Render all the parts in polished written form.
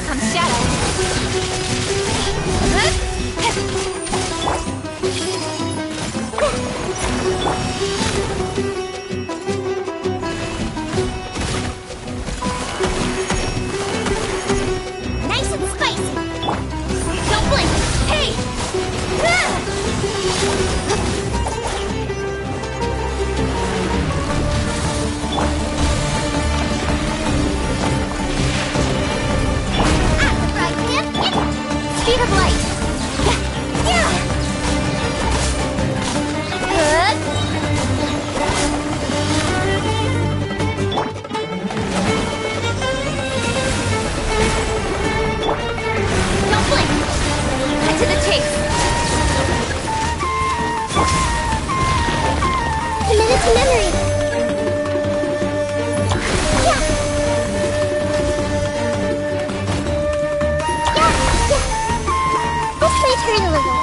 comes shadow. Nice and spicy. Don't blink. Hey! Speed of light! Yeah! Good! Don't blink! Cut to the chase! Committed to memory! Yeah! Let's play turn a little.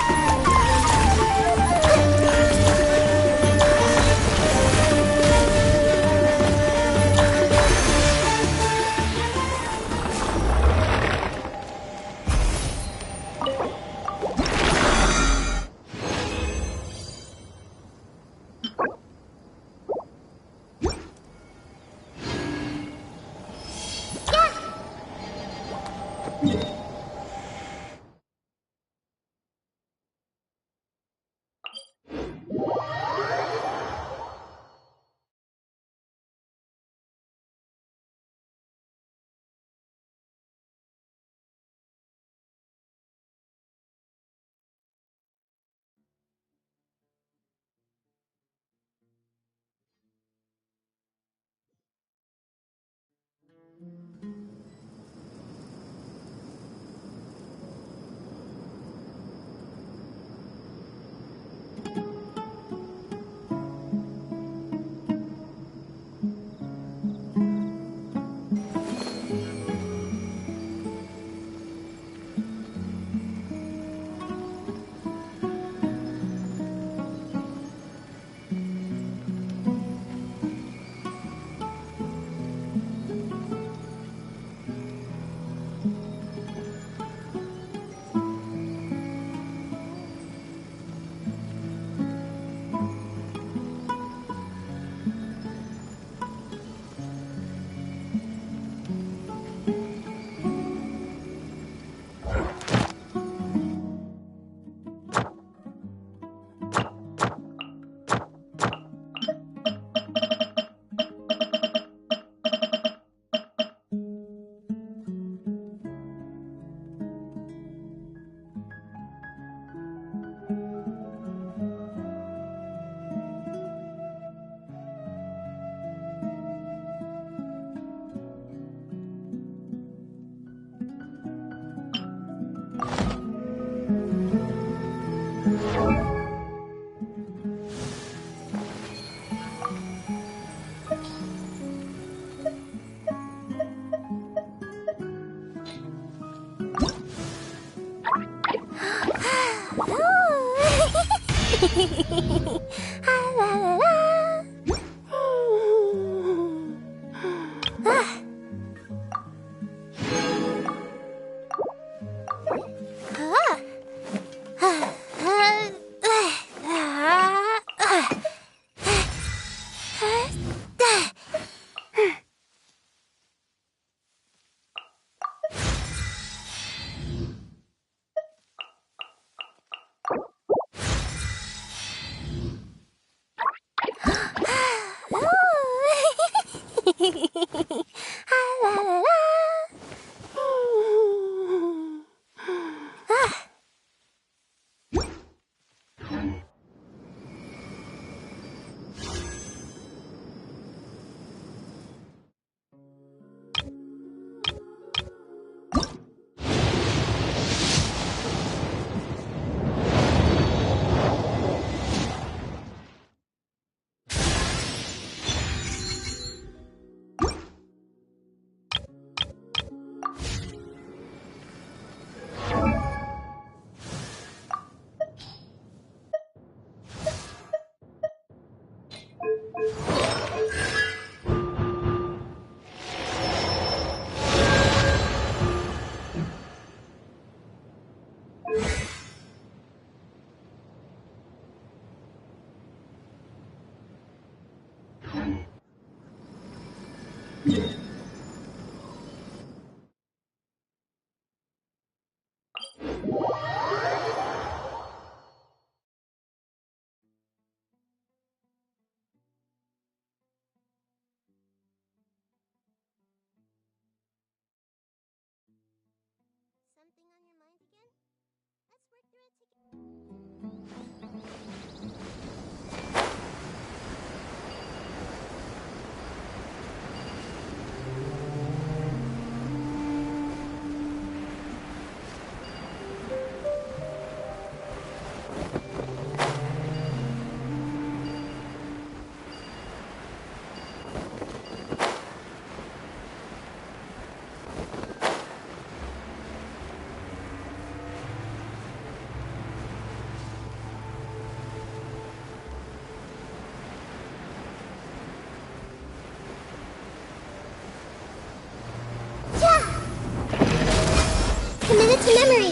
to memory.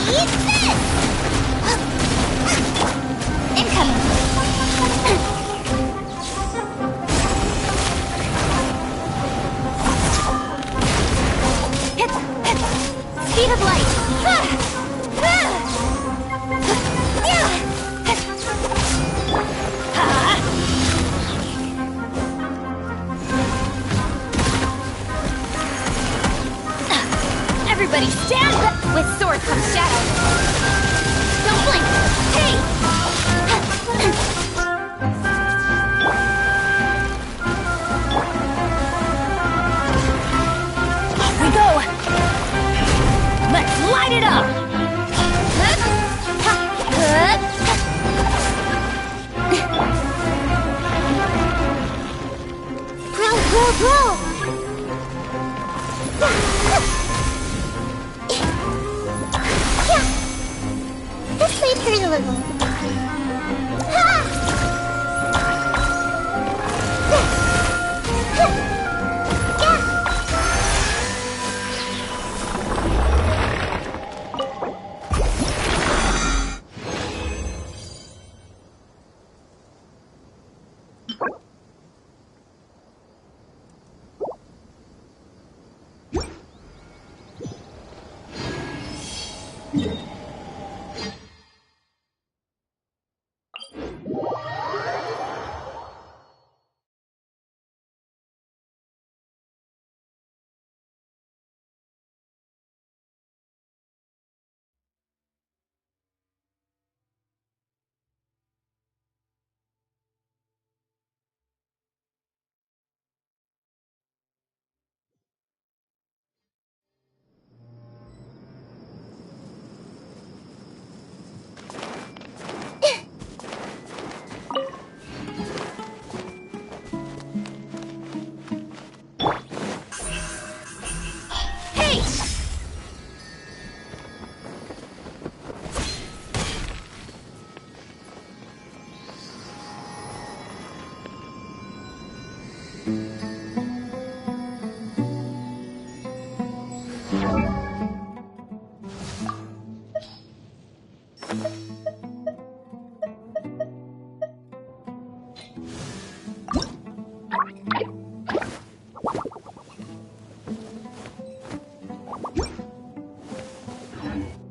Eat this! Incoming. Speed of light. Everybody stand back! With sword comes shadow. Don't blink! Hey! Here we go! Let's light it up! Grow, grow, grow! This might hurt a little.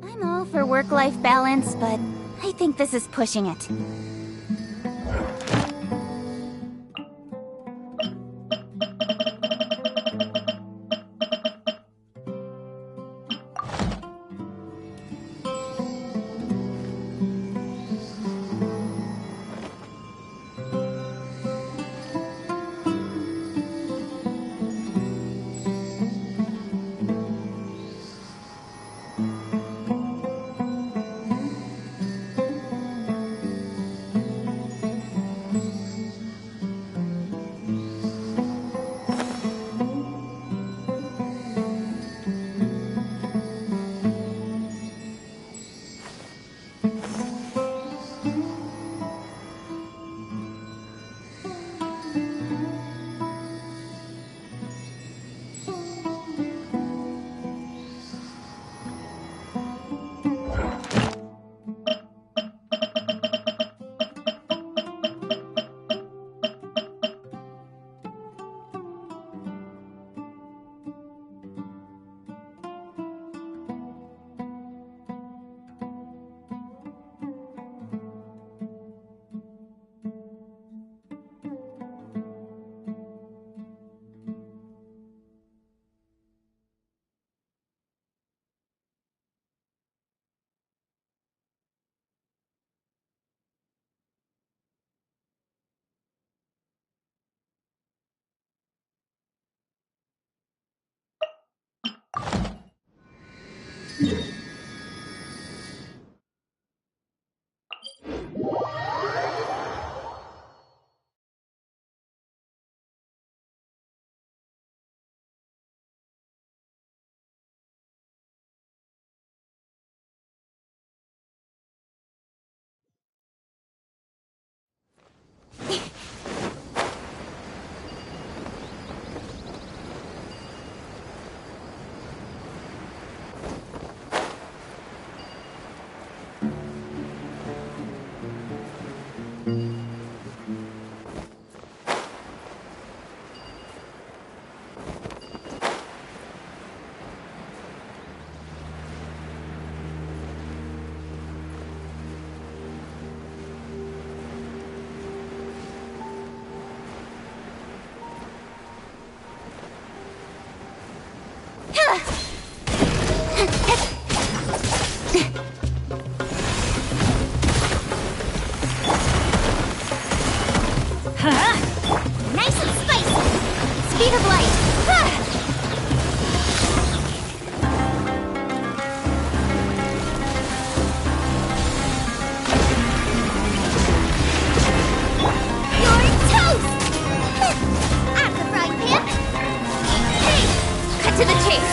I'm all for work-life balance, but I think this is pushing it. Nice and spicy! Speed of light! You're toast! Out of the frying pan! Hey! Cut to the chase!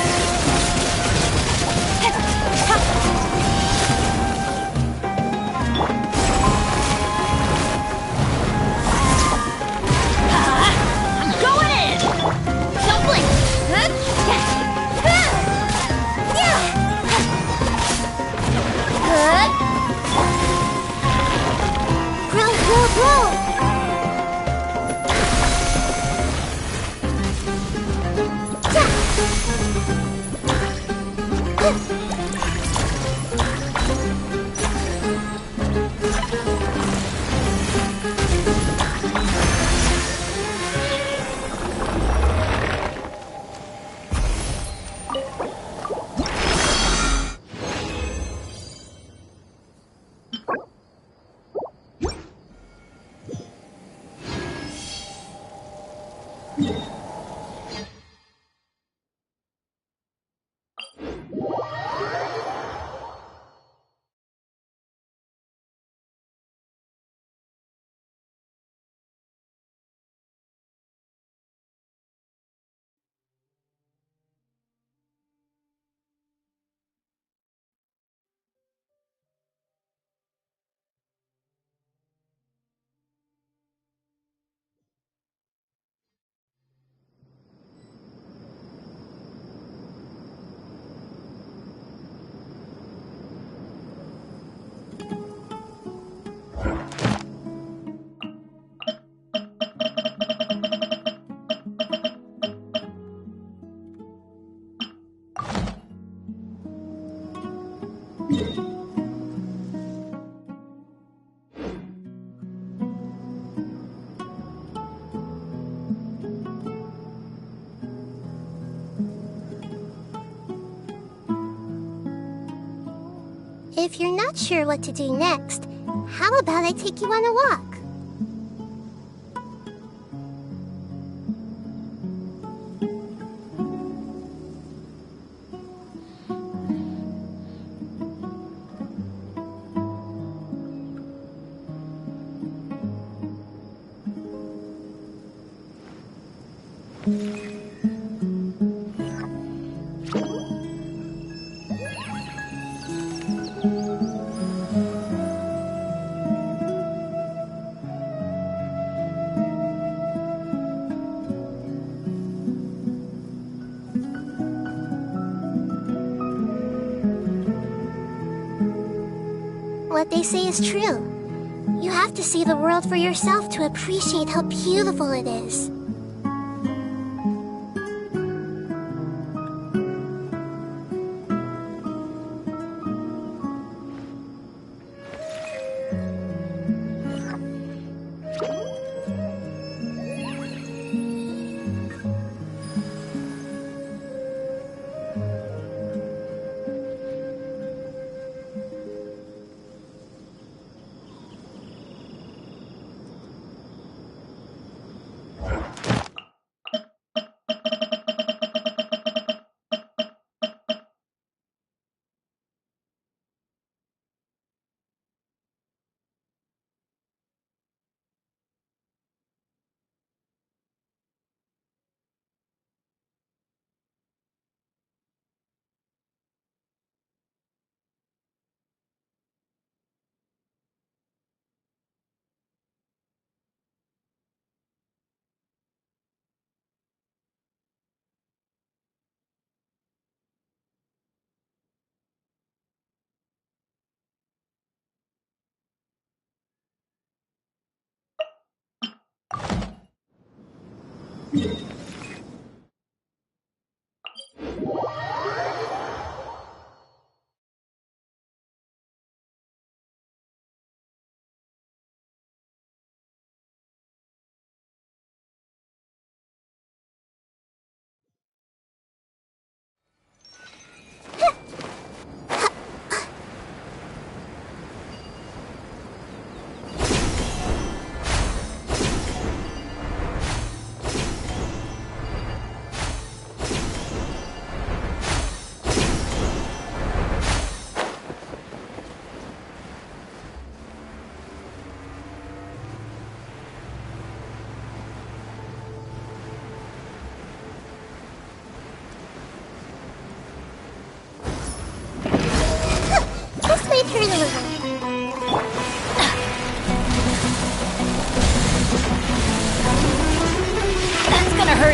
If you're not sure what to do next, how about I take you on a walk? What they say is true. You have to see the world for yourself to appreciate how beautiful it is.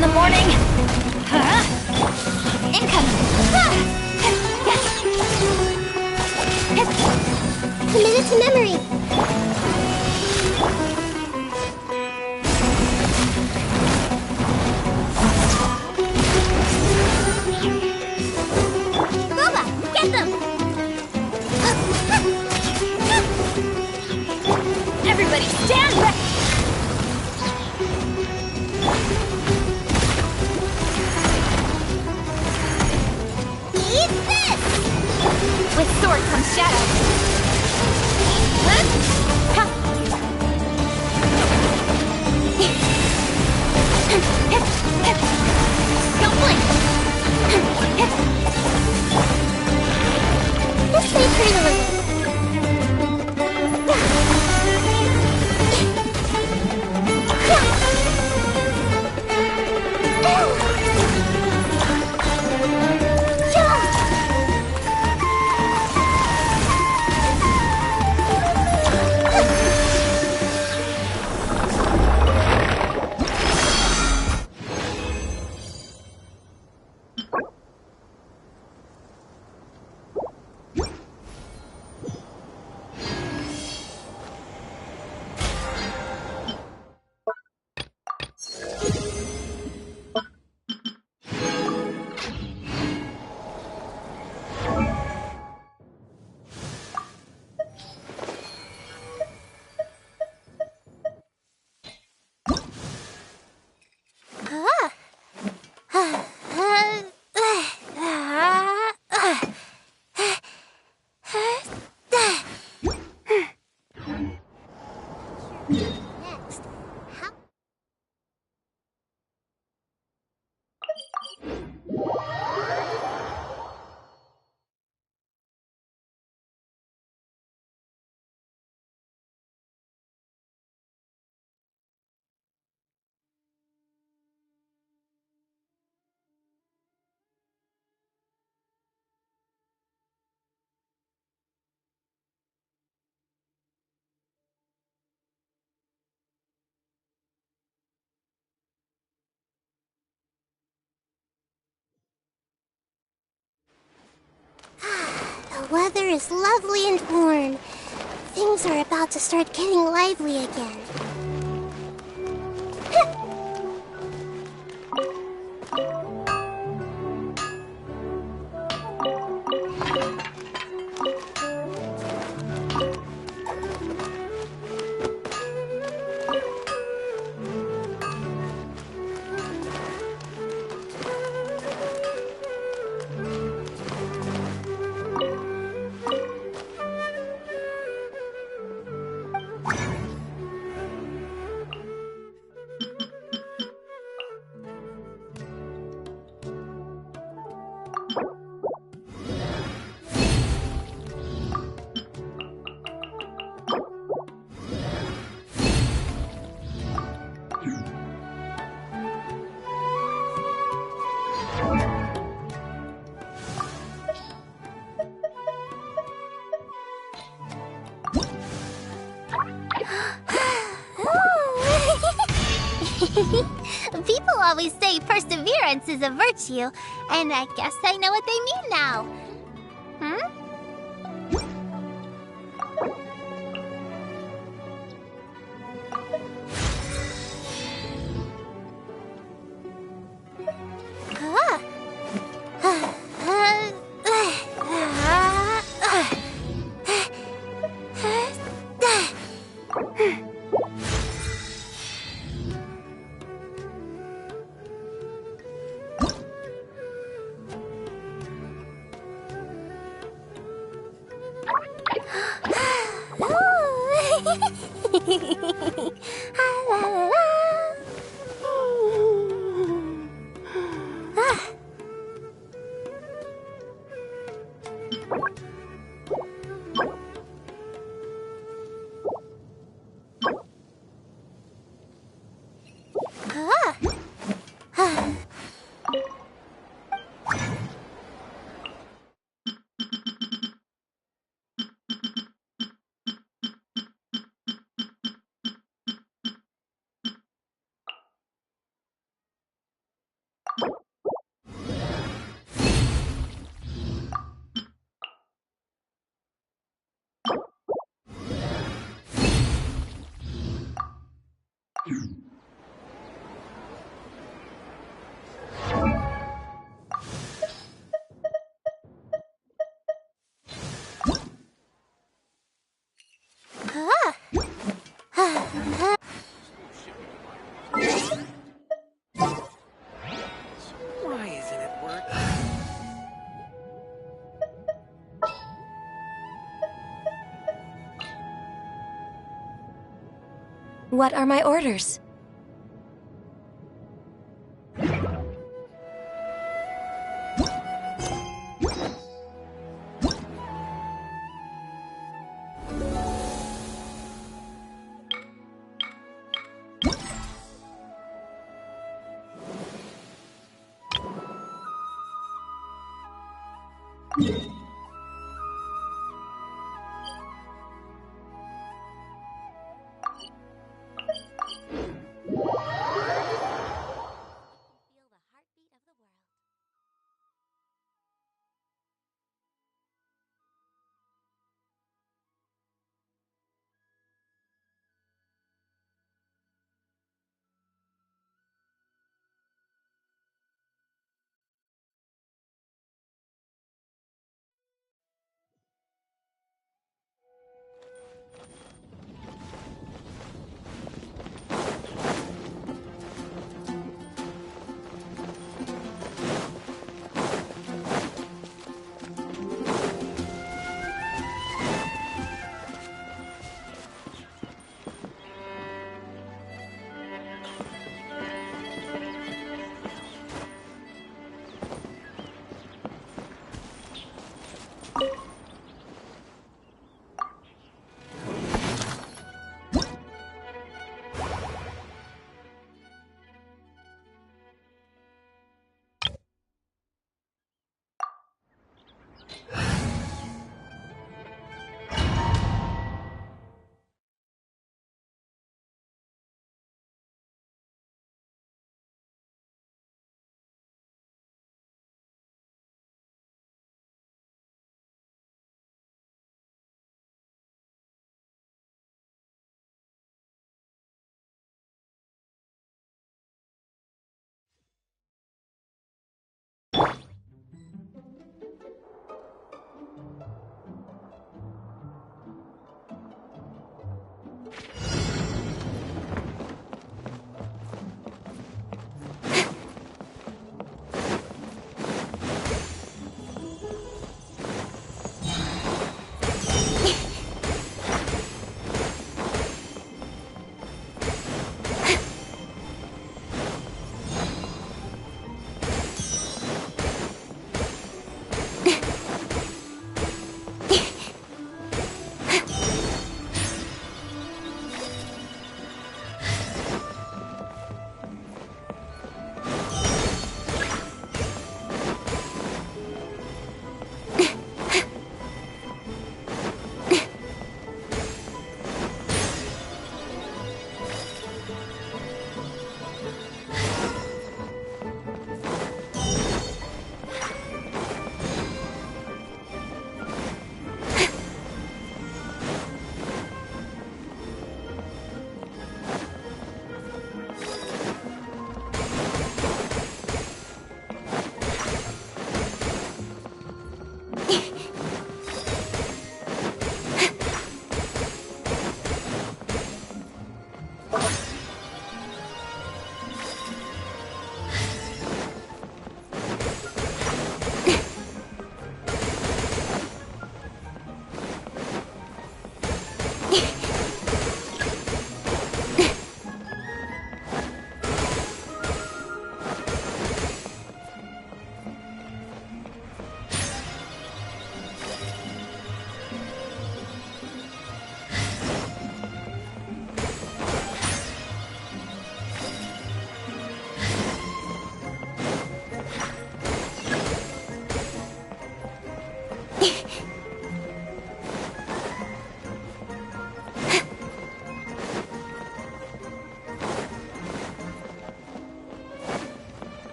in the morning. Huh? Incoming. Committed to memory. Boba, get them! Everybody stand back! Eat this! With sword comes shadow. Huh? Ha! Don't blink! This may hurt a little. Next, how? The weather is lovely and warm. Things are about to start getting lively again. People always say perseverance is a virtue, and I guess I know what they mean now. Hmm? Why isn't it working? What are my orders?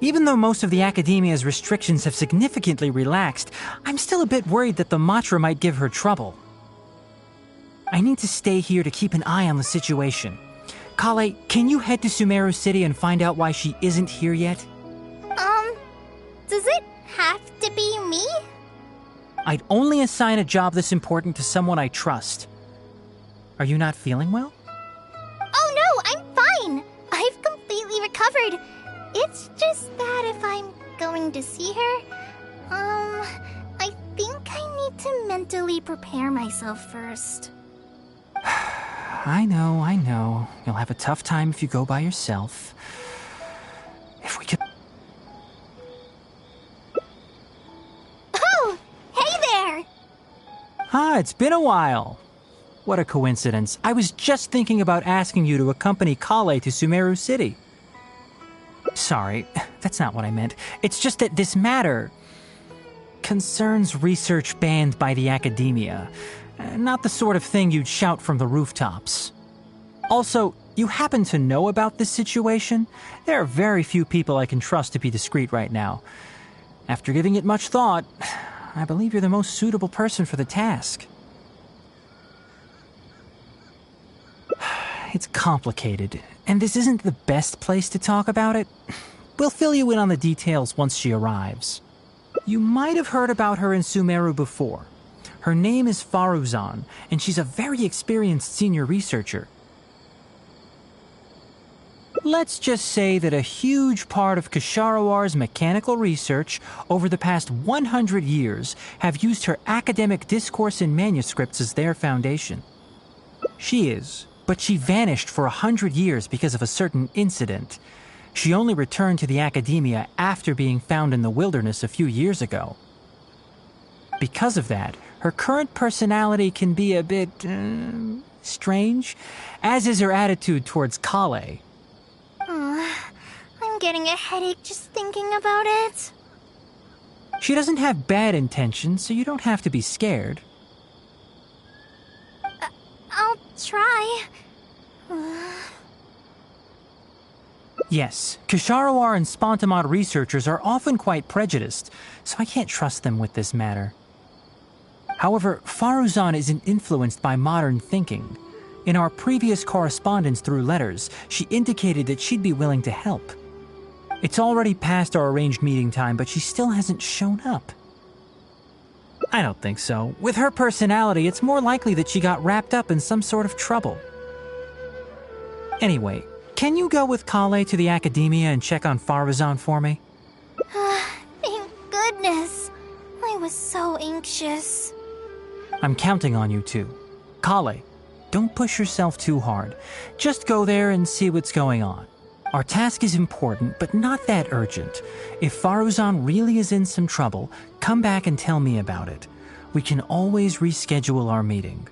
Even though most of the Academia's restrictions have significantly relaxed, I'm still a bit worried that the Matra might give her trouble. I need to stay here to keep an eye on the situation. Kale, can you head to Sumeru City and find out why she isn't here yet? Does it have to be me? I'd only assign a job this important to someone I trust. Are you not feeling well? Oh no, I'm fine! I've completely recovered. It's just that if I'm going to see her, I think I need to mentally prepare myself first. I know. You'll have a tough time if you go by yourself. If we could... Oh! Hey there! Ah, it's been a while. What a coincidence. I was just thinking about asking you to accompany Kale to Sumeru City. Sorry, that's not what I meant. It's just that this matter concerns research banned by the Academia. Not the sort of thing you'd shout from the rooftops. Also, you happen to know about this situation? There are very few people I can trust to be discreet right now. After giving it much thought, I believe you're the most suitable person for the task. It's complicated, and this isn't the best place to talk about it. We'll fill you in on the details once she arrives. You might have heard about her in Sumeru before. Her name is Faruzan, and she's a very experienced senior researcher. Let's just say that a huge part of Ksharowar's mechanical research over the past 100 years have used her academic discourse and manuscripts as their foundation. She is, but she vanished for 100 years because of a certain incident. She only returned to the academia after being found in the wilderness a few years ago. Because of that, her current personality can be a bit strange, as is her attitude towards Kale. I'm getting a headache just thinking about it. She doesn't have bad intentions, so you don't have to be scared. I'll try. Yes, Ksharawar and Spontamod researchers are often quite prejudiced, so I can't trust them with this matter. However, Faruzan isn't influenced by modern thinking. In our previous correspondence through letters, she indicated that she'd be willing to help. It's already past our arranged meeting time, but she still hasn't shown up. I don't think so. With her personality, it's more likely that she got wrapped up in some sort of trouble. Anyway, can you go with Kale to the academia and check on Faruzan for me? Thank goodness. I was so anxious. I'm counting on you too. Kale, don't push yourself too hard. Just go there and see what's going on. Our task is important, but not that urgent. If Faruzan really is in some trouble, come back and tell me about it. We can always reschedule our meeting.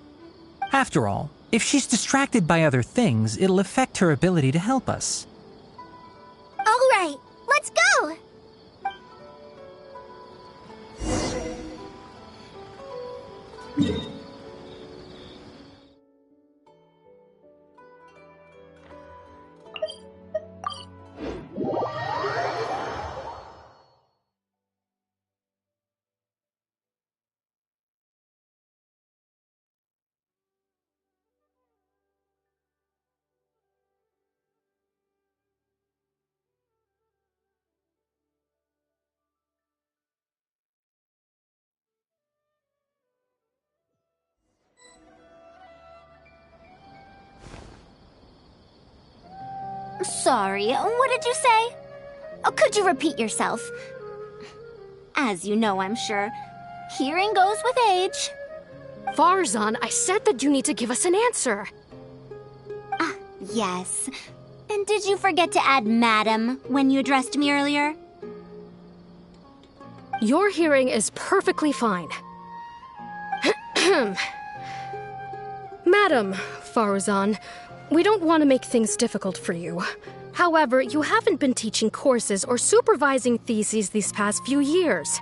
After all, if she's distracted by other things, it'll affect her ability to help us. All right, let's go! Sorry, what did you say? Oh, could you repeat yourself? As you know, I'm sure, hearing goes with age. Faruzan, I said that you need to give us an answer. Ah, yes. And did you forget to add madam when you addressed me earlier? Your hearing is perfectly fine. Madam Faruzan, we don't want to make things difficult for you. However, you haven't been teaching courses or supervising theses these past few years.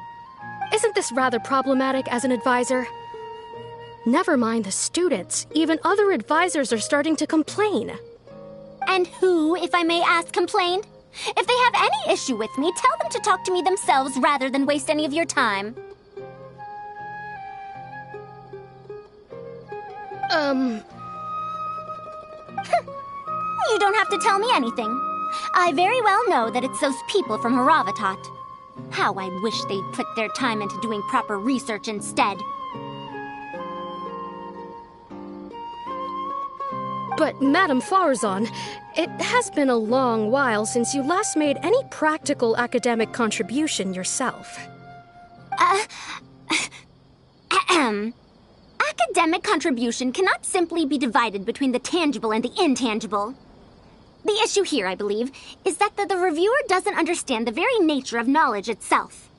Isn't this rather problematic as an advisor? Never mind the students, even other advisors are starting to complain. And who, if I may ask, complained? If they have any issue with me, tell them to talk to me themselves rather than waste any of your time. You don't have to tell me anything. I very well know that it's those people from Haravatat. How I wish they'd put their time into doing proper research instead. But, Madam Faruzan, it has been a long while since you last made any practical academic contribution yourself. Academic contribution cannot simply be divided between the tangible and the intangible. The issue here, I believe, is that the reviewer doesn't understand the very nature of knowledge itself.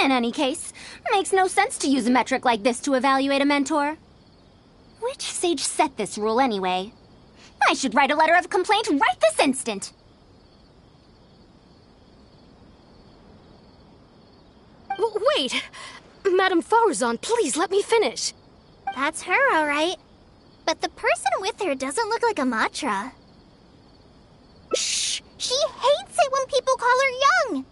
In any case, it makes no sense to use a metric like this to evaluate a mentor. Which sage set this rule anyway? I should write a letter of complaint right this instant. Wait! Madam Faruzan, please let me finish. That's her, all right. but the person with her doesn't look like a Matra. Shh! She hates it when people call her young!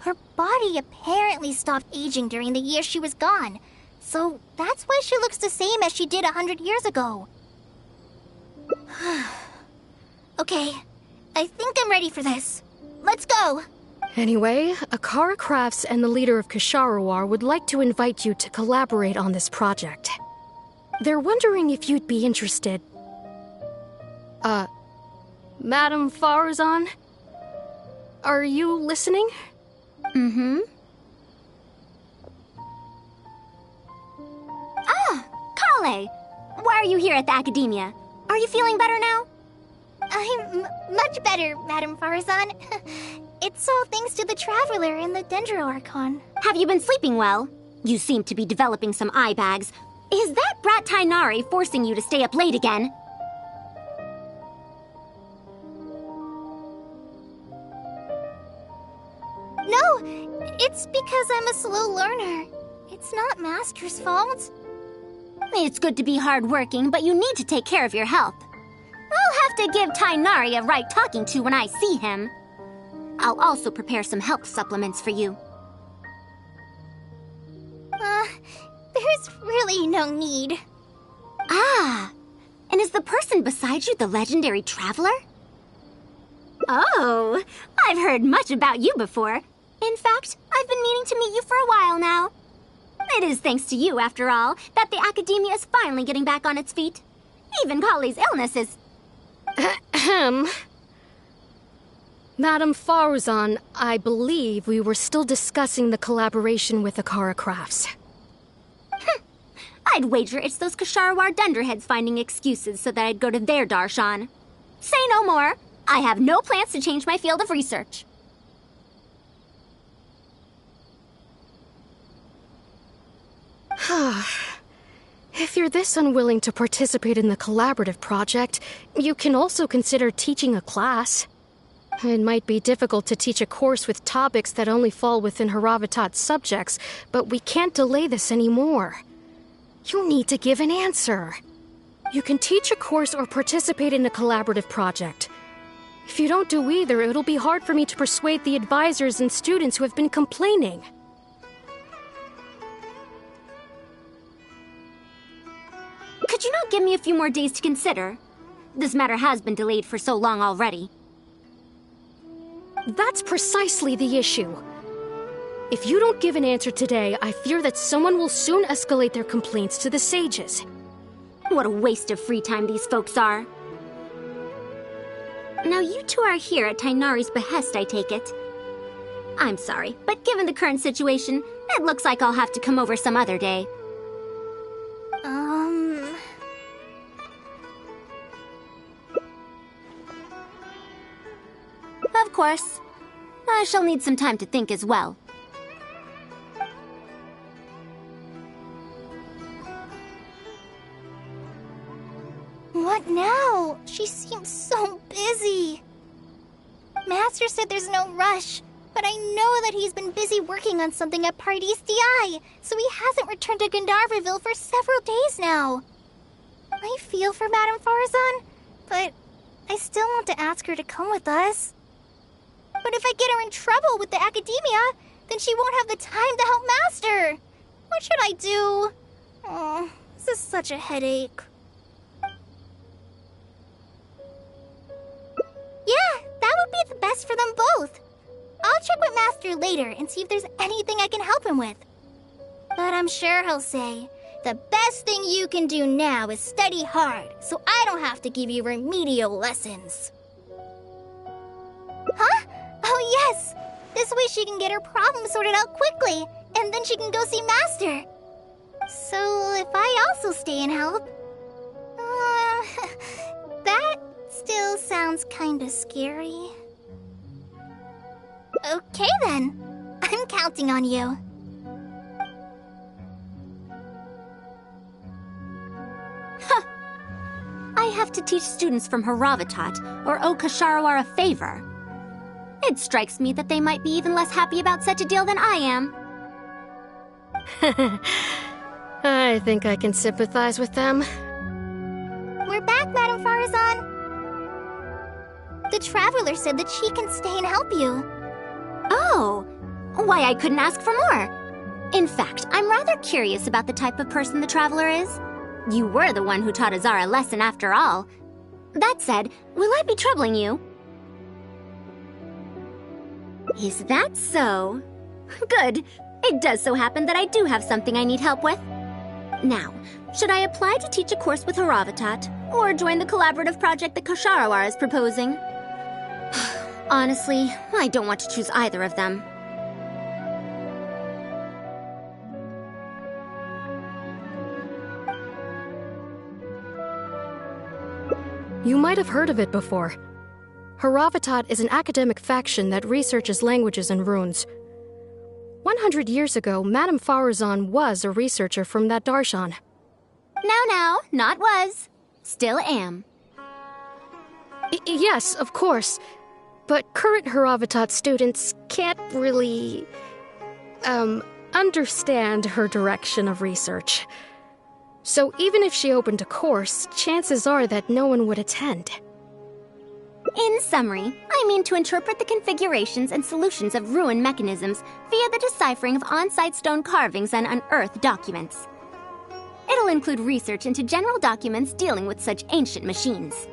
Her body apparently stopped aging during the year she was gone, so that's why she looks the same as she did 100 years ago. Okay, I think I'm ready for this. Let's go! Anyway, Akara Crafts and the leader of Ksharawar would like to invite you to collaborate on this project. They're wondering if you'd be interested. Madam Faruzan? Are you listening? Mm-hmm. Ah, Kale! Why are you here at the Academia? Are you feeling better now? I'm much better, Madam Faruzan. It's all thanks to the Traveler and the Dendro Archon. Have you been sleeping well? You seem to be developing some eye bags. Is that brat Tainari forcing you to stay up late again? No, it's because I'm a slow learner. It's not Master's fault. It's good to be hardworking, but you need to take care of your health. I'll have to give Tainari a right talking to when I see him. I'll also prepare some health supplements for you. There's really no need. Ah, and is the person beside you the legendary Traveler? Oh, I've heard much about you before. In fact, I've been meaning to meet you for a while now. It is thanks to you, after all, that the Academia is finally getting back on its feet. Even Kali's illness is... Ahem. Madam Faruzan, I believe we were still discussing the collaboration with Akara Crafts. I'd wager it's those Ksharawar dunderheads finding excuses so that I'd go to their darshan. Say no more. I have no plans to change my field of research. If you're this unwilling to participate in the collaborative project, you can also consider teaching a class. It might be difficult to teach a course with topics that only fall within Haravatat's subjects, but we can't delay this anymore. You need to give an answer. You can teach a course or participate in a collaborative project. If you don't do either, it'll be hard for me to persuade the advisors and students who have been complaining. Could you not give me a few more days to consider? This matter has been delayed for so long already. That's precisely the issue. If you don't give an answer today, I fear that someone will soon escalate their complaints to the sages. What a waste of free time these folks are. Now you two are here at Tainari's behest, I take it. I'm sorry, but given the current situation, it looks like I'll have to come over some other day. Of course. I shall need some time to think as well. What now? She seems so busy. Master said there's no rush, but I know that he's been busy working on something at Pardee's DI, so he hasn't returned to Gandharvaville for several days now. I feel for Madame Faruzan, but I still want to ask her to come with us. But if I get her in trouble with the Academia, then she won't have the time to help Master. What should I do? Oh, this is such a headache. Yeah, that would be the best for them both. I'll check with Master later and see if there's anything I can help him with. But I'm sure he'll say, the best thing you can do now is study hard, so I don't have to give you remedial lessons. Huh? Oh yes! This way she can get her problem sorted out quickly, and then she can go see Master. So if I also stay and help... that still sounds kinda scary. Okay then. I'm counting on you. Huh. I have to teach students from Haravatat, or owe Ksharawar a favor. It strikes me that they might be even less happy about such a deal than I am. I think I can sympathize with them. The Traveler said that she can stay and help you. Oh, why I couldn't ask for more. In fact, I'm rather curious about the type of person the Traveler is. You were the one who taught Azara a lesson after all. That said, will I be troubling you? Is that so? Good. It does so happen that I do have something I need help with. Now, should I apply to teach a course with Haravatat, or join the collaborative project that Kosharawar is proposing? Honestly, I don't want to choose either of them. You might have heard of it before. Haravatat is an academic faction that researches languages and runes. 100 years ago, Madame Faruzan was a researcher from that darshan. Now, not was. Still am. Yes, of course. But current Haravatat students can't really, understand her direction of research. So even if she opened a course, chances are that no one would attend. In summary, I mean to interpret the configurations and solutions of ruin mechanisms via the deciphering of on-site stone carvings and unearthed documents. It'll include research into general documents dealing with such ancient machines.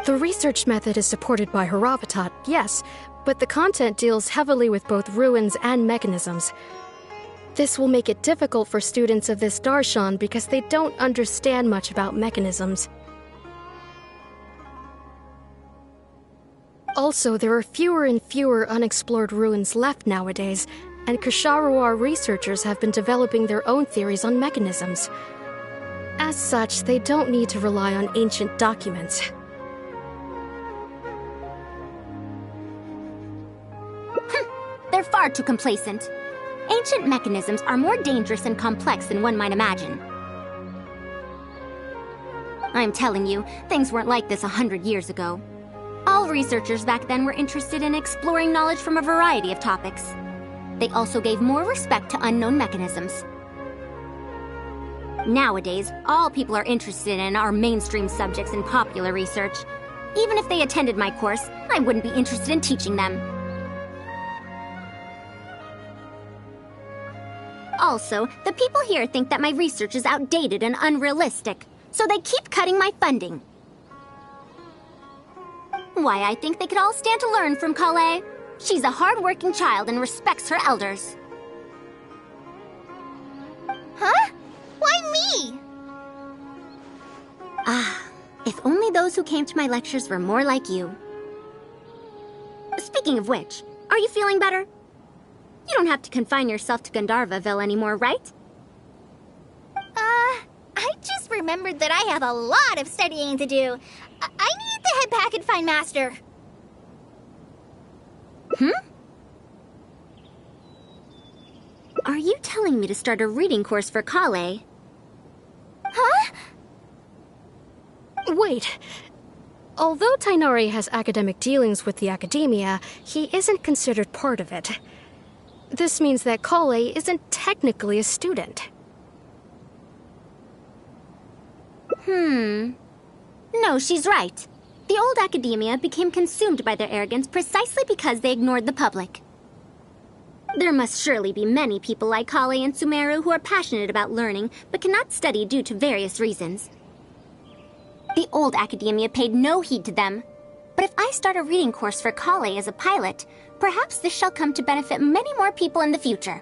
The research method is supported by Haravatat, yes, but the content deals heavily with both ruins and mechanisms. This will make it difficult for students of this darshan because they don't understand much about mechanisms. Also, there are fewer and fewer unexplored ruins left nowadays, and Kosharawar researchers have been developing their own theories on mechanisms. As such, they don't need to rely on ancient documents. They're far too complacent. Ancient mechanisms are more dangerous and complex than one might imagine. I'm telling you, things weren't like this 100 years ago. All researchers back then were interested in exploring knowledge from a variety of topics. They also gave more respect to unknown mechanisms. Nowadays, all people are interested in are mainstream subjects in popular research. Even if they attended my course, I wouldn't be interested in teaching them. Also, the people here think that my research is outdated and unrealistic, so they keep cutting my funding. Why, I think they could all stand to learn from Kale. She's a hard-working child and respects her elders. Huh? Why me? If only those who came to my lectures were more like you. Speaking of which, are you feeling better? You don't have to confine yourself to Gandharvaville anymore, right? I just remembered that I have a lot of studying to do. I need to head back and find Master. Are you telling me to start a reading course for Kale? Huh? Wait. Although Tainari has academic dealings with the academia, he isn't considered part of it. This means that Kale isn't technically a student. No, she's right. The old academia became consumed by their arrogance precisely because they ignored the public. There must surely be many people like Kale and Sumeru who are passionate about learning, but cannot study due to various reasons. The old academia paid no heed to them. But if I start a reading course for Kale as a pilot, perhaps this shall come to benefit many more people in the future.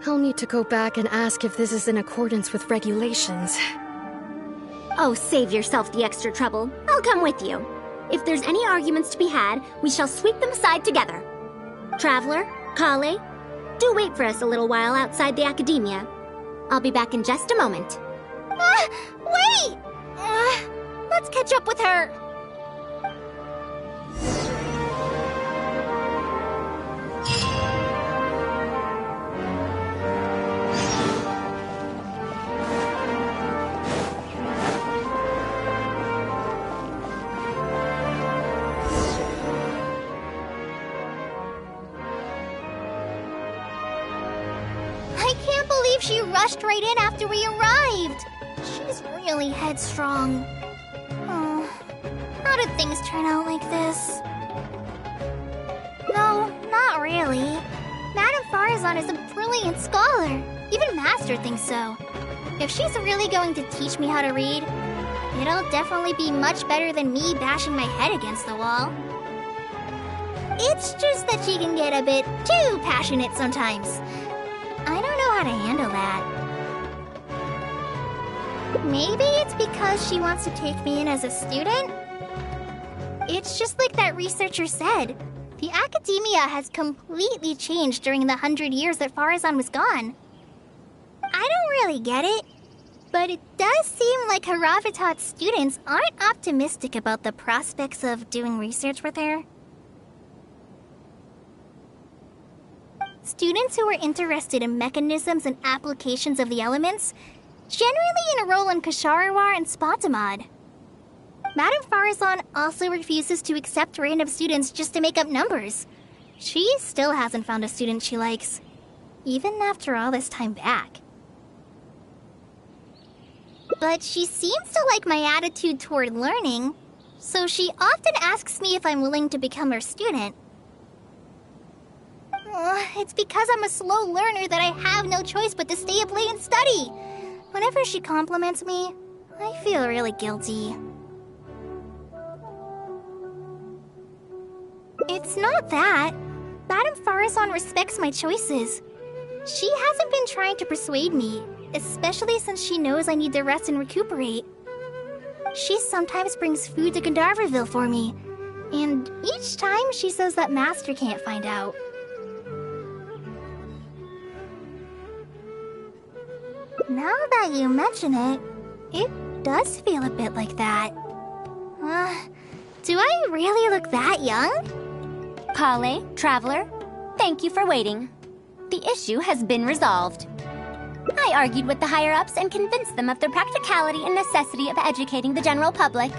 I'll need to go back and ask if this is in accordance with regulations. Oh, save yourself the extra trouble. I'll come with you. If there's any arguments to be had, we shall sweep them aside together. Traveler, Kale, do wait for us a little while outside the academia. I'll be back in just a moment. Wait! Let's catch up with her. I can't believe believe she rushed right in after we arrived. She's really headstrong. Oh, how did things turn out like this? No, not really. Madame Faruzan is a brilliant scholar. Even Master thinks so. If she's really going to teach me how to read, it'll definitely be much better than me bashing my head against the wall. It's just that she can get a bit too passionate sometimes. I don't know how to handle that. Maybe it's because she wants to take me in as a student? It's just like that researcher said. The academia has completely changed during the 100 years that Faruzan was gone. I don't really get it, but it does seem like Haravitat's students aren't optimistic about the prospects of doing research with her. Students who are interested in mechanisms and applications of the elements generally enroll in Kasharawar and Spontamod. Madame Faruzan also refuses to accept random students just to make up numbers. She still hasn't found a student she likes, even after all this time back. But she seems to like my attitude toward learning, so she often asks me if I'm willing to become her student. It's because I'm a slow learner that I have no choice but to stay up late and study. Whenever she compliments me, I feel really guilty. It's not that. Madame Faruzan respects my choices. She hasn't been trying to persuade me, especially since she knows I need to rest and recuperate. She sometimes brings food to Gandharvaville for me, and each time she says that Master can't find out. Now that you mention it, it does feel a bit like that. Do I really look that young? Kale, Traveler, thank you for waiting. The issue has been resolved. I argued with the higher-ups and convinced them of the practicality and necessity of educating the general public.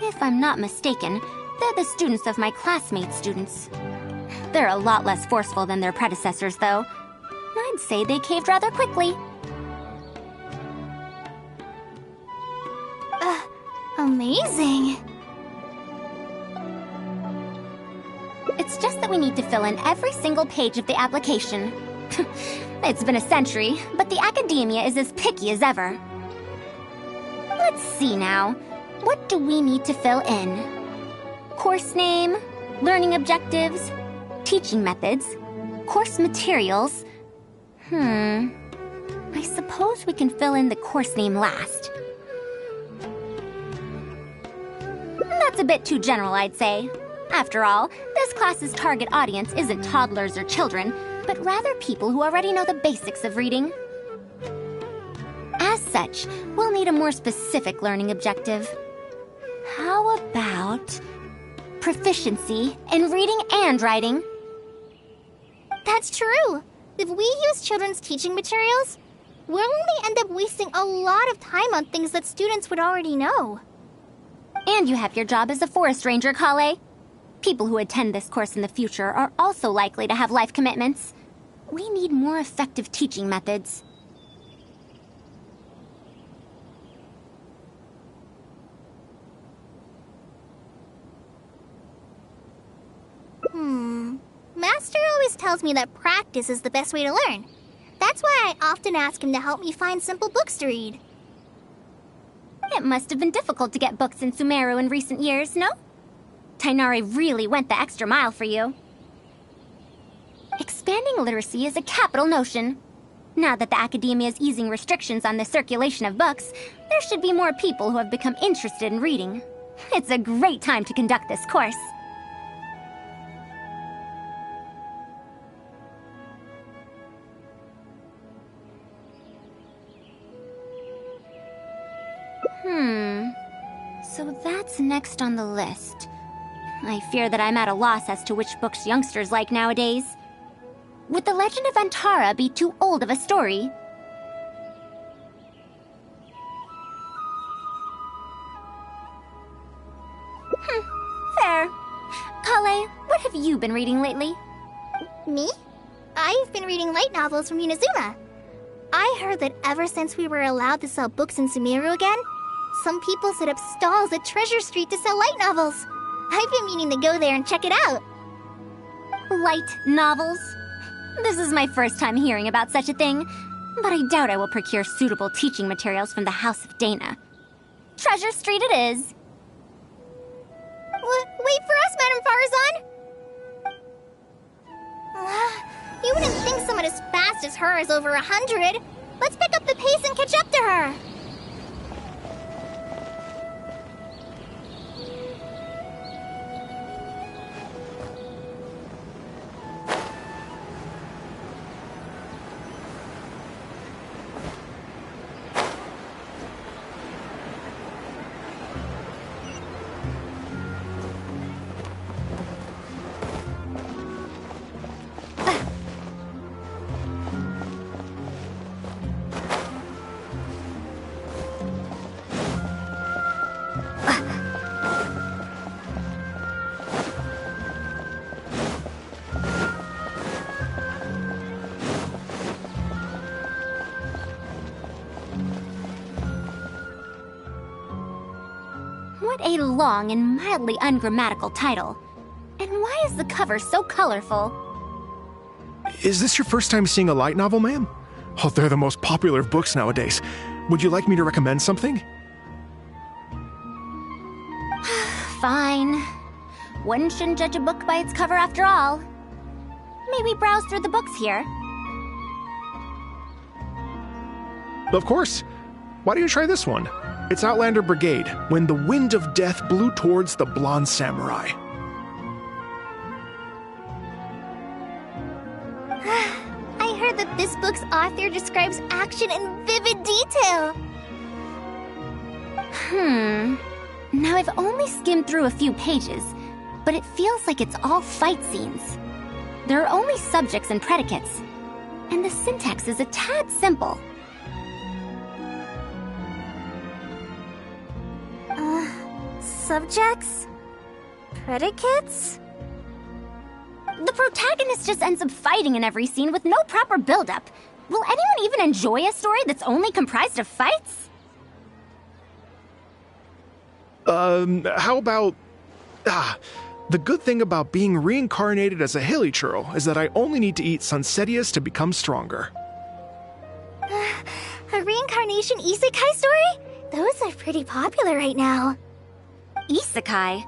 If I'm not mistaken, they're the students of my classmates' students. They're a lot less forceful than their predecessors, though. I'd say they caved rather quickly. Amazing. It's just that we need to fill in every single page of the application. It's been a century, but the academia is as picky as ever. Let's see now. What do we need to fill in? Course name, learning objectives, teaching methods, course materials. I suppose we can fill in the course name last. That's a bit too general, I'd say. After all, this class's target audience isn't toddlers or children, but rather people who already know the basics of reading. As such, we'll need a more specific learning objective. How about proficiency in reading and writing? That's true. If we use children's teaching materials, we'll only end up wasting a lot of time on things that students would already know. And you have your job as a forest ranger, Kale. People who attend this course in the future are also likely to have life commitments. We need more effective teaching methods. Master always tells me that practice is the best way to learn. That's why I often ask him to help me find simple books to read. It must have been difficult to get books in Sumeru in recent years, no? Tainari really went the extra mile for you. Expanding literacy is a capital notion. Now that the academia is easing restrictions on the circulation of books, there should be more people who have become interested in reading. It's a great time to conduct this course. So that's next on the list. I fear that I'm at a loss as to which books youngsters like nowadays. Would The Legend of Antara be too old of a story? Fair. Kale, what have you been reading lately? Me? I've I've been reading light novels from Inazuma. I heard that ever since we were allowed to sell books in Sumeru again, some people set up stalls at Treasure Street to sell light novels. I've been meaning to go there and check it out. Light novels? This is my first time hearing about such a thing, but I doubt I will procure suitable teaching materials from the House of Dana. Treasure Street it is. Wait for us, Madame Faruzan! You wouldn't think someone as fast as her is over 100. Let's pick up the pace and catch up to her. What a long and mildly ungrammatical title. And why is the cover so colorful? Is this your first time seeing a light novel, ma'am? Oh, they're the most popular of books nowadays. Would you like me to recommend something? Fine. One shouldn't judge a book by its cover after all. May we browse through the books here? Of course. Why don't you try this one? It's Outlander Brigade, When the Wind of Death Blew Towards the Blonde Samurai. I heard that this book's author describes action in vivid detail. Now I've only skimmed through a few pages, but it feels like it's all fight scenes. There are only subjects and predicates, and the syntax is a tad simple. Subjects? Predicates? The protagonist just ends up fighting in every scene with no proper build-up. Will anyone even enjoy a story that's only comprised of fights? How about... the good thing about being reincarnated as a hilly churl is that I only need to eat Sunsetias to become stronger. A reincarnation isekai story? Those are pretty popular right now. Isekai?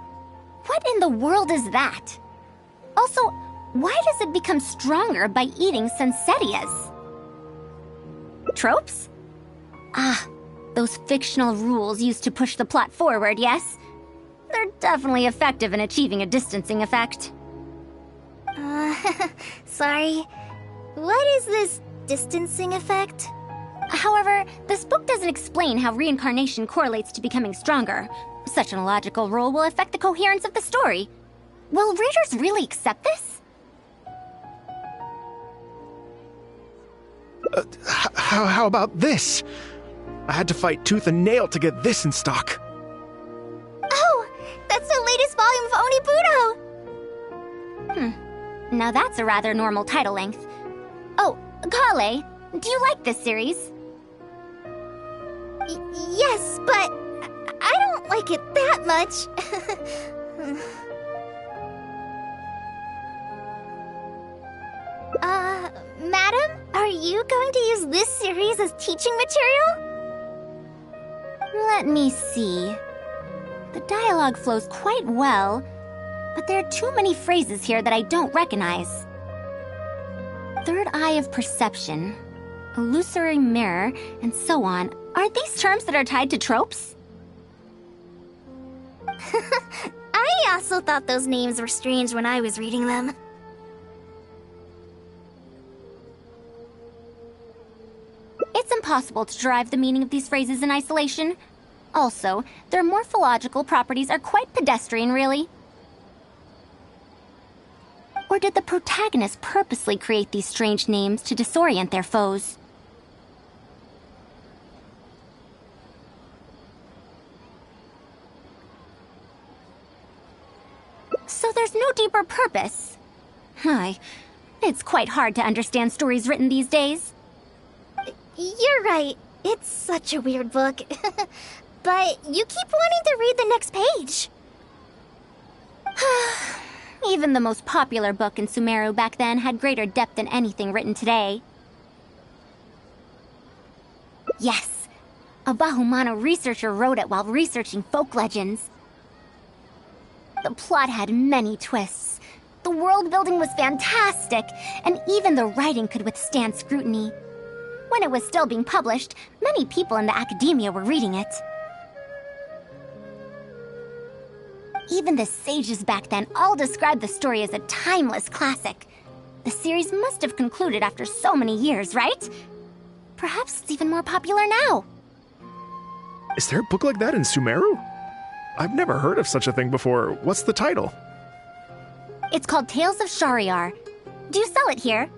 What in the world is that? Also, why does it become stronger by eating Sunsetias? Tropes? Ah, those fictional rules used to push the plot forward, yes? They're definitely effective in achieving a distancing effect. Sorry. What is this distancing effect? However, this book doesn't explain how reincarnation correlates to becoming stronger. Such an illogical rule will affect the coherence of the story. Will readers really accept this? How about this? I had to fight tooth and nail to get this in stock. Oh, that's the latest volume of Onibudo! Now that's a rather normal title length. Oh, Kale, do you like this series? Yes, but I don't like it that much. Madam, are you going to use this series as teaching material? Let me see. The dialogue flows quite well, but there are too many phrases here that I don't recognize. Third eye of perception, illusory mirror, and so on. Are these terms that are tied to tropes? I also thought those names were strange when I was reading them. It's impossible to derive the meaning of these phrases in isolation. Also, their morphological properties are quite pedestrian, really. Or did the protagonist purposely create these strange names to disorient their foes? So there's no deeper purpose. It's quite hard to understand stories written these days. You're right. It's such a weird book. But you keep wanting to read the next page. Even the most popular book in Sumeru back then had greater depth than anything written today. Yes, a Bahumano researcher wrote it while researching folk legends. The plot had many twists. The world building was fantastic, and even the writing could withstand scrutiny. When it was still being published, many people in the academia were reading it. Even the sages back then all described the story as a timeless classic. The series must have concluded after so many years, right? Perhaps it's even more popular now. Is there a book like that in Sumeru? I've never heard of such a thing before. What's the title? It's called Tales of Shariar. Do you sell it here?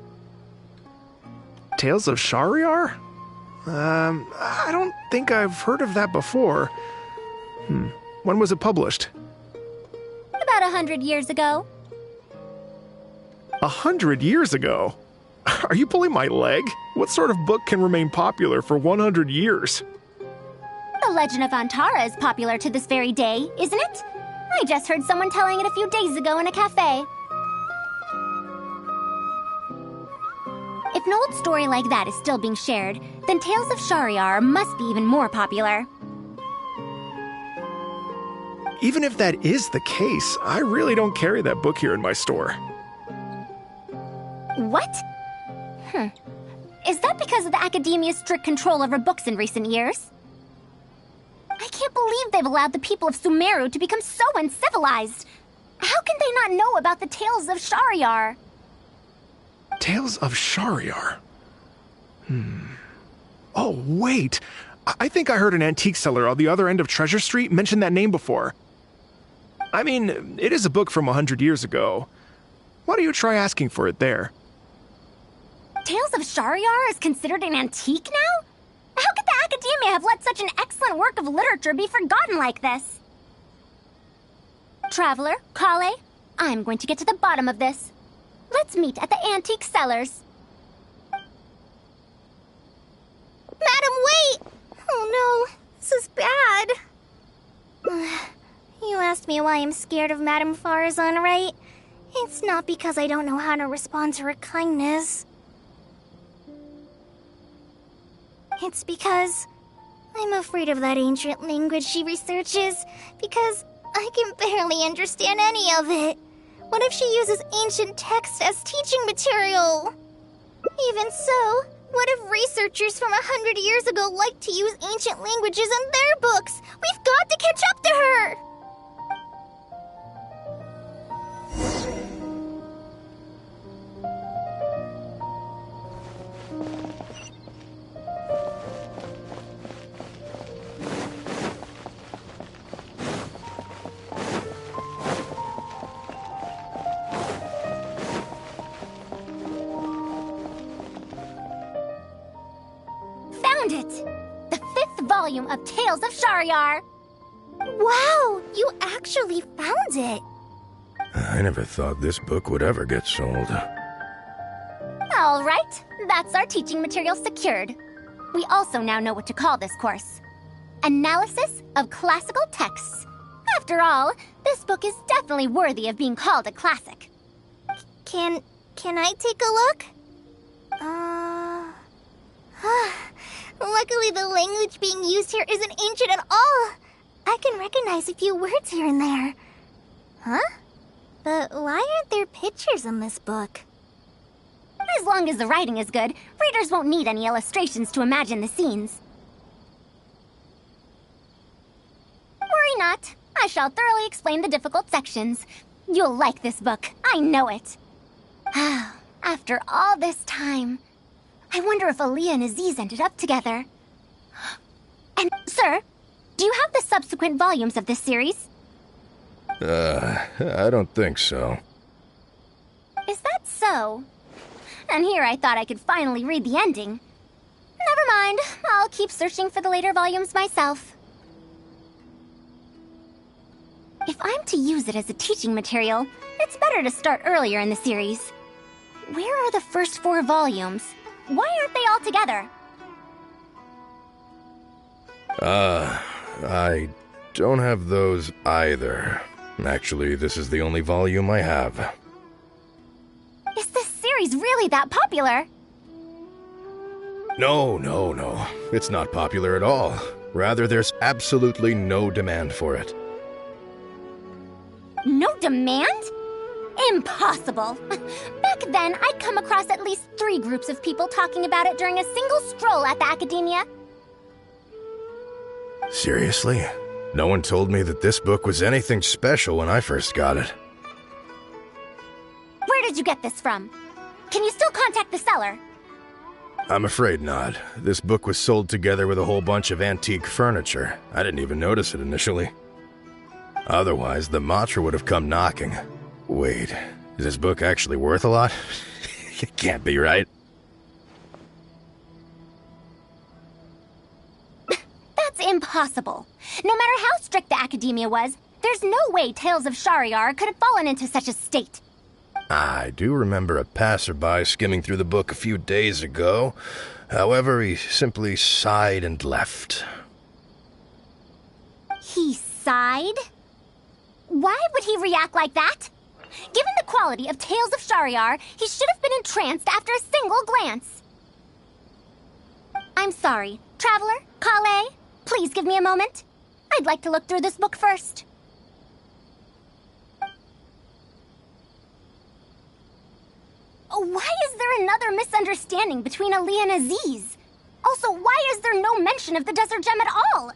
Tales of Shariar? I don't think I've heard of that before. When was it published? About 100 years ago. 100 years ago? Are you pulling my leg? What sort of book can remain popular for 100 years? The Legend of Antara is popular to this very day, isn't it? I just heard someone telling it a few days ago in a cafe. If an old story like that is still being shared, then Tales of Shariar must be even more popular. Even if that is the case, I really don't carry that book here in my store. What? Is that because of the academia's strict control over books in recent years? I can't believe they've allowed the people of Sumeru to become so uncivilized. How can they not know about the Tales of Shariar? Tales of Shariar? Oh, wait! I think I heard an antique seller on the other end of Treasure Street mention that name before. I mean, it is a book from 100 years ago. Why don't you try asking for it there? Tales of Shariar is considered an antique now? How could the academia have let such an excellent work of literature be forgotten like this? Traveler, Kale, I'm going to get to the bottom of this. Let's meet at the antique sellers. Madam, wait! Oh no, this is bad. You asked me why I'm scared of Madame Faruzan, right? It's not because I don't know how to respond to her kindness. It's because I'm afraid of that ancient language she researches, because I can barely understand any of it. What if she uses ancient texts as teaching material? Even so, what if researchers from 100 years ago like to use ancient languages in their books? We've got to catch up to her! Found it! The 5th volume of Tales of Shariar! Wow, you actually found it! I never thought this book would ever get sold. All right, that's our teaching material secured. We also now know what to call this course. Analysis of Classical Texts. After all, this book is definitely worthy of being called a classic. Can I take a look? Luckily the language being used here isn't ancient at all. I can recognize a few words here and there. Huh? But why aren't there pictures in this book? As long as the writing is good, readers won't need any illustrations to imagine the scenes. Worry not. I shall thoroughly explain the difficult sections. You'll like this book. I know it. After all this time, I wonder if Aaliyah and Aziz ended up together. And, sir, do you have the subsequent volumes of this series? I don't think so. Is that so? And here I thought I could finally read the ending. Never mind. I'll keep searching for the later volumes myself. If I'm to use it as a teaching material, it's better to start earlier in the series. where are the first 4 volumes? Why aren't they all together? I don't have those either. Actually, this is the only volume I have. Is this series really that popular? No. It's not popular at all. Rather, there's absolutely no demand for it. No demand? Impossible! Back then, I'd come across at least 3 groups of people talking about it during a single stroll at the academia. Seriously? No one told me that this book was anything special when I first got it. Where did you get this from? Can you still contact the seller? I'm afraid not. This book was sold together with a whole bunch of antique furniture. I didn't even notice it initially. Otherwise, the Matra would have come knocking. Wait, is this book actually worth a lot? It can't be, right? That's impossible. No matter how strict the academia was, there's no way Tales of Shahryar could have fallen into such a state. I do remember a passerby skimming through the book a few days ago. However, he simply sighed and left. He sighed? Why would he react like that? Given the quality of Tales of Shahryar, he should have been entranced after a single glance. I'm sorry. Traveler, Kale, please give me a moment. I'd like to look through this book first. Why is there another misunderstanding between Ali and Aziz? Also, why is there no mention of the Desert Gem at all?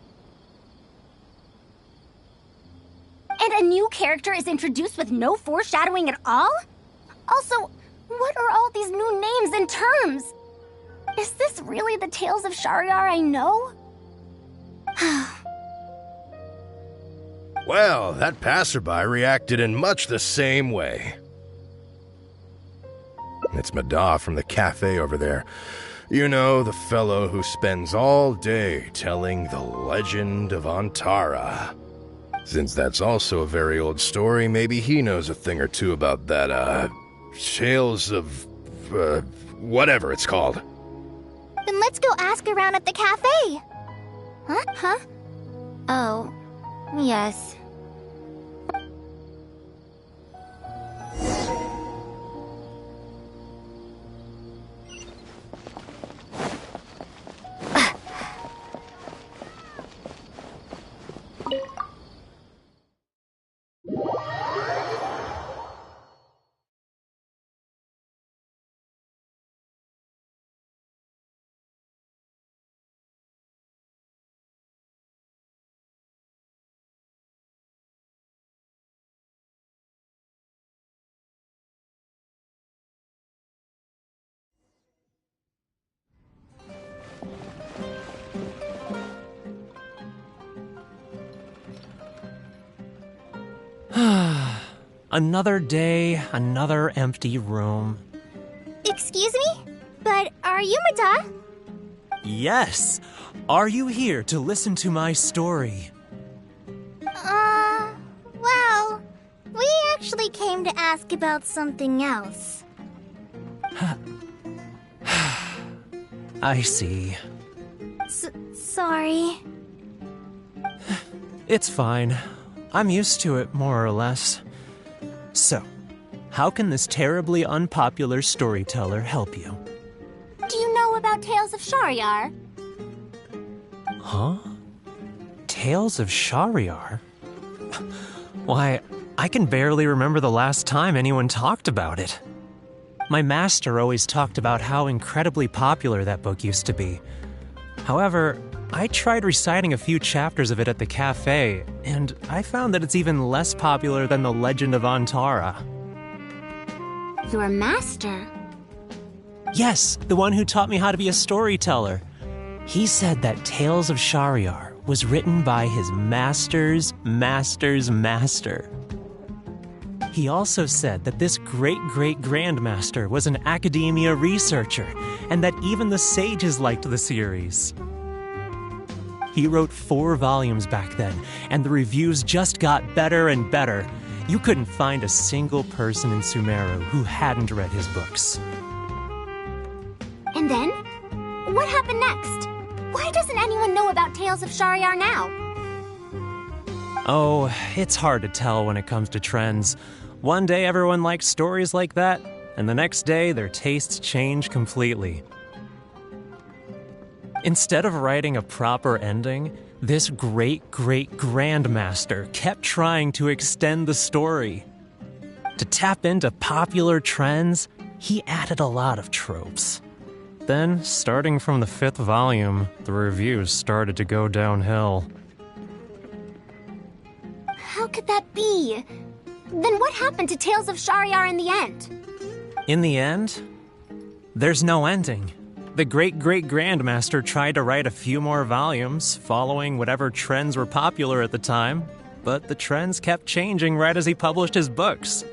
And a new character is introduced with no foreshadowing at all? Also, what are all these new names and terms? Is this really the Tales of Shahryar I know? Well, that passerby reacted in much the same way. It's Mada from the cafe over there. You know, the fellow who spends all day telling the legend of Antara. Since that's also a very old story, maybe he knows a thing or two about that, Tales of, whatever it's called. Then let's go ask around at the cafe. Huh? Oh, yes. Another day, another empty room. Excuse me? But are you Mada? Yes! Are you here to listen to my story? Well, we actually came to ask about something else. I see. Sorry. It's fine. I'm used to it, more or less. So, how can this terribly unpopular storyteller help you? Do you know about Tales of Shahryar? Huh? Tales of Shahryar? Why, I can barely remember the last time anyone talked about it. My master always talked about how incredibly popular that book used to be. However, I tried reciting a few chapters of it at the cafe, and I found that it's even less popular than the Legend of Antara. Your master? Yes, the one who taught me how to be a storyteller. He said that Tales of Shahryar was written by his master's master's master. He also said that this great-great-grandmaster was an academia researcher, and that even the sages liked the series. He wrote 4 volumes back then, and the reviews just got better and better. You couldn't find a single person in Sumeru who hadn't read his books. And then? What happened next? Why doesn't anyone know about Tales of Shahryar now? Oh, it's hard to tell when it comes to trends. One day everyone likes stories like that, and the next day their tastes change completely. Instead of writing a proper ending, this great-great-grandmaster kept trying to extend the story. To tap into popular trends, he added a lot of tropes. Then, starting from the 5th volume, the reviews started to go downhill. How could that be? Then what happened to Tales of Shahryar in the end? In the end, there's no ending. The great-great-grandmaster tried to write a few more volumes, following whatever trends were popular at the time, but the trends kept changing right as he published his books.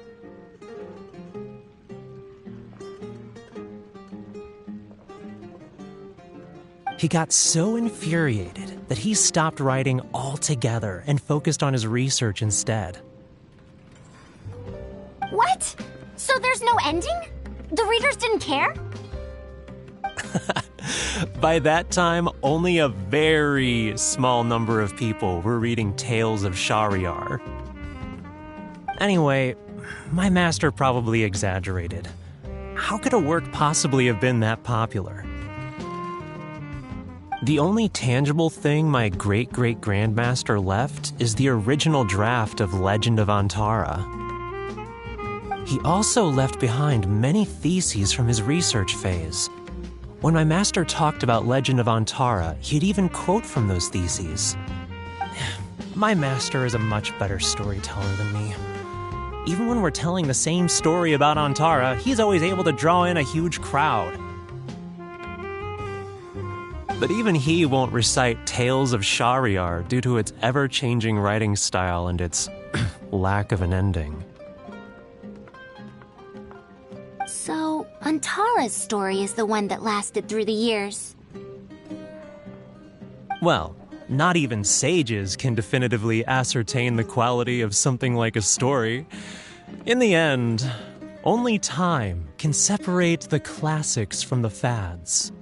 He got so infuriated that he stopped writing altogether and focused on his research instead. What? So there's no ending? The readers didn't care? By that time, only a very small number of people were reading Tales of Shahryar. Anyway, my master probably exaggerated. How could a work possibly have been that popular? The only tangible thing my great-great-grandmaster left is the original draft of Legend of Antara. He also left behind many theses from his research phase. When my master talked about Legend of Antara, he'd even quote from those theses. My master is a much better storyteller than me. Even when we're telling the same story about Antara, he's always able to draw in a huge crowd. But even he won't recite Tales of Shahryar due to its ever-changing writing style and its lack of an ending. So, Antara's story is the one that lasted through the years. Well, not even sages can definitively ascertain the quality of something like a story. In the end, only time can separate the classics from the fads.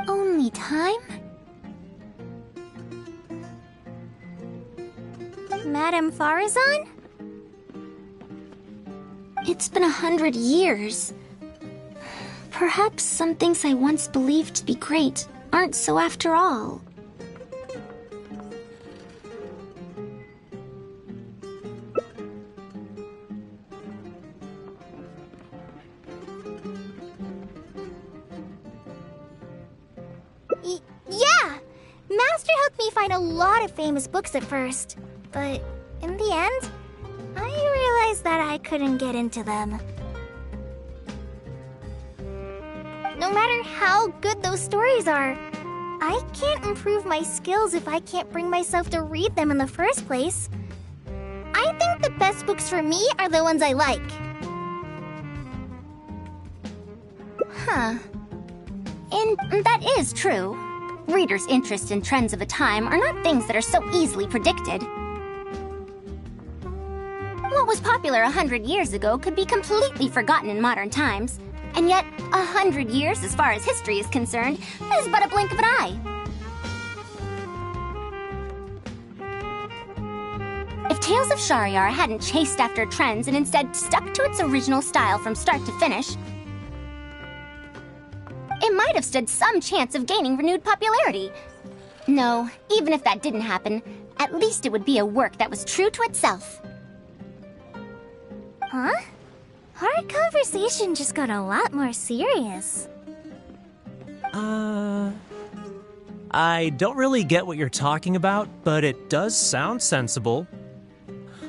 Only time? Madame Faruzan? It's been 100 years. Perhaps some things I once believed to be great aren't so after all. Yeah! Master helped me find a lot of famous books at first, but in the end, I realized that I couldn't get into them. No matter how good those stories are, I can't improve my skills if I can't bring myself to read them in the first place. I think the best books for me are the ones I like. Huh. And that is true. Readers' interests and trends of a time are not things that are so easily predicted. What was popular 100 years ago could be completely forgotten in modern times. And yet, 100 years, as far as history is concerned, is but a blink of an eye. If Tales of Shahryar hadn't chased after trends and instead stuck to its original style from start to finish, it might have stood some chance of gaining renewed popularity. No, even if that didn't happen, at least it would be a work that was true to itself. Huh? Our conversation just got a lot more serious. I don't really get what you're talking about, but it does sound sensible.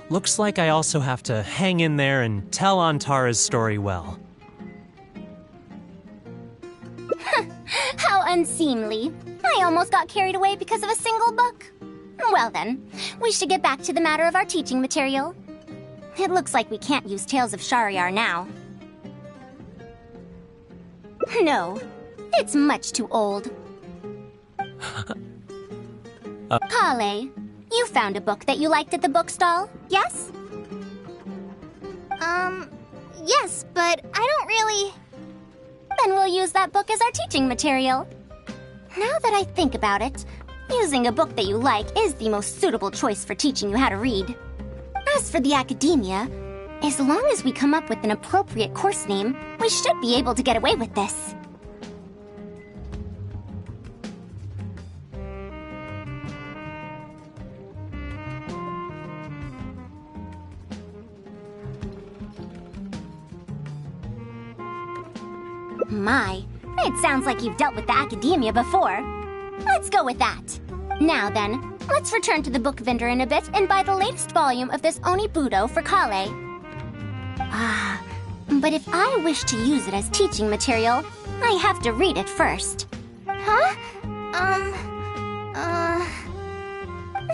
Looks like I also have to hang in there and tell Antara's story well. How unseemly. I almost got carried away because of a single book. Well then, we should get back to the matter of our teaching material. It looks like we can't use Tales of Shahryar now. No, it's much too old. Kale, you found a book that you liked at the bookstall, yes? Yes, but I don't really... Then we'll use that book as our teaching material. Now that I think about it, using a book that you like is the most suitable choice for teaching you how to read. As for the academia, as long as we come up with an appropriate course name, we should be able to get away with this. My, it sounds like you've dealt with the academia before. Let's go with that. Now then, let's return to the book vendor in a bit and buy the latest volume of this Onibudo for Kale. But if I wish to use it as teaching material, I have to read it first. Huh?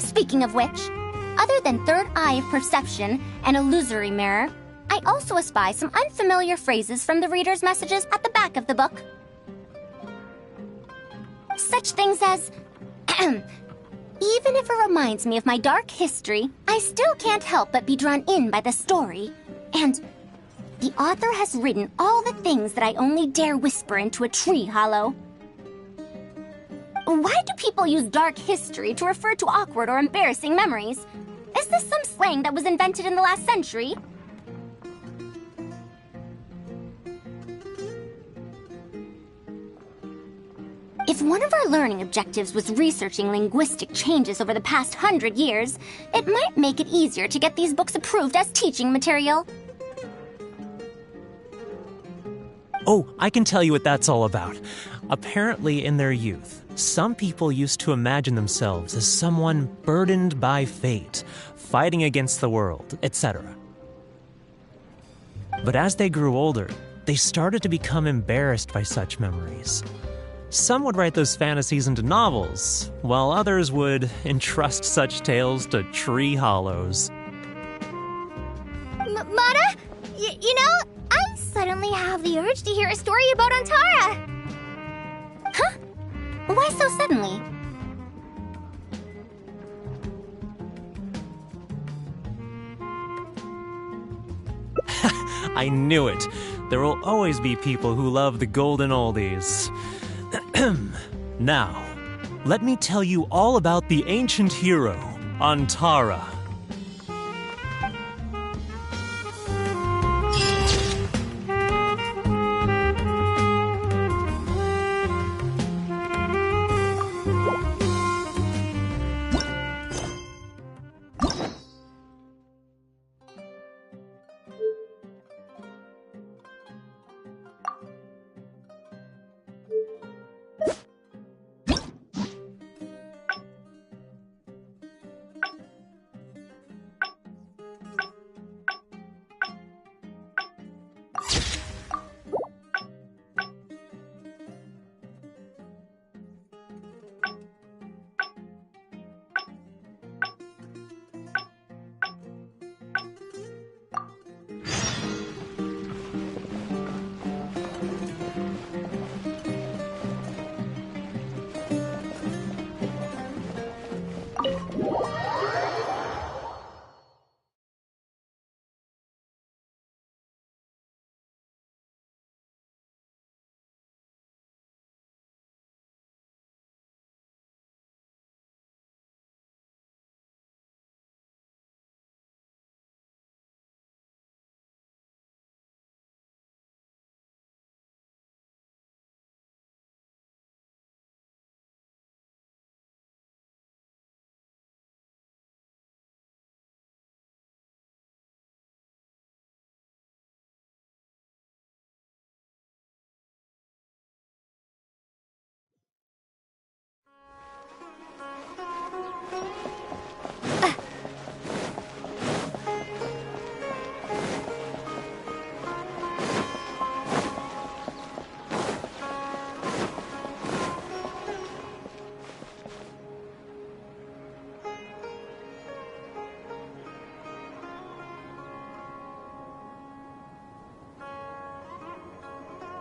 Speaking of which, other than third eye of perception and illusory mirror, I also espy some unfamiliar phrases from the reader's messages at the back of the book. Such things as, even if it reminds me of my dark history, I still can't help but be drawn in by the story. And the author has written all the things that I only dare whisper into a tree hollow. Why do people use dark history to refer to awkward or embarrassing memories? Is this some slang that was invented in the last century? If one of our learning objectives was researching linguistic changes over the past 100 years, it might make it easier to get these books approved as teaching material. Oh, I can tell you what that's all about. Apparently, in their youth, some people used to imagine themselves as someone burdened by fate, fighting against the world, etc. But as they grew older, they started to become embarrassed by such memories. Some would write those fantasies into novels, while others would entrust such tales to tree hollows. Mata? You know, I suddenly have the urge to hear a story about Antara. Huh? Why so suddenly? I knew it. There will always be people who love the golden oldies. Now, let me tell you all about the ancient hero, Antara.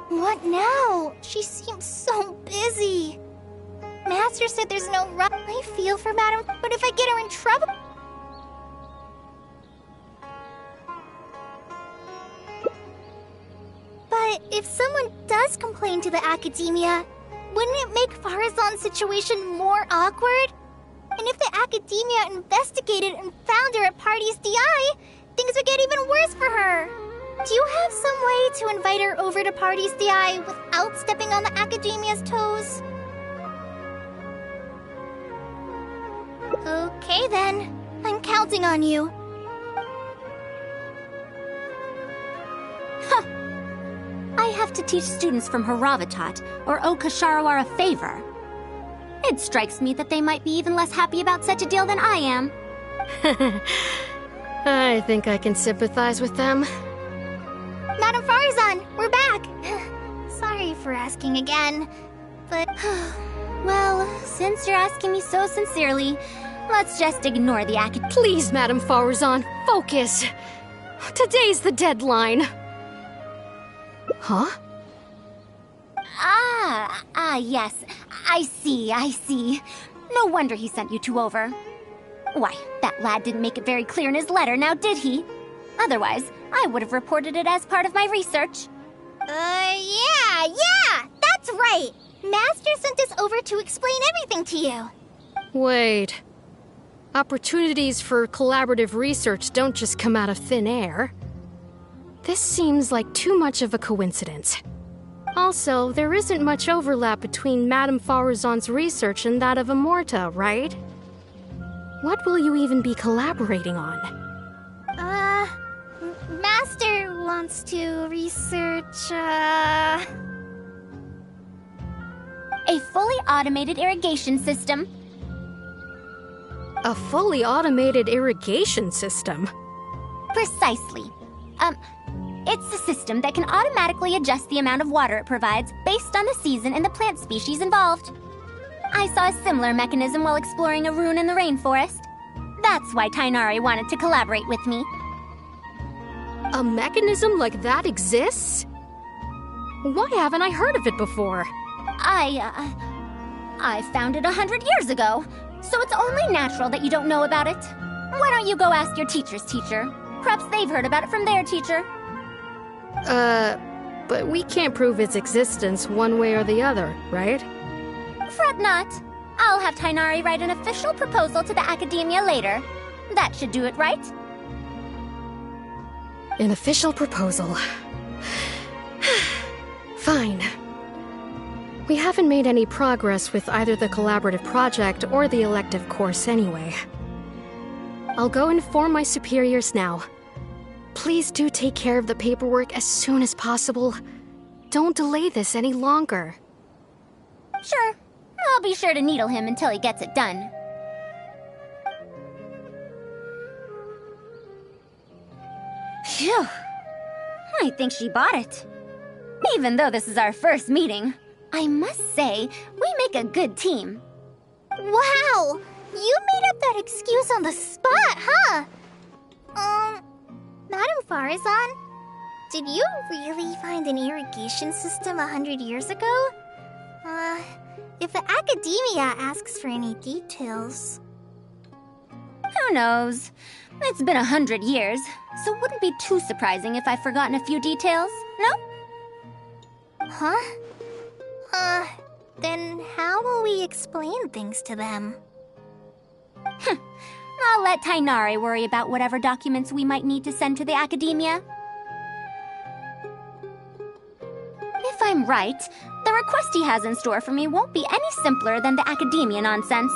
What now? She seems so busy. Master said there's no rush. I feel for Madam, but if I get her in trouble... if someone does complain to the academia, wouldn't it make Faruzan's situation more awkward? And if the academia investigated and found her at Party's DI, things would get even worse for her. Do you have some way to invite her over to Party's DI without stepping on the academia's toes? Okay then. I'm counting on you. Huh. I have to teach students from Haravatat or Okasharawar a favor. It strikes me that they might be even less happy about such a deal than I am. I think I can sympathize with them. Madam Faruzan, we're back! Sorry for asking again, but... Well, since you're asking me so sincerely, let's just ignore the acad- Please, Madam Faruzan, focus! Today's the deadline. Huh? Yes. I see. No wonder he sent you two over. Why, that lad didn't make it very clear in his letter, now did he? Otherwise, I would have reported it as part of my research. Yeah, that's right! Master sent us over to explain everything to you. Wait. Opportunities for collaborative research don't just come out of thin air. This seems like too much of a coincidence. Also, there isn't much overlap between Madame Faruzan's research and that of Amorta, right? What will you even be collaborating on? Master wants to research, A fully automated irrigation system. A fully automated irrigation system? Precisely. It's a system that can automatically adjust the amount of water it provides based on the season and the plant species involved. I saw a similar mechanism while exploring a rune in the rainforest. That's why Tainari wanted to collaborate with me. A mechanism like that exists? Why haven't I heard of it before? I found it 100 years ago, so it's only natural that you don't know about it. Why don't you go ask your teacher's teacher? Perhaps they've heard about it from their teacher. But we can't prove its existence one way or the other, right? Fret not. I'll have Tainari write an official proposal to the academia later. That should do it, right? An official proposal. Fine. We haven't made any progress with either the collaborative project or the elective course anyway. I'll go inform my superiors now. Please do take care of the paperwork as soon as possible. Don't delay this any longer. Sure. I'll be sure to needle him until he gets it done. Phew. I think she bought it. Even though this is our first meeting, I must say, we make a good team. Wow! You made up that excuse on the spot, huh? Madam Faruzan, did you really find an irrigation system 100 years ago? If the academia asks for any details... Who knows? It's been 100 years, so it wouldn't be too surprising if I've forgotten a few details, no? Huh? Then how will we explain things to them? I'll let Tainari worry about whatever documents we might need to send to the academia. If I'm right, the request he has in store for me won't be any simpler than the academia nonsense.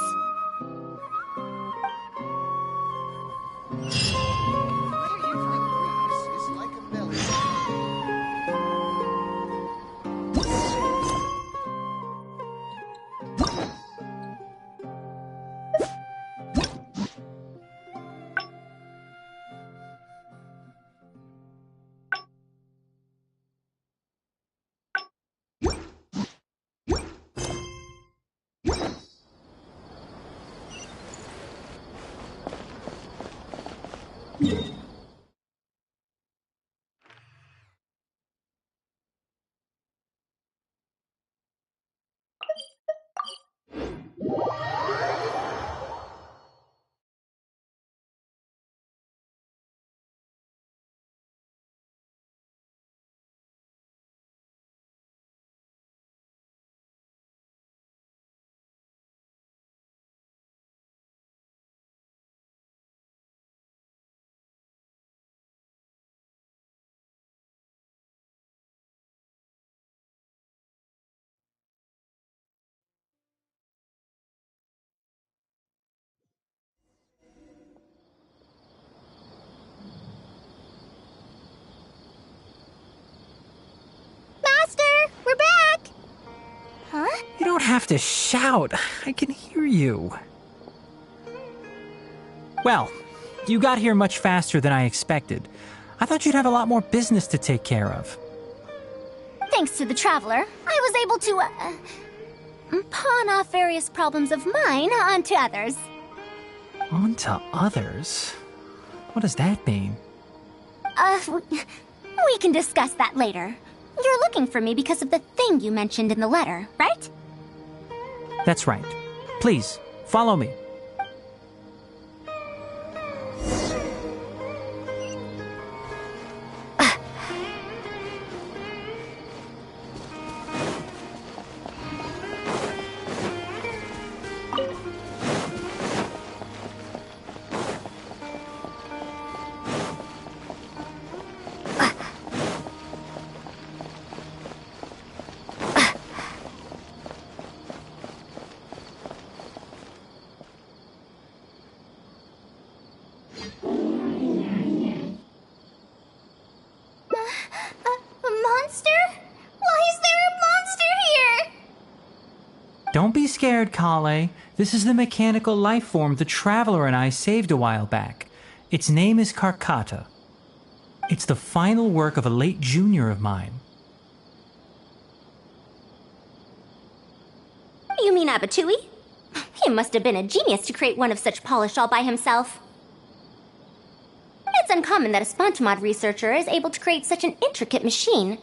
don't have to shout. I can hear you. Well, you got here much faster than I expected. I thought you'd have a lot more business to take care of. Thanks to the Traveler, I was able to, pawn off various problems of mine onto others. Onto others? What does that mean? We can discuss that later. You're looking for me because of the thing you mentioned in the letter, right? That's right. Please, follow me. Don't be scared, Kale. This is the mechanical life form the Traveler and I saved a while back. Its name is Karkata. It's the final work of a late junior of mine. You mean Abatui? He must have been a genius to create one of such polish all by himself. It's uncommon that a Spontamod researcher is able to create such an intricate machine.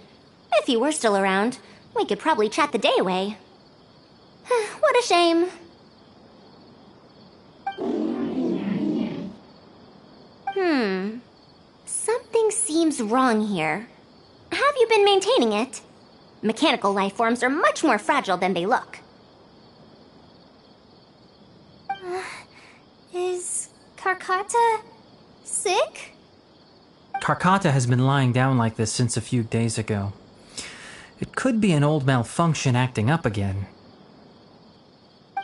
If he were still around, we could probably chat the day away. What a shame. Something seems wrong here. Have you been maintaining it? Mechanical life forms are much more fragile than they look. Is Karkata sick? Karkata has been lying down like this since a few days ago. It could be an old malfunction acting up again.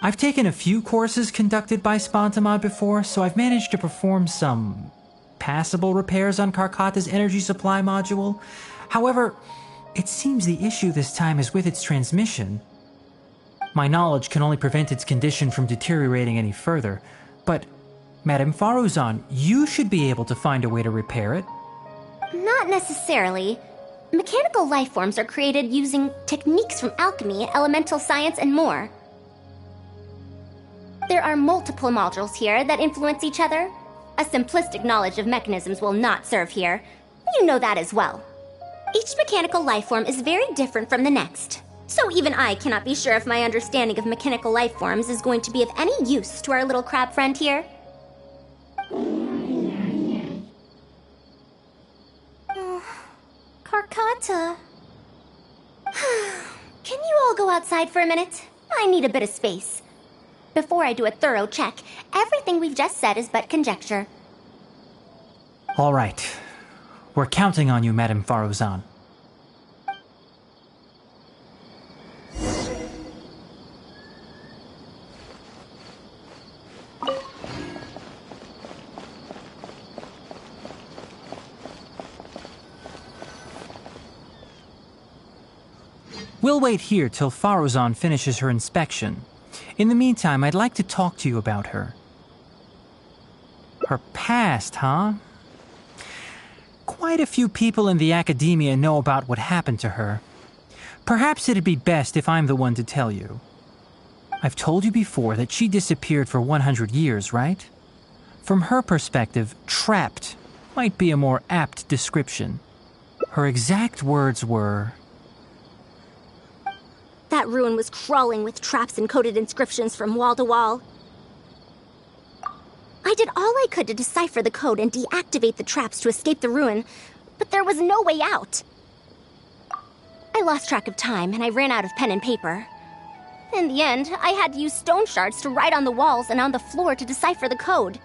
I've taken a few courses conducted by Spontamod before, so I've managed to perform some passable repairs on Karkata's energy supply module. However, it seems the issue this time is with its transmission. My knowledge can only prevent its condition from deteriorating any further, but Madame Faruzan, you should be able to find a way to repair it. Not necessarily. Mechanical life forms are created using techniques from alchemy, elemental science, and more. There are multiple modules here that influence each other. A simplistic knowledge of mechanisms will not serve here. You know that as well. Each mechanical life form is very different from the next. So even I cannot be sure if my understanding of mechanical life forms is going to be of any use to our little crab friend here. Karkata. Can you all go outside for a minute? I need a bit of space. Before I do a thorough check, everything we've just said is but conjecture. All right. We're counting on you, Madame Faruzan. We'll wait here till Faruzan finishes her inspection. In the meantime, I'd like to talk to you about her. Her past, huh? Quite a few people in the academia know about what happened to her. Perhaps it'd be best if I'm the one to tell you. I've told you before that she disappeared for 100 years, right? From her perspective, trapped might be a more apt description. Her exact words were... That ruin was crawling with traps and coded inscriptions from wall to wall. I did all I could to decipher the code and deactivate the traps to escape the ruin, but there was no way out. I lost track of time and I ran out of pen and paper. In the end, I had to use stone shards to write on the walls and on the floor to decipher the code.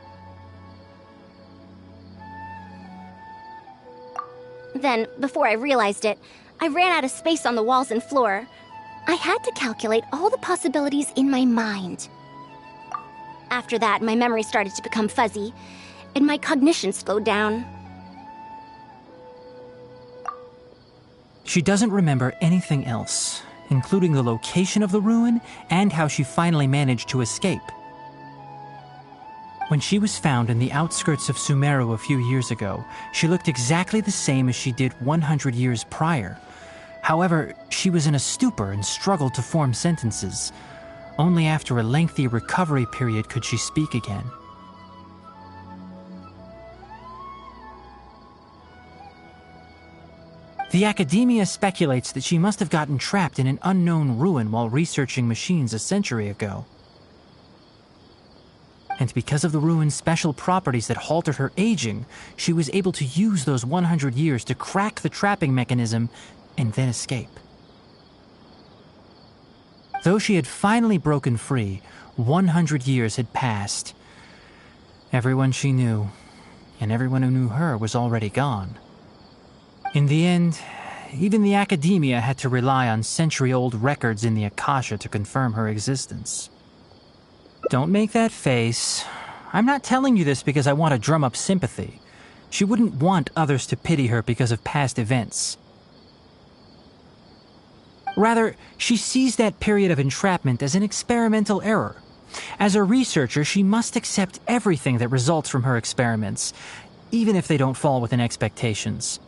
Then, before I realized it, I ran out of space on the walls and floor. I had to calculate all the possibilities in my mind. After that, my memory started to become fuzzy, and my cognition slowed down. She doesn't remember anything else. including the location of the ruin and how she finally managed to escape. When she was found in the outskirts of Sumeru a few years ago, she looked exactly the same as she did 100 years prior. However, she was in a stupor and struggled to form sentences. Only after a lengthy recovery period could she speak again. The Academia speculates that she must have gotten trapped in an unknown ruin while researching machines a century ago. And because of the ruin's special properties that halted her aging, she was able to use those 100 years to crack the trapping mechanism and then escape. Though she had finally broken free, 100 years had passed. Everyone she knew, and everyone who knew her, was already gone. In the end, even the Academia had to rely on century-old records in the Akasha to confirm her existence. Don't make that face. I'm not telling you this because I want to drum up sympathy. She wouldn't want others to pity her because of past events. Rather, she sees that period of entrapment as an experimental error. As a researcher, she must accept everything that results from her experiments, even if they don't fall within expectations.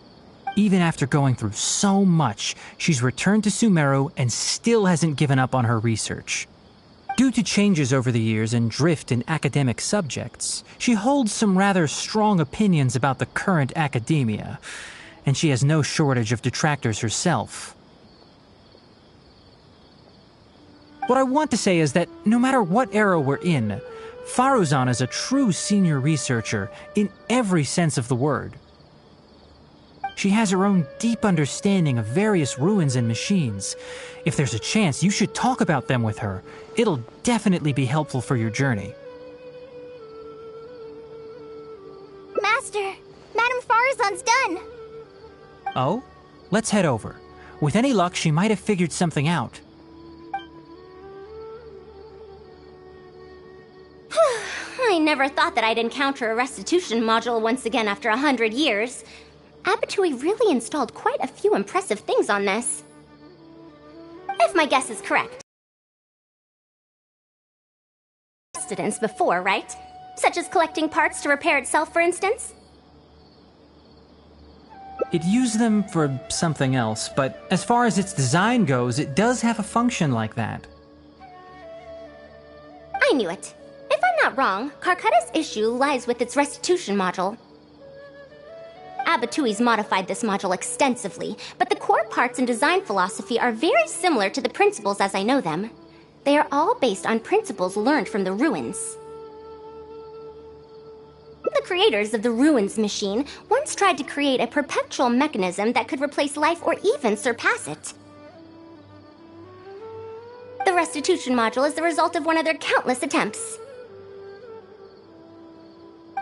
Even after going through so much, she's returned to Sumeru and still hasn't given up on her research. Due to changes over the years and drift in academic subjects, she holds some rather strong opinions about the current academia, and she has no shortage of detractors herself. What I want to say is that no matter what era we're in, Faruzan is a true senior researcher in every sense of the word. She has her own deep understanding of various ruins and machines. If there's a chance, you should talk about them with her. It'll definitely be helpful for your journey. Master, Madame Faruzan's done. Oh? Let's head over. With any luck, she might have figured something out. I never thought that I'd encounter a restitution module once again after 100 years. Abatui really installed quite a few impressive things on this. If my guess is correct. Precedents before, right? Such as collecting parts to repair itself, for instance? It used them for something else, but as far as its design goes, it does have a function like that. I knew it. If I'm not wrong, Carcata's issue lies with its restitution module. Abatui's modified this module extensively, but the core parts and design philosophy are very similar to the principles as I know them. They are all based on principles learned from the ruins. The creators of the ruins machine once tried to create a perpetual mechanism that could replace life or even surpass it. The restitution module is the result of one of their countless attempts.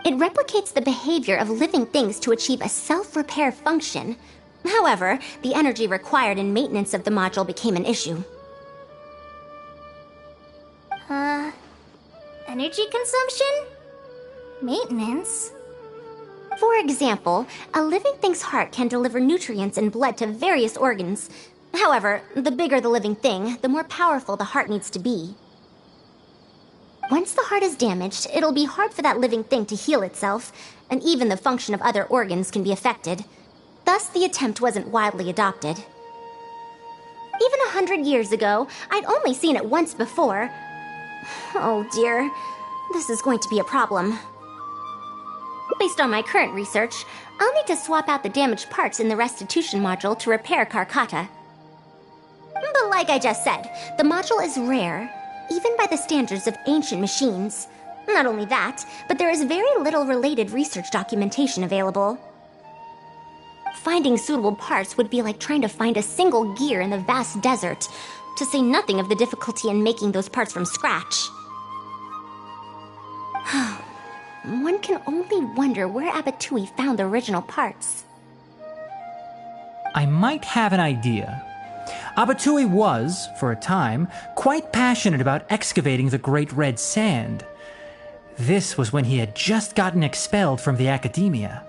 It replicates the behavior of living things to achieve a self-repair function. However, the energy required in maintenance of the module became an issue. Energy consumption? Maintenance? For example, a living thing's heart can deliver nutrients and blood to various organs. However, the bigger the living thing, the more powerful the heart needs to be. Once the heart is damaged, it'll be hard for that living thing to heal itself, and even the function of other organs can be affected. Thus, the attempt wasn't widely adopted. Even 100 years ago, I'd only seen it once before. Oh dear, this is going to be a problem. Based on my current research, I'll need to swap out the damaged parts in the restitution module to repair Carcata. But like I just said, the module is rare, even by the standards of ancient machines. Not only that, but there is very little related research documentation available. Finding suitable parts would be like trying to find a single gear in the vast desert, to say nothing of the difficulty in making those parts from scratch. One can only wonder where Abatui found the original parts. I might have an idea. Abatui was, for a time, quite passionate about excavating the Great Red Sand. This was when he had just gotten expelled from the Academia.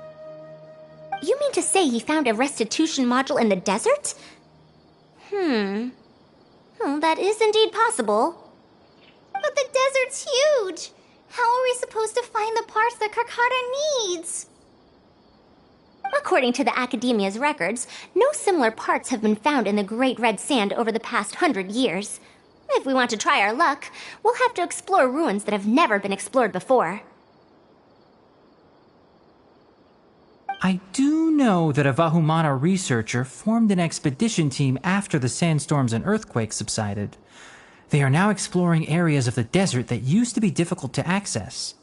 You mean to say he found a restitution module in the desert? Oh, that is indeed possible. But the desert's huge! How are we supposed to find the parts that Carcata needs? According to the Academia's records, no similar parts have been found in the Great Red Sand over the past 100 years. If we want to try our luck, we'll have to explore ruins that have never been explored before. I do know that a Vahumana researcher formed an expedition team after the sandstorms and earthquakes subsided. They are now exploring areas of the desert that used to be difficult to access.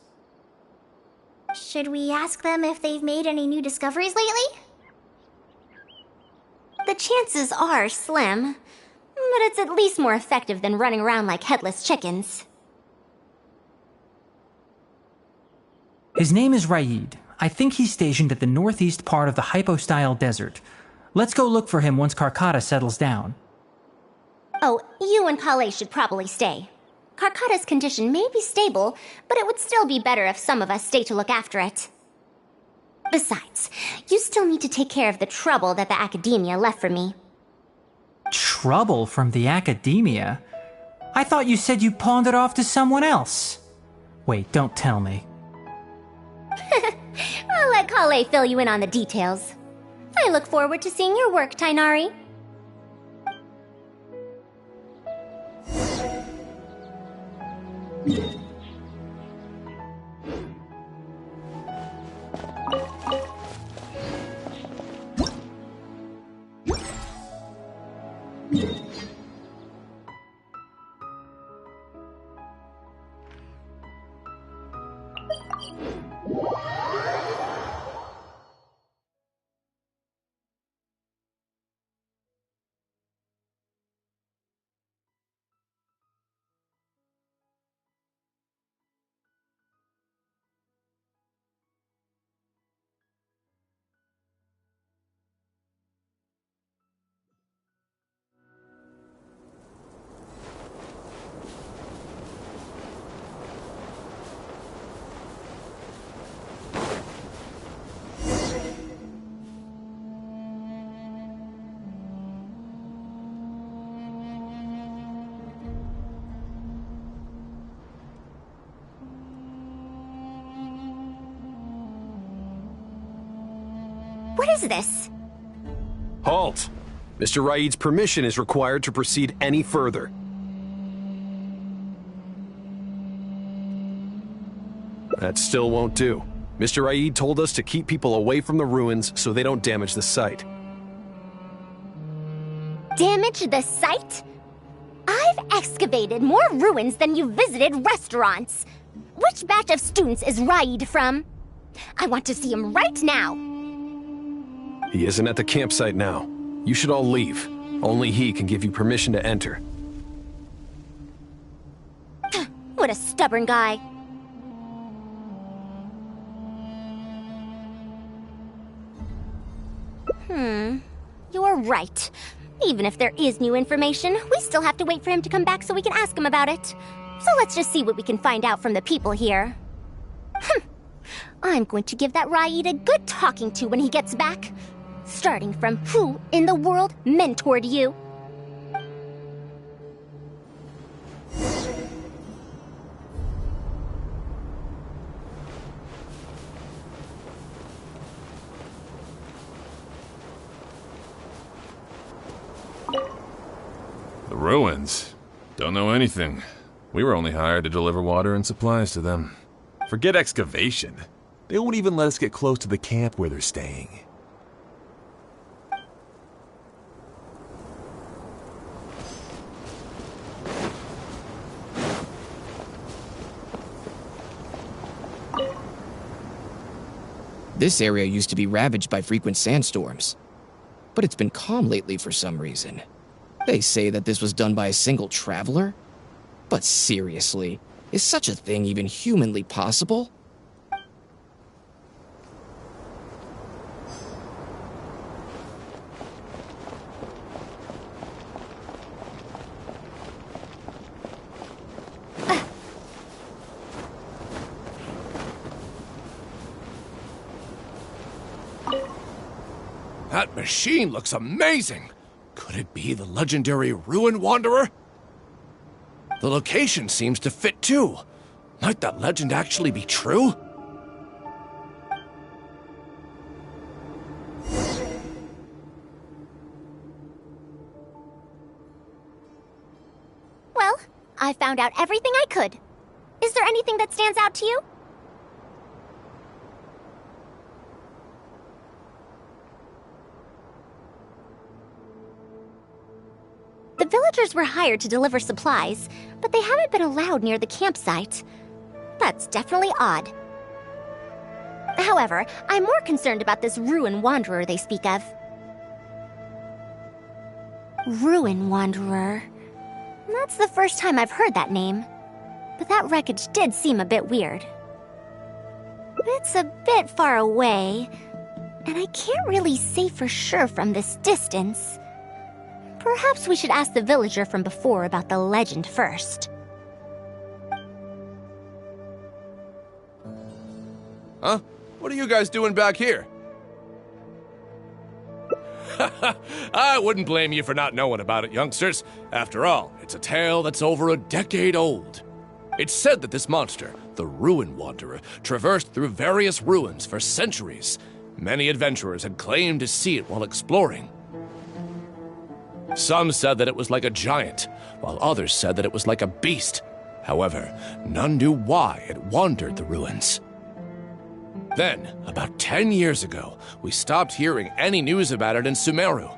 Should we ask them if they've made any new discoveries lately? The chances are slim, but it's at least more effective than running around like headless chickens. His name is Raid. I think he's stationed at the northeast part of the Hypostyle Desert. Let's go look for him once Carcata settles down. Oh, you and Kale should probably stay. Carcata's condition may be stable, but it would still be better if some of us stay to look after it. Besides, you still need to take care of the trouble that the Academia left for me. Trouble from the Academia? I thought you said you pawned it off to someone else. Wait, don't tell me. I'll let Kale fill you in on the details. I look forward to seeing your work, Tainari. What is this? Halt! Mr. Raid's permission is required to proceed any further. That still won't do. Mr. Raid told us to keep people away from the ruins so they don't damage the site. Damage the site? I've excavated more ruins than you've visited restaurants. Which batch of students is Raid from? I want to see him right now. He isn't at the campsite now. You should all leave. Only he can give you permission to enter. What a stubborn guy. You're right. Even if there is new information, we still have to wait for him to come back so we can ask him about it. So let's just see what we can find out from the people here. I'm going to give that Raid a good talking to when he gets back. Starting from who in the world mentored you? The ruins? Don't know anything. We were only hired to deliver water and supplies to them. Forget excavation. They won't even let us get close to the camp where they're staying. This area used to be ravaged by frequent sandstorms, but it's been calm lately for some reason. They say that this was done by a single traveler? But seriously, is such a thing even humanly possible? That machine looks amazing! Could it be the legendary Ruin Wanderer? The location seems to fit too. Might that legend actually be true? Well, I found out everything I could. Is there anything that stands out to you? The villagers were hired to deliver supplies, but they haven't been allowed near the campsite. That's definitely odd. However, I'm more concerned about this Ruin Wanderer they speak of. Ruin Wanderer. That's the first time I've heard that name. But that wreckage did seem a bit weird. It's a bit far away, and I can't really say for sure from this distance. Perhaps we should ask the villager from before about the legend first. Huh? What are you guys doing back here? I wouldn't blame you for not knowing about it, youngsters. After all, it's a tale that's over a decade old. It's said that this monster, the Ruin Wanderer, traversed through various ruins for centuries. Many adventurers had claimed to see it while exploring. Some said that it was like a giant, while others said that it was like a beast. However, none knew why it wandered the ruins. Then, about 10 years ago, we stopped hearing any news about it in Sumeru.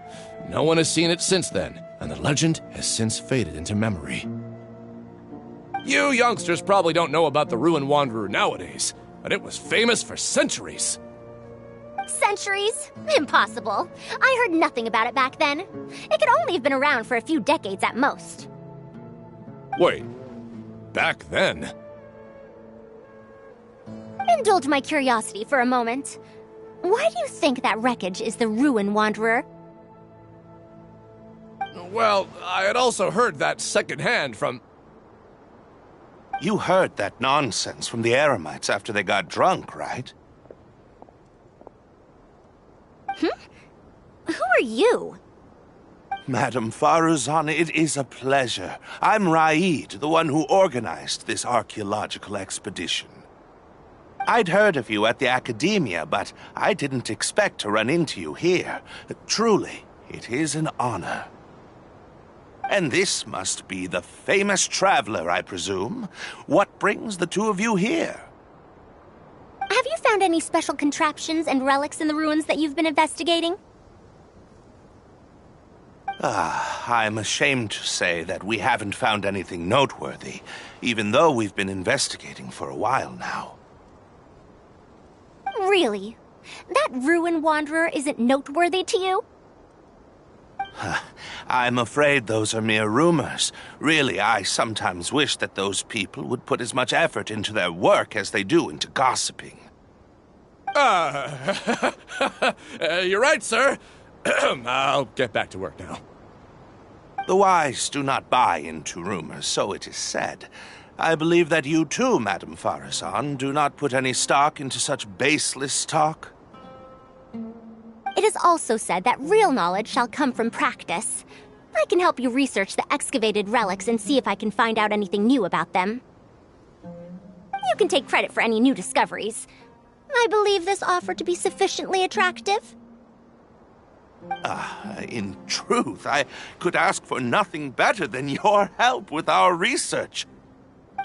No one has seen it since then, and the legend has since faded into memory. You youngsters probably don't know about the Ruin Wanderer nowadays, but it was famous for centuries. Centuries? Impossible. I heard nothing about it back then. It could only have been around for a few decades at most. Wait, back then? Indulge my curiosity for a moment. Why do you think that wreckage is the Ruin Wanderer? Well, I had also heard that secondhand from... You heard that nonsense from the Eremites after they got drunk, right? Who are you? Madam Faruzan, it is a pleasure. I'm Raid, the one who organized this archaeological expedition. I'd heard of you at the Academia, but I didn't expect to run into you here. Truly, it is an honor. And this must be the famous traveler, I presume. What brings the two of you here? Have you found any special contraptions and relics in the ruins that you've been investigating? I'm ashamed to say that we haven't found anything noteworthy, even though we've been investigating for a while now. Really? That Ruin Wanderer isn't noteworthy to you? I'm afraid those are mere rumors. Really, I sometimes wish that those people would put as much effort into their work as they do into gossiping. You're right, sir. I'll get back to work now. The wise do not buy into rumors, so it is said. I believe that you too, Madam Faruzan, do not put any stock into such baseless talk. It is also said that real knowledge shall come from practice. I can help you research the excavated relics and see if I can find out anything new about them. You can take credit for any new discoveries. I believe this offer to be sufficiently attractive. In truth, I could ask for nothing better than your help with our research.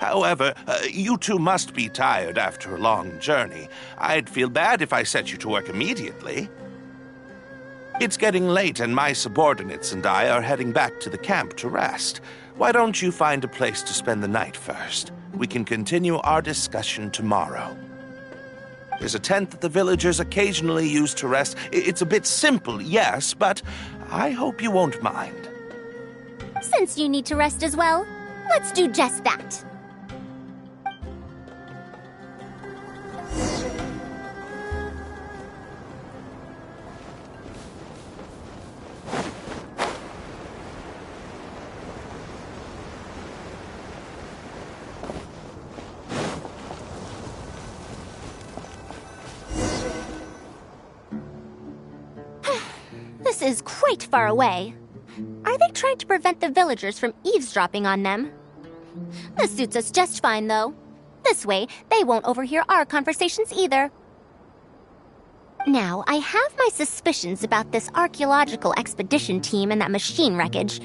However, you two must be tired after a long journey. I'd feel bad if I set you to work immediately. It's getting late and my subordinates and I are heading back to the camp to rest. Why don't you find a place to spend the night first? We can continue our discussion tomorrow. There's a tent that the villagers occasionally use to rest. It's a bit simple, yes, but I hope you won't mind. Since you need to rest as well, let's do just that. This is quite far away. Are they trying to prevent the villagers from eavesdropping on them? This suits us just fine, though. This way, they won't overhear our conversations either. Now, I have my suspicions about this archaeological expedition team and that machine wreckage.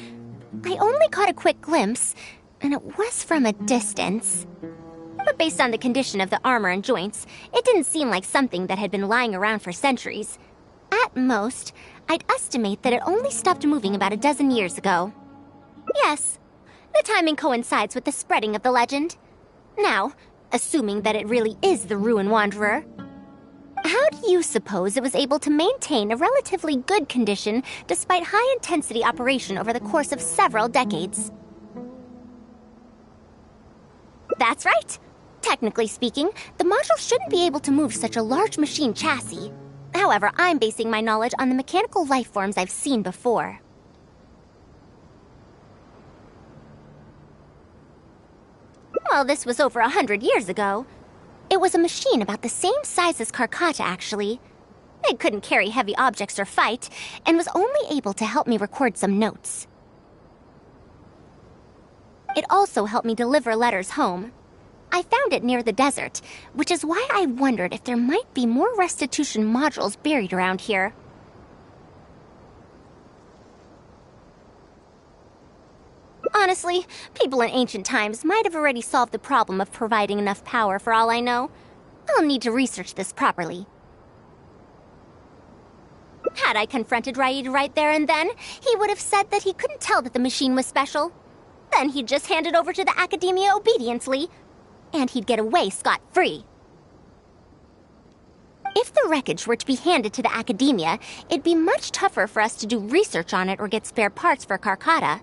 I only caught a quick glimpse, and it was from a distance. But based on the condition of the armor and joints, it didn't seem like something that had been lying around for centuries. At most, I'd estimate that it only stopped moving about a dozen years ago. Yes, the timing coincides with the spreading of the legend. Now, assuming that it really is the Ruin Wanderer, how do you suppose it was able to maintain a relatively good condition despite high-intensity operation over the course of several decades? That's right. Technically speaking, the module shouldn't be able to move such a large machine chassis. However, I'm basing my knowledge on the mechanical life forms I've seen before. Well, this was over 100 years ago. It was a machine about the same size as Carcata, actually. It couldn't carry heavy objects or fight, and was only able to help me record some notes. It also helped me deliver letters home. I found it near the desert, which is why I wondered if there might be more restitution modules buried around here. Honestly, people in ancient times might have already solved the problem of providing enough power for all I know. I'll need to research this properly. Had I confronted Raid right there and then, he would have said that he couldn't tell that the machine was special. Then he'd just hand it over to the Academia obediently, and he'd get away scot-free. If the wreckage were to be handed to the Academia, it'd be much tougher for us to do research on it or get spare parts for Carcata.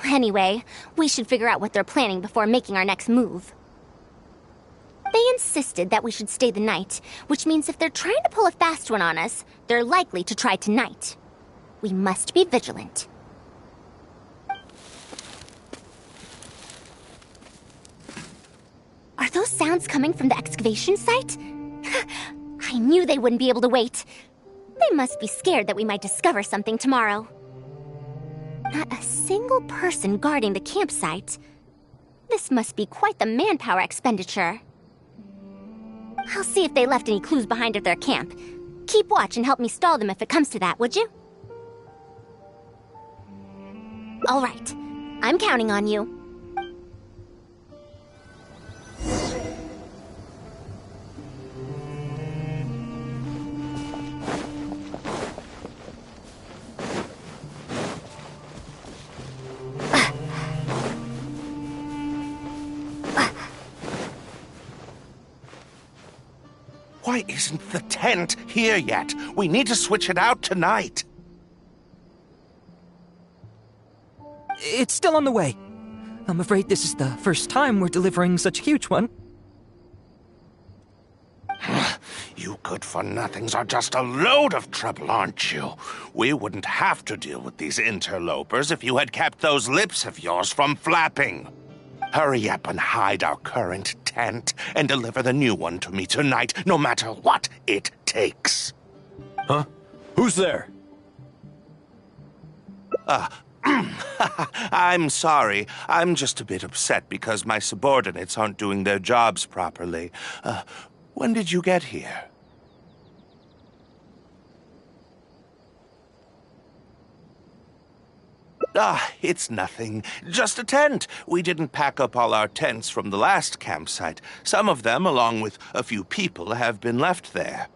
Anyway, we should figure out what they're planning before making our next move. They insisted that we should stay the night, which means if they're trying to pull a fast one on us, they're likely to try tonight. We must be vigilant. Are those sounds coming from the excavation site? I knew they wouldn't be able to wait. They must be scared that we might discover something tomorrow. Not a single person guarding the campsite. This must be quite the manpower expenditure. I'll see if they left any clues behind at their camp. Keep watch and help me stall them if it comes to that, would you? All right. I'm counting on you. Why isn't the tent here yet? We need to switch it out tonight. It's still on the way. I'm afraid this is the first time we're delivering such a huge one. You good-for-nothings are just a load of trouble, aren't you? We wouldn't have to deal with these interlopers if you had kept those lips of yours from flapping. Hurry up and hide our current tent and deliver the new one to me tonight, no matter what it takes. Huh? Who's there? I'm sorry. I'm just a bit upset because my subordinates aren't doing their jobs properly. When did you get here? It's nothing. Just a tent. We didn't pack up all our tents from the last campsite. Some of them, along with a few people, have been left there.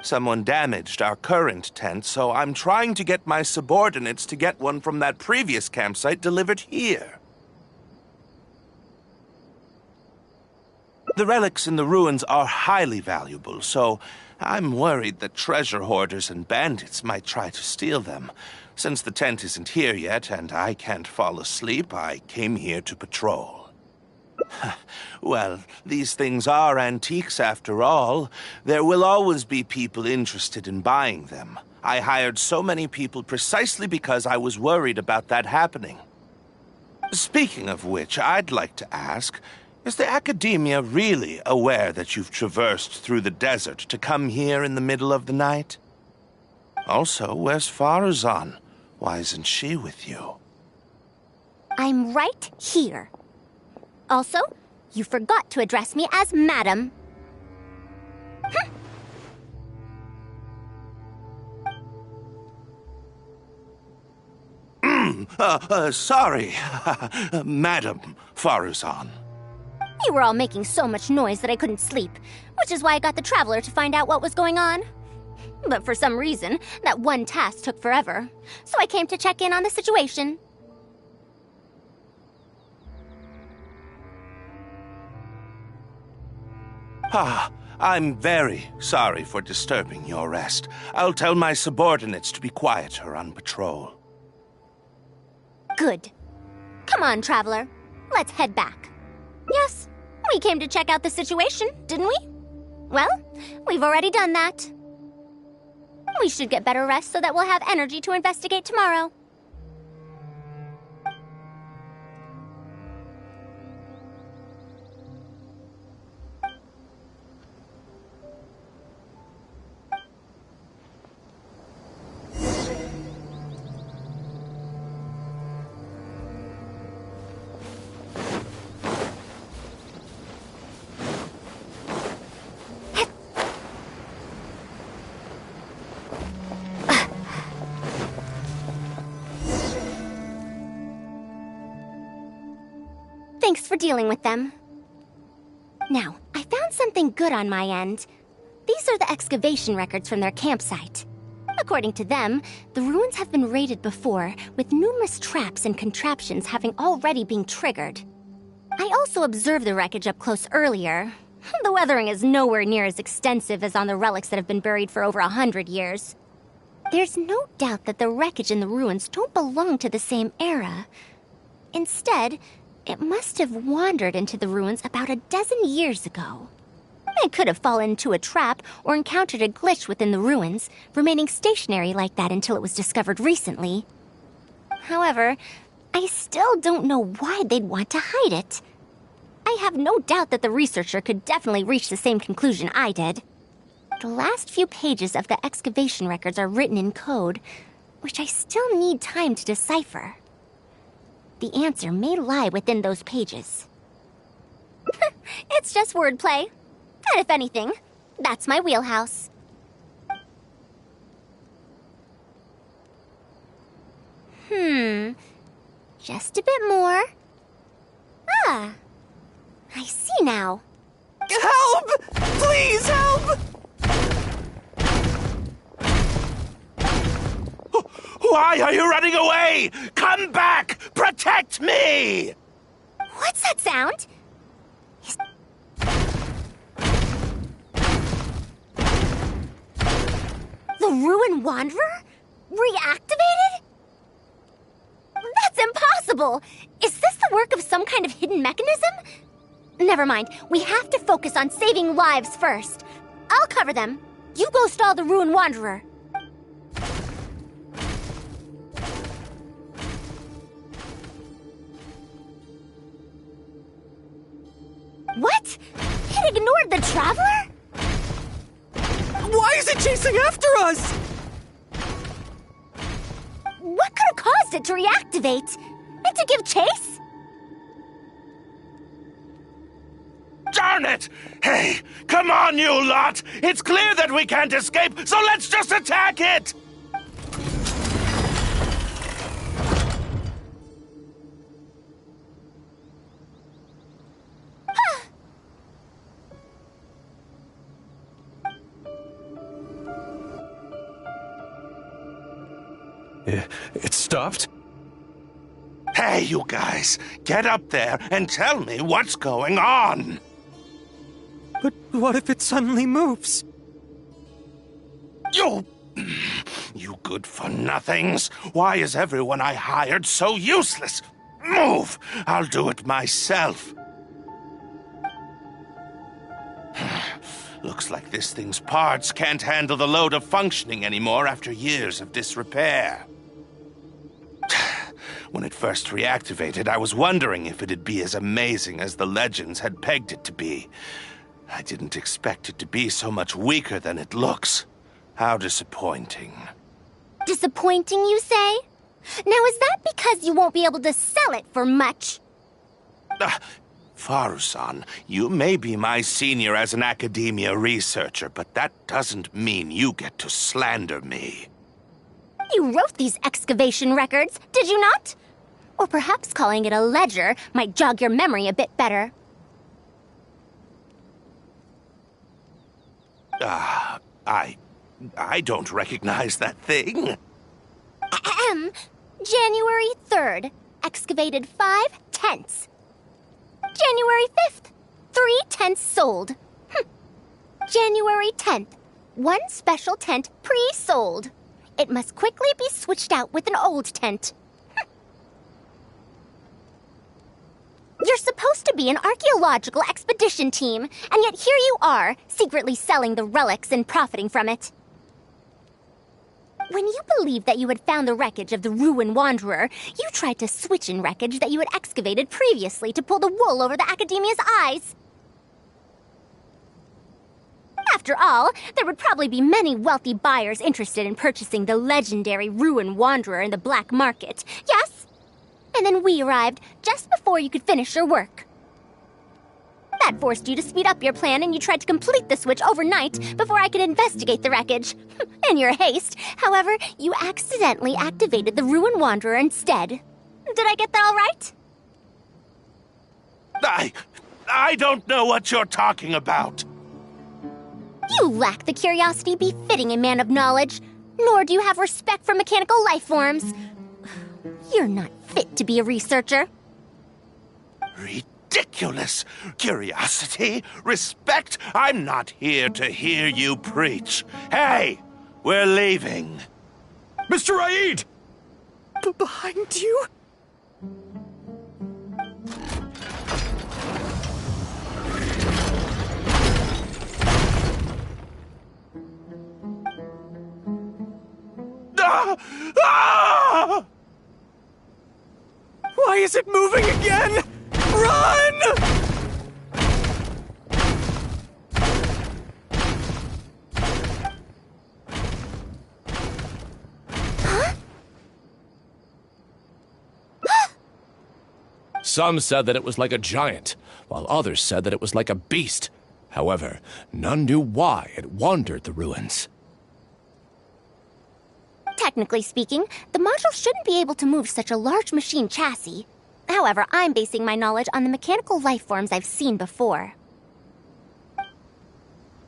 Someone damaged our current tent, so I'm trying to get my subordinates to get one from that previous campsite delivered here. The relics in the ruins are highly valuable, so I'm worried that treasure hoarders and bandits might try to steal them. Since the tent isn't here yet and I can't fall asleep, I came here to patrol. Well, these things are antiques after all. There will always be people interested in buying them. I hired so many people precisely because I was worried about that happening. Speaking of which, I'd like to ask, is the Academia really aware that you've traversed through the desert to come here in the middle of the night? Also, where's Faruzan? Why isn't she with you? I'm right here. Also, you forgot to address me as Madam. Sorry, Madam Faruzan. You were all making so much noise that I couldn't sleep, which is why I got the Traveler to find out what was going on. But for some reason, that one task took forever, so I came to check in on the situation. I'm very sorry for disturbing your rest. I'll tell my subordinates to be quieter on patrol. Good. Come on, Traveler. Let's head back. Yes, we came to check out the situation, didn't we? Well, we've already done that. We should get better rest so that we'll have energy to investigate tomorrow. Thanks for dealing with them. Now, I found something good on my end. These are the excavation records from their campsite. According to them, the ruins have been raided before, with numerous traps and contraptions having already been triggered. I also observed the wreckage up close earlier. The weathering is nowhere near as extensive as on the relics that have been buried for over 100 years. There's no doubt that the wreckage and the ruins don't belong to the same era. Instead, it must have wandered into the ruins about a dozen years ago. It could have fallen into a trap or encountered a glitch within the ruins, remaining stationary like that until it was discovered recently. However, I still don't know why they'd want to hide it. I have no doubt that the researcher could definitely reach the same conclusion I did. The last few pages of the excavation records are written in code, which I still need time to decipher. The answer may lie within those pages. It's just wordplay. And if anything, that's my wheelhouse. Just a bit more. Ah, I see now. Help! Please help! Why are you running away? Come back! Protect me! What's that sound? The Ruin Wanderer? Reactivated? That's impossible! Is this the work of some kind of hidden mechanism? Never mind. We have to focus on saving lives first. I'll cover them. You go stall the Ruin Wanderer. What? It ignored the Traveler? Why is it chasing after us? What could have caused it to reactivate? And to give chase? Darn it! Hey, come on, you lot! It's clear that we can't escape, so let's just attack it! It stopped? Hey, you guys, get up there and tell me what's going on! But what if it suddenly moves? You good-for-nothings! Why is everyone I hired so useless? Move! I'll do it myself. Looks like this thing's parts can't handle the load of functioning anymore after years of disrepair. When it first reactivated, I was wondering if it'd be as amazing as the legends had pegged it to be. I didn't expect it to be so much weaker than it looks. How disappointing. Disappointing, you say? Now, is that because you won't be able to sell it for much? Faruzan, you may be my senior as an academia researcher, but that doesn't mean you get to slander me. You wrote these excavation records, did you not? Or perhaps calling it a ledger might jog your memory a bit better. I don't recognize that thing. January 3rd, excavated 5 tents. January 5th, 3 tents sold. January 10th, 1 special tent pre-sold. It must quickly be switched out with an old tent. You're supposed to be an archaeological expedition team, and yet here you are, secretly selling the relics and profiting from it. When you believed that you had found the wreckage of the Ruin Wanderer, you tried to switch in wreckage that you had excavated previously to pull the wool over the Academia's eyes. After all, there would probably be many wealthy buyers interested in purchasing the legendary Ruin Wanderer in the black market, yes? And then we arrived just before you could finish your work. That forced you to speed up your plan, and you tried to complete the switch overnight before I could investigate the wreckage. In your haste, however, you accidentally activated the Ruin Wanderer instead. Did I get that all right? I don't know what you're talking about. You lack the curiosity befitting a man of knowledge, nor do you have respect for mechanical life forms. You're not fit to be a researcher. Ridiculous. Curiosity? Respect? I'm not here to hear you preach. Hey, we're leaving. Mr. Aid! Behind you? Why is it moving again? Run! Some said that it was like a giant, while others said that it was like a beast. However, none knew why it wandered the ruins. Technically speaking, the module shouldn't be able to move such a large machine chassis. However, I'm basing my knowledge on the mechanical life forms I've seen before.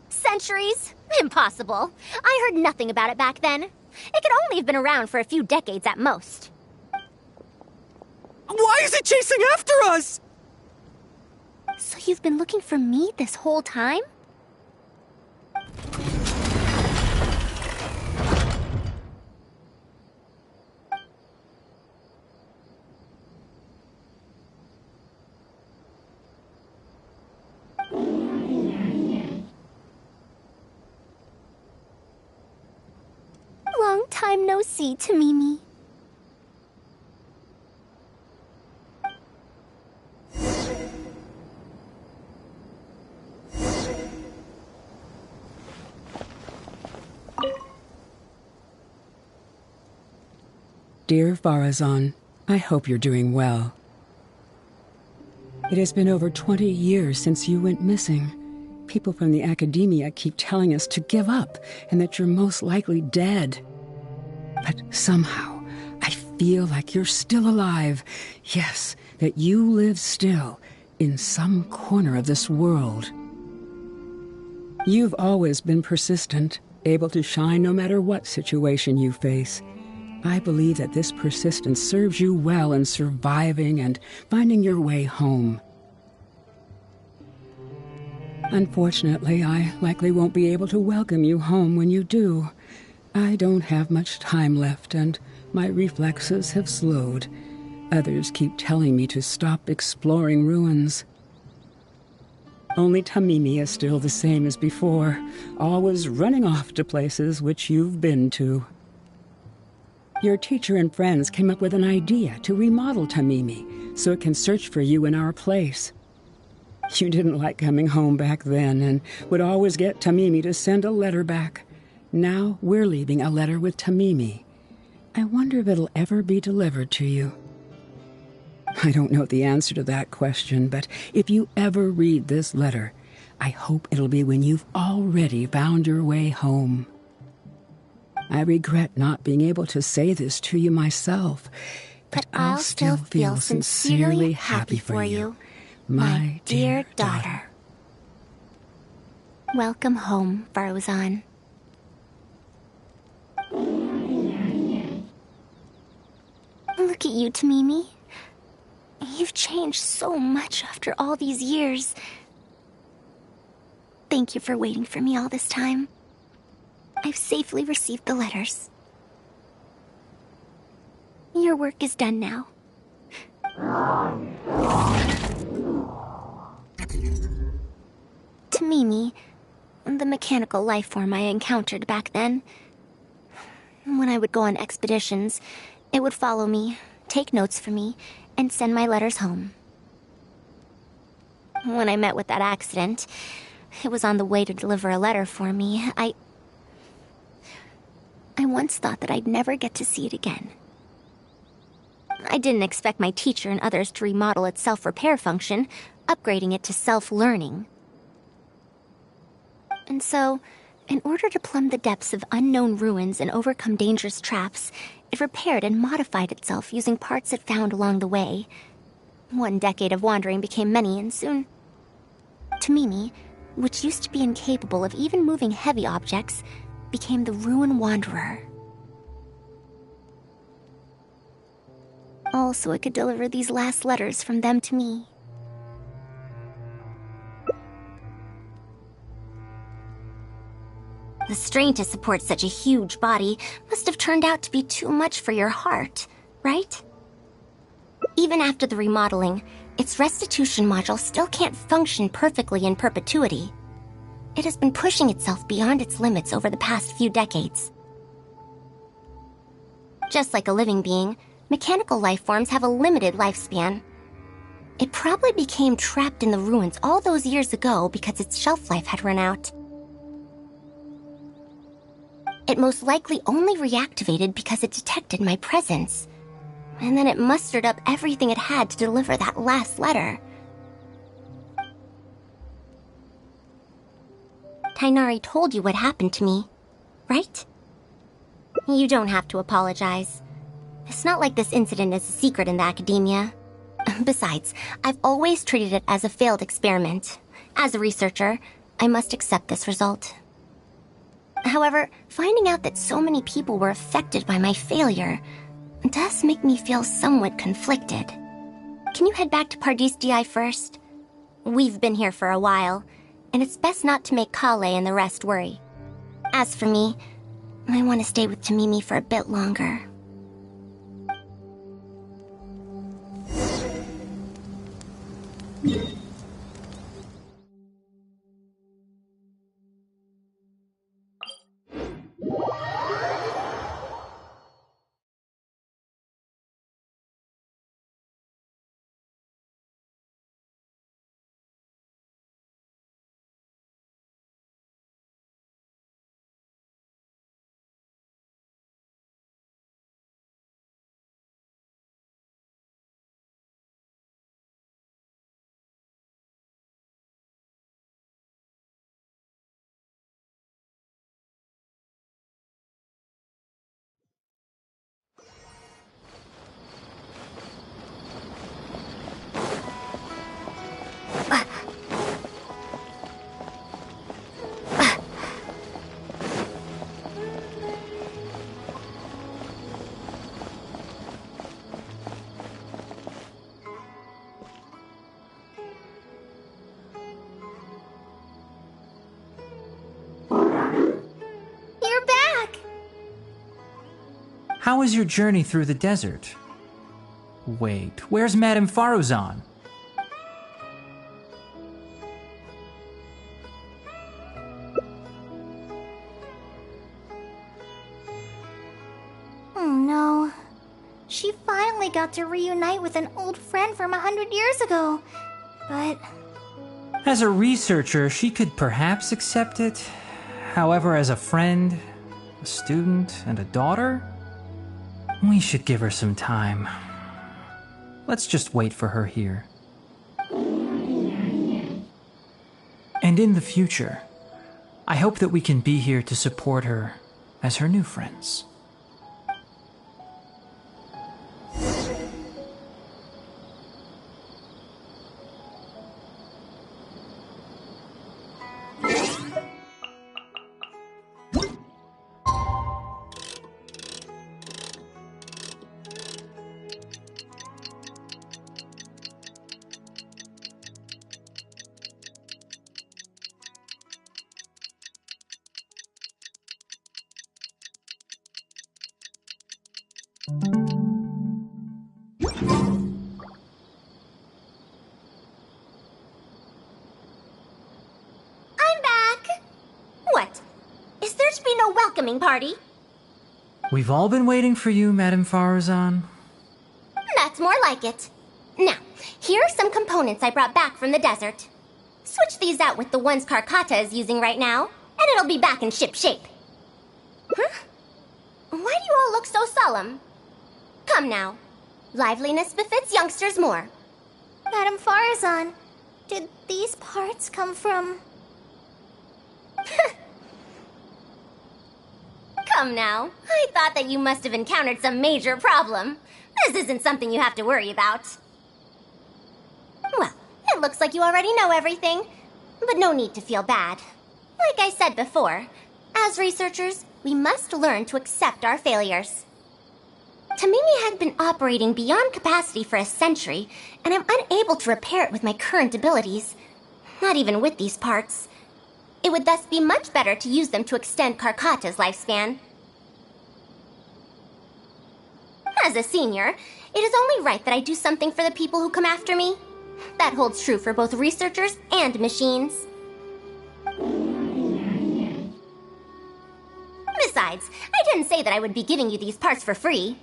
Centuries? Impossible. I heard nothing about it back then. It could only have been around for a few decades at most. Why is it chasing after us? So you've been looking for me this whole time? Long time no see, Tamimi. Dear Faruzan, I hope you're doing well. It has been over 20 years since you went missing. People from the Academia keep telling us to give up and that you're most likely dead. But somehow, I feel like you're still alive. Yes, that you live still in some corner of this world. You've always been persistent, able to shine no matter what situation you face. I believe that this persistence serves you well in surviving and finding your way home. Unfortunately, I likely won't be able to welcome you home when you do. I don't have much time left, and my reflexes have slowed. Others keep telling me to stop exploring ruins. Only Tamimi is still the same as before, always running off to places which you've been to. Your teacher and friends came up with an idea to remodel Tamimi so it can search for you in our place. You didn't like coming home back then and would always get Tamimi to send a letter back. Now we're leaving a letter with Tamimi. I wonder if it'll ever be delivered to you. I don't know the answer to that question, but if you ever read this letter, I hope it'll be when you've already found your way home. I regret not being able to say this to you myself, but I'll still feel sincerely happy for you, my dear daughter. Welcome home, Faruzan. Look at you, Tamimi. You've changed so much after all these years. Thank you for waiting for me all this time. I've safely received the letters. Your work is done now. Tamimi, the mechanical life form I encountered back then. When I would go on expeditions, it would follow me, take notes for me, and send my letters home. When I met with that accident, it was on the way to deliver a letter for me. I once thought that I'd never get to see it again. I didn't expect my teacher and others to remodel its self-repair function, upgrading it to self-learning. And so, in order to plumb the depths of unknown ruins and overcome dangerous traps, it repaired and modified itself using parts it found along the way. 1 decade of wandering became many, and soon, Tamimi, which used to be incapable of even moving heavy objects, became the Ruin Wanderer. All so it could deliver these last letters from them to me. The strain to support such a huge body must have turned out to be too much for your heart, right? Even after the remodeling, its restitution module still can't function perfectly in perpetuity. It has been pushing itself beyond its limits over the past few decades. Just like a living being, mechanical life forms have a limited lifespan. It probably became trapped in the ruins all those years ago because its shelf life had run out. It most likely only reactivated because it detected my presence. And then it mustered up everything it had to deliver that last letter. Tainari told you what happened to me, right? You don't have to apologize. It's not like this incident is a secret in the academia. Besides, I've always treated it as a failed experiment. As a researcher, I must accept this result. However, finding out that so many people were affected by my failure does make me feel somewhat conflicted. Can you head back to Pardis first? We've been here for a while, and it's best not to make Kale and the rest worry. As for me, I want to stay with Tamimi for a bit longer. How was your journey through the desert? Wait, where's Madame Faruzan? Oh no. She finally got to reunite with an old friend from 100 years ago. But As a researcher, she could perhaps accept it. However, as a friend, a student, and a daughter? We should give her some time. Let's just wait for her here. And in the future, I hope that we can be here to support her as her new friends. Party. We've all been waiting for you, Madame Faruzan. That's more like it. Now, here are some components I brought back from the desert. Switch these out with the ones Carcata is using right now, and it'll be back in ship shape. Huh? Why do you all look so solemn? Come now. Liveliness befits youngsters more. Madame Faruzan, did these parts come from... Come now. I thought that you must have encountered some major problem. This isn't something you have to worry about. Well, it looks like you already know everything, but no need to feel bad. Like I said before, as researchers, we must learn to accept our failures. Tamimi had been operating beyond capacity for a century, and I'm unable to repair it with my current abilities. Not even with these parts. It would thus be much better to use them to extend Carcata's lifespan. As a senior, it is only right that I do something for the people who come after me. That holds true for both researchers and machines. Besides, I didn't say that I would be giving you these parts for free.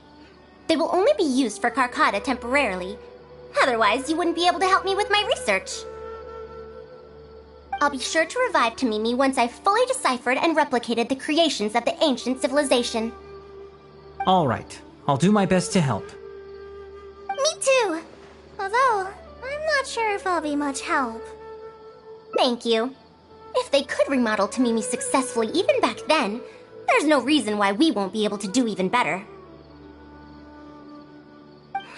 They will only be used for Carcata temporarily. Otherwise, you wouldn't be able to help me with my research. I'll be sure to revive Tamimi once I've fully deciphered and replicated the creations of the ancient civilization. All right. I'll do my best to help. Me too. Although, I'm not sure if I'll be much help. Thank you. If they could remodel Tamimi successfully even back then, there's no reason why we won't be able to do even better.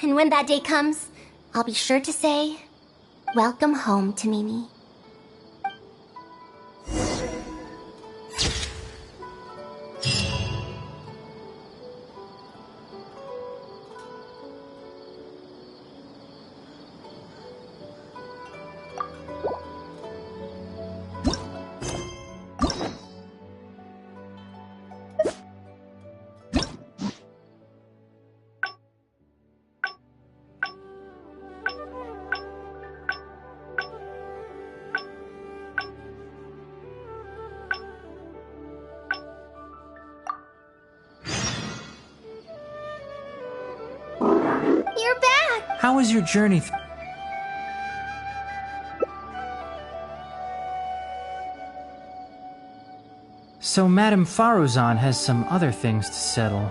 And when that day comes, I'll be sure to say, welcome home, Tamimi. You're back! How was your journey? So Madame Faruzan has some other things to settle.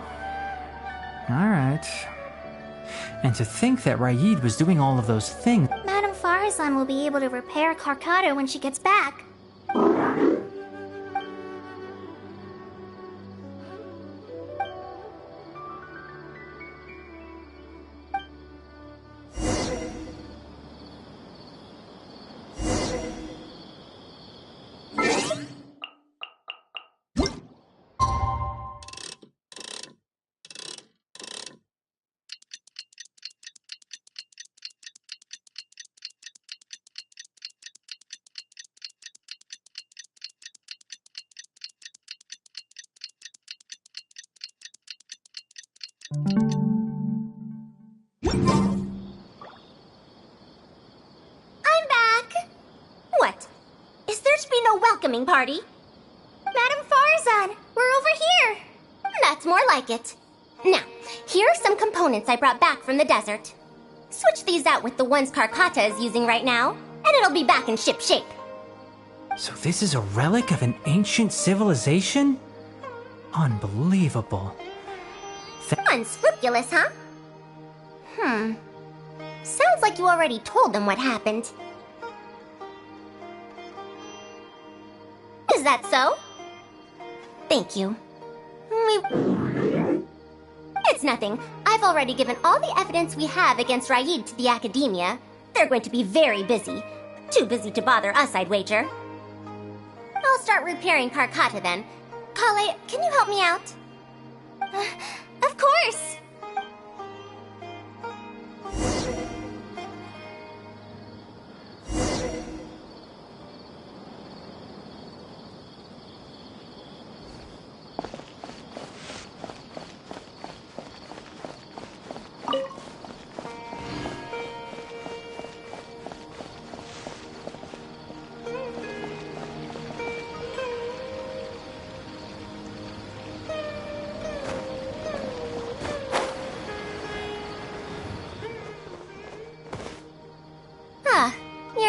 Alright. And to think that Raid was doing all of those things. Madame Faruzan will be able to repair Carcata when she gets back. I'm back! What? Is there to be no welcoming party? Madame Faruzan, we're over here! That's more like it. Now, here are some components I brought back from the desert. Switch these out with the ones Carcata is using right now, and it'll be back in ship shape. So this is a relic of an ancient civilization? Unbelievable. Unscrupulous, huh? Sounds like you already told them what happened. Is that so? Thank you. It's nothing. I've already given all the evidence we have against Raid to the Academia. They're going to be very busy. Too busy to bother us, I'd wager. I'll start repairing Karkata then. Kale, can you help me out? Of course!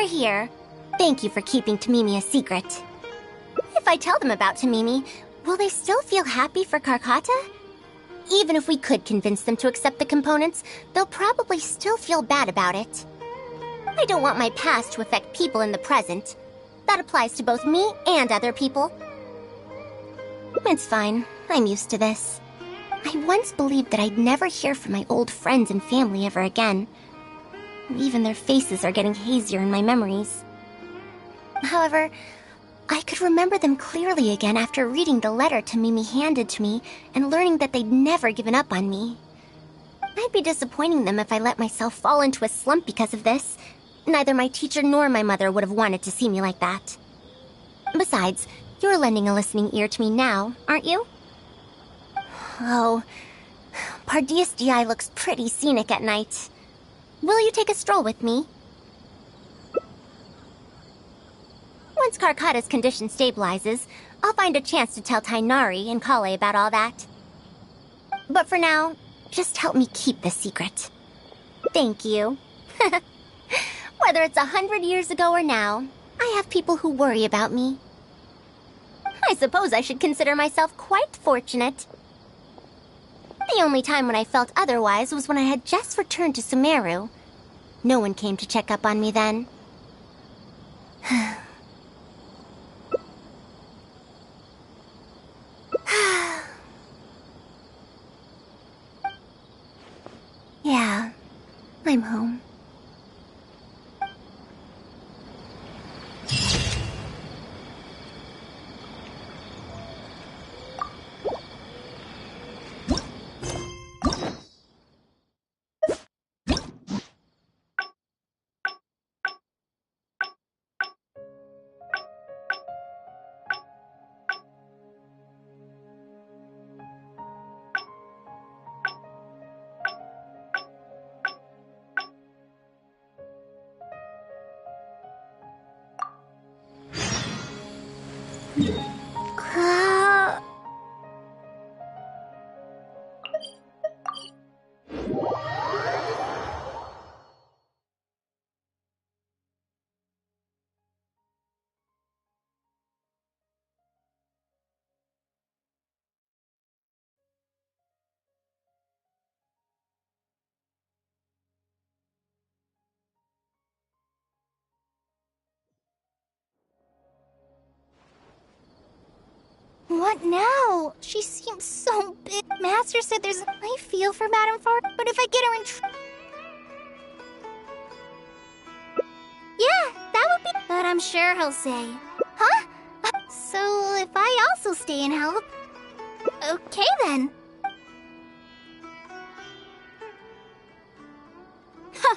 Here. Thank you for keeping Tamimi a secret. If I tell them about Tamimi, will they still feel happy for Karkata? Even if we could convince them to accept the components, they'll probably still feel bad about it. I don't want my past to affect people in the present. That applies to both me and other people. It's fine. I'm used to this. I once believed that I'd never hear from my old friends and family ever again. Even their faces are getting hazier in my memories. However, I could remember them clearly again after reading the letter Tamimi handed to me and learning that they'd never given up on me. I'd be disappointing them if I let myself fall into a slump because of this. Neither my teacher nor my mother would have wanted to see me like that. Besides, you're lending a listening ear to me now, aren't you? Oh, Pardees GI looks pretty scenic at night. Will you take a stroll with me? Once Karkata's condition stabilizes, I'll find a chance to tell Tainari and Kale about all that. But for now, just help me keep this secret. Thank you. Whether it's 100 years ago or now, I have people who worry about me. I suppose I should consider myself quite fortunate. The only time when I felt otherwise was when I had just returned to Sumeru. No one came to check up on me then. Yeah, I'm home. What now? She seems so big. Master said there's... I feel for Madame Far, but if I get her in yeah, that would be... But I'm sure he'll say... Huh? So if I also stay and help... Okay then. Huh.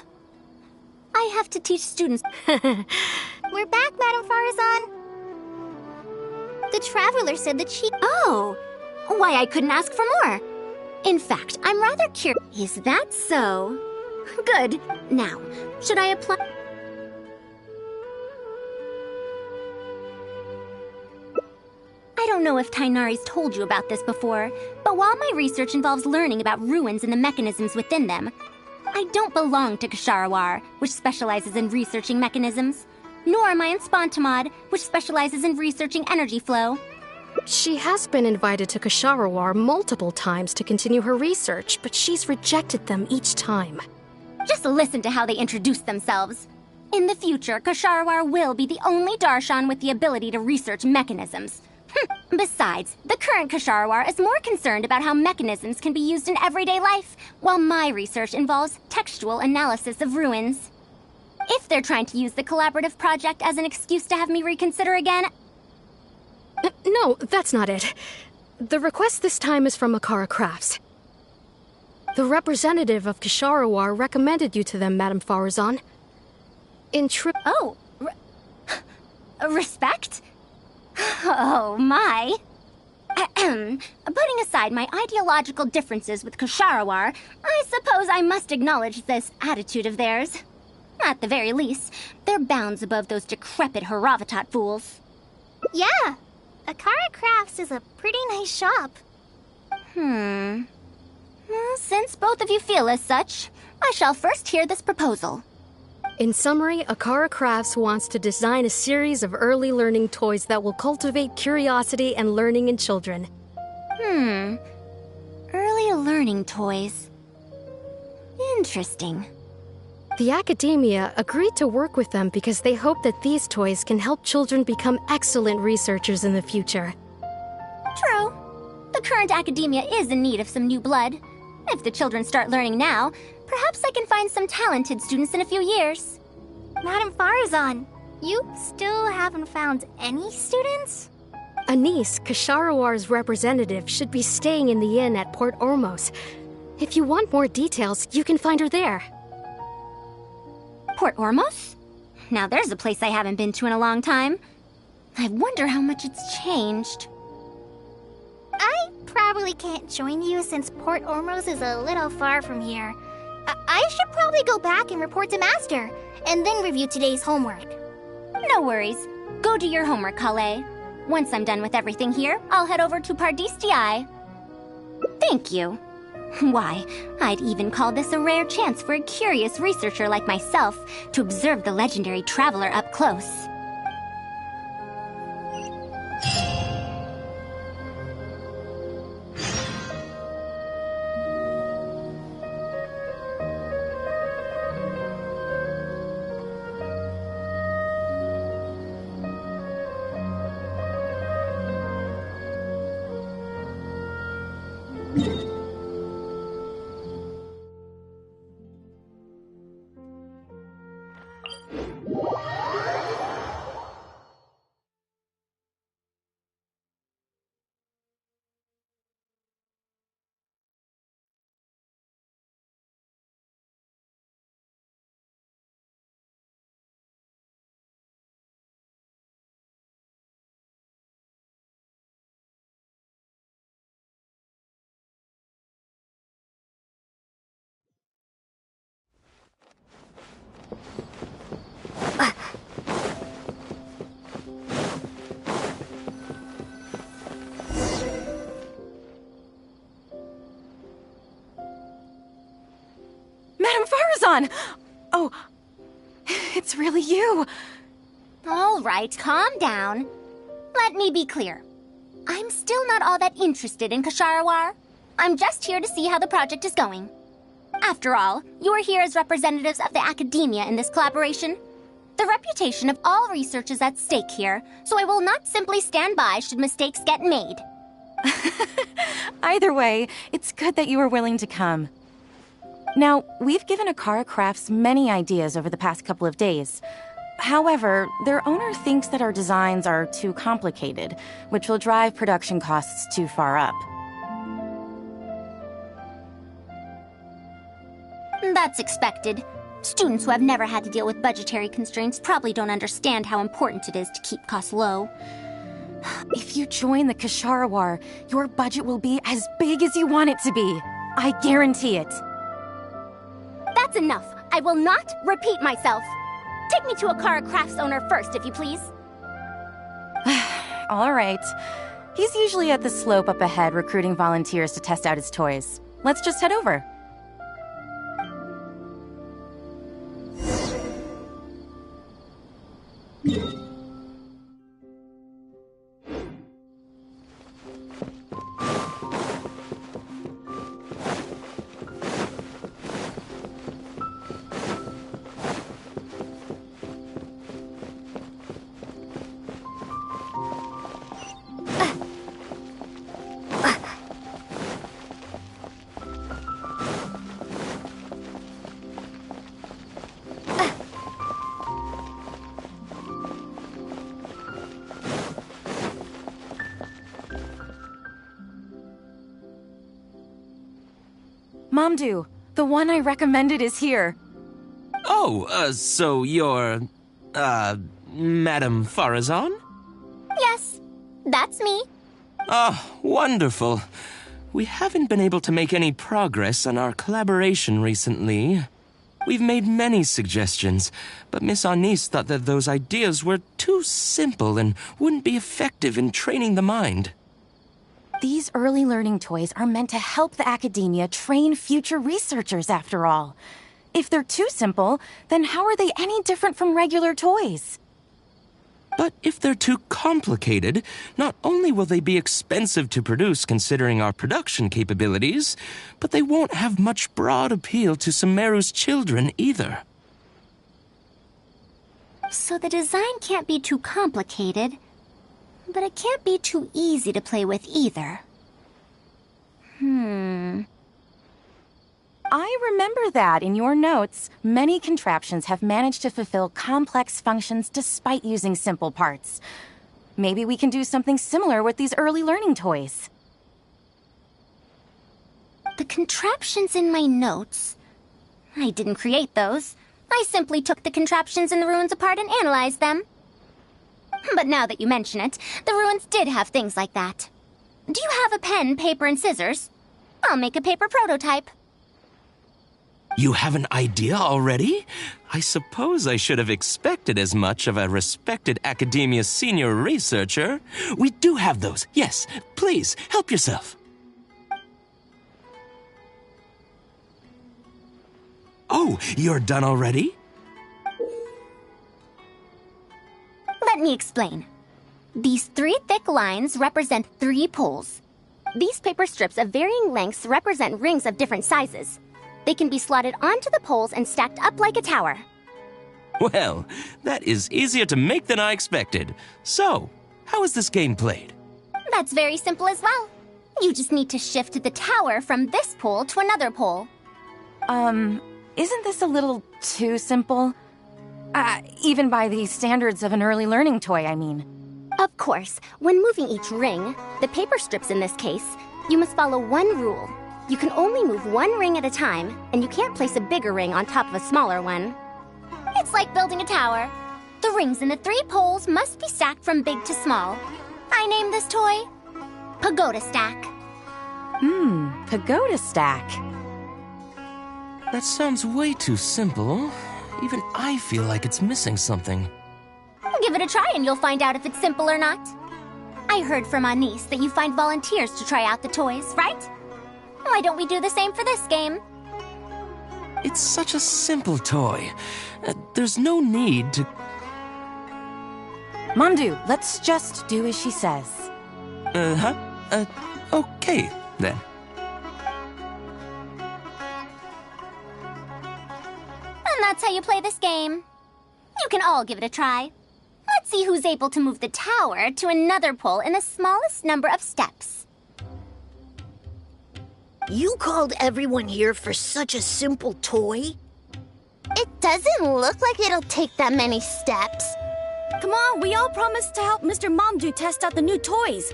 I have to teach students... We're back, Madame Faruzan. The Traveler said that she... Oh! Why, I couldn't ask for more. In fact, I'm rather curious. Is that so? Good. Now, should I apply... I don't know if Tainari's told you about this before, but while my research involves learning about ruins and the mechanisms within them, I don't belong to Ksharawar, which specializes in researching mechanisms. Nor am I in Spontamod, which specializes in researching energy flow. She has been invited to Ksharawar multiple times to continue her research, but she's rejected them each time. Just listen to how they introduce themselves. In the future, Ksharawar will be the only Darshan with the ability to research mechanisms. Besides, the current Ksharawar is more concerned about how mechanisms can be used in everyday life, while my research involves textual analysis of ruins. If they're trying to use the collaborative project as an excuse to have me reconsider again... No, that's not it. The request this time is from Akara Crafts. The representative of Ksharawar recommended you to them, Madame Faruzan. Respect? Oh, my. Putting aside my ideological differences with Ksharawar, I suppose I must acknowledge this attitude of theirs. At the very least, they're bounds above those decrepit Haravatat fools. Yeah, Akara Crafts is a pretty nice shop. Well, since both of you feel as such, I shall first hear this proposal. In summary, Akara Crafts wants to design a series of early learning toys that will cultivate curiosity and learning in children. Early learning toys. Interesting. The academia agreed to work with them because they hope that these toys can help children become excellent researchers in the future. True. The current academia is in need of some new blood. If the children start learning now, perhaps I can find some talented students in a few years. Madame Faruzan, you still haven't found any students? Anise, Ksharowar's representative, should be staying in the inn at Port Ormos. If you want more details, you can find her there. Port Ormos? Now there's a place I haven't been to in a long time. I wonder how much it's changed. I probably can't join you since Port Ormos is a little far from here. I should probably go back and report to Master, and then review today's homework. No worries. Go do your homework, Kale. Once I'm done with everything here, I'll head over to Pardistii. Thank you. Why, I'd even call this a rare chance for a curious researcher like myself to observe the legendary traveler up close. Madame Faruzan! Oh, it's really you. All right, calm down. Let me be clear. I'm still not all that interested in Ksharawar. I'm just here to see how the project is going. After all, you are here as representatives of the academia in this collaboration. The reputation of all research is at stake here, so I will not simply stand by should mistakes get made. Either way, it's good that you were willing to come. Now, we've given Akara Crafts many ideas over the past couple of days. However, their owner thinks that our designs are too complicated, which will drive production costs too far up. That's expected. Students who have never had to deal with budgetary constraints probably don't understand how important it is to keep costs low. If you join the Ksharawar, your budget will be as big as you want it to be. I guarantee it. That's enough. I will not repeat myself. Take me to Akara Crafts owner first, if you please. All right. He's usually at the slope up ahead recruiting volunteers to test out his toys. Let's just head over. Mamdu, the one I recommended is here. Oh, so you're, Madam Faruzan? Yes, that's me. Ah, wonderful. We haven't been able to make any progress on our collaboration recently. We've made many suggestions, but Miss Anis thought that those ideas were too simple and wouldn't be effective in training the mind. These early learning toys are meant to help the academia train future researchers, after all. If they're too simple, then how are they any different from regular toys? But if they're too complicated, not only will they be expensive to produce considering our production capabilities, but they won't have much broad appeal to Sumeru's children either. So the design can't be too complicated, but it can't be too easy to play with either. I remember that in your notes, many contraptions have managed to fulfill complex functions despite using simple parts. Maybe we can do something similar with these early learning toys. The contraptions in my notes? I didn't create those. I simply took the contraptions in the ruins apart and analyzed them. But now that you mention it, the ruins did have things like that. Do you have a pen, paper, and scissors? I'll make a paper prototype. You have an idea already? I suppose I should have expected as much of a respected academia senior researcher. We do have those. Yes, please, help yourself. Oh, you're done already? Let me explain. These 3 thick lines represent 3 poles. These paper strips of varying lengths represent rings of different sizes. They can be slotted onto the poles and stacked up like a tower. Well, that is easier to make than I expected. So, how is this game played? That's very simple as well. You just need to shift the tower from this pole to another pole. Isn't this a little too simple? Even by the standards of an early learning toy, I mean. Of course, when moving each ring, the paper strips in this case, you must follow one rule. You can only move one ring at a time, and you can't place a bigger ring on top of a smaller one. It's like building a tower. The rings in the 3 poles must be stacked from big to small. I named this toy Pagoda Stack. Pagoda Stack. That sounds way too simple. Even I feel like it's missing something. Give it a try and you'll find out if it's simple or not. I heard from Anis that you find volunteers to try out the toys, right? Why don't we do the same for this game? It's such a simple toy. There's no need to... Mamdu, let's just do as she says. Okay, then. And that's how you play this game. You can all give it a try. Let's see who's able to move the tower to another pole in the smallest number of steps. You called everyone here for such a simple toy? It doesn't look like it'll take that many steps. Come on, we all promised to help Mr. Mamdu test out the new toys.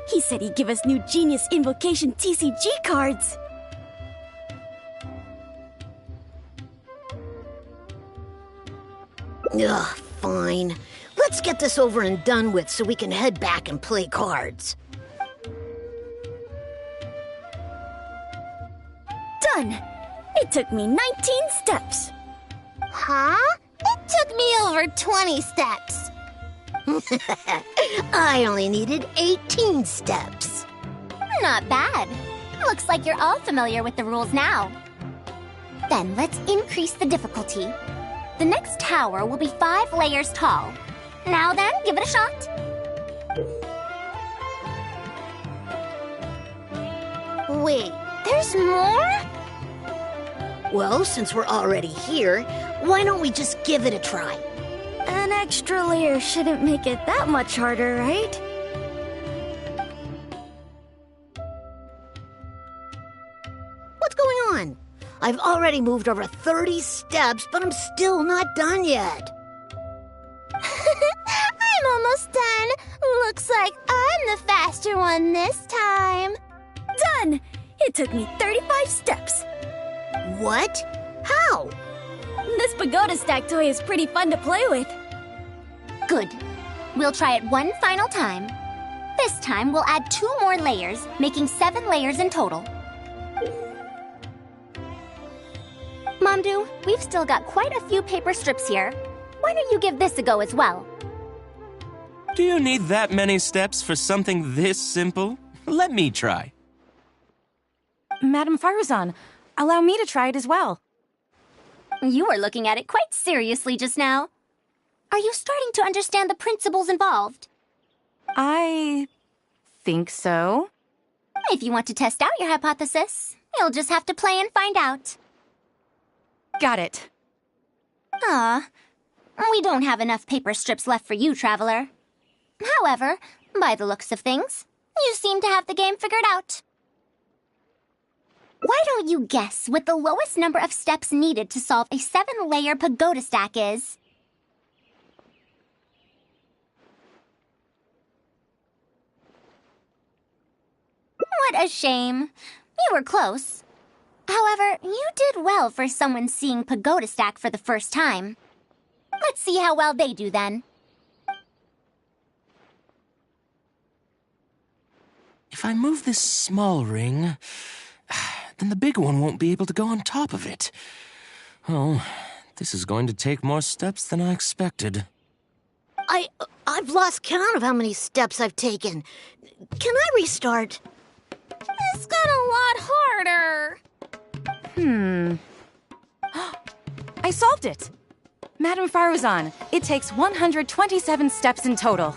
He said he'd give us new Genius Invocation TCG cards. Ugh, fine. Let's get this over and done with so we can head back and play cards. Done! It took me 19 steps. Huh? It took me over 20 steps. I only needed 18 steps. Not bad. Looks like you're all familiar with the rules now. Then let's increase the difficulty. The next tower will be 5 layers tall. Now then, give it a shot. Wait, there's more? Well, since we're already here, why don't we just give it a try? An extra layer shouldn't make it that much harder, right? What's going on? I've already moved over 30 steps, but I'm still not done yet. I'm almost done. Looks like I'm the faster one this time. Done! It took me 35 steps. What? How? This pagoda stack toy is pretty fun to play with. Good. We'll try it one final time. This time, we'll add 2 more layers, making 7 layers in total. Momdu, we've still got quite a few paper strips here. Why don't you give this a go as well? Do you need that many steps for something this simple? Let me try. Madam Faruzan, allow me to try it as well. You were looking at it quite seriously just now. Are you starting to understand the principles involved? I think so. If you want to test out your hypothesis, you'll just have to play and find out. Got it. Ah, we don't have enough paper strips left for you, Traveler. However, by the looks of things, you seem to have the game figured out. Why don't you guess what the lowest number of steps needed to solve a 7-layer pagoda stack is? What a shame. You were close. However, you did well for someone seeing pagoda stack for the first time. Let's see how well they do then. If I move this small ring, then the big one won't be able to go on top of it. Oh, this is going to take more steps than I expected. I've lost count of how many steps I've taken. Can I restart? This got a lot harder. I solved it! Madam Faruzan, it takes 127 steps in total.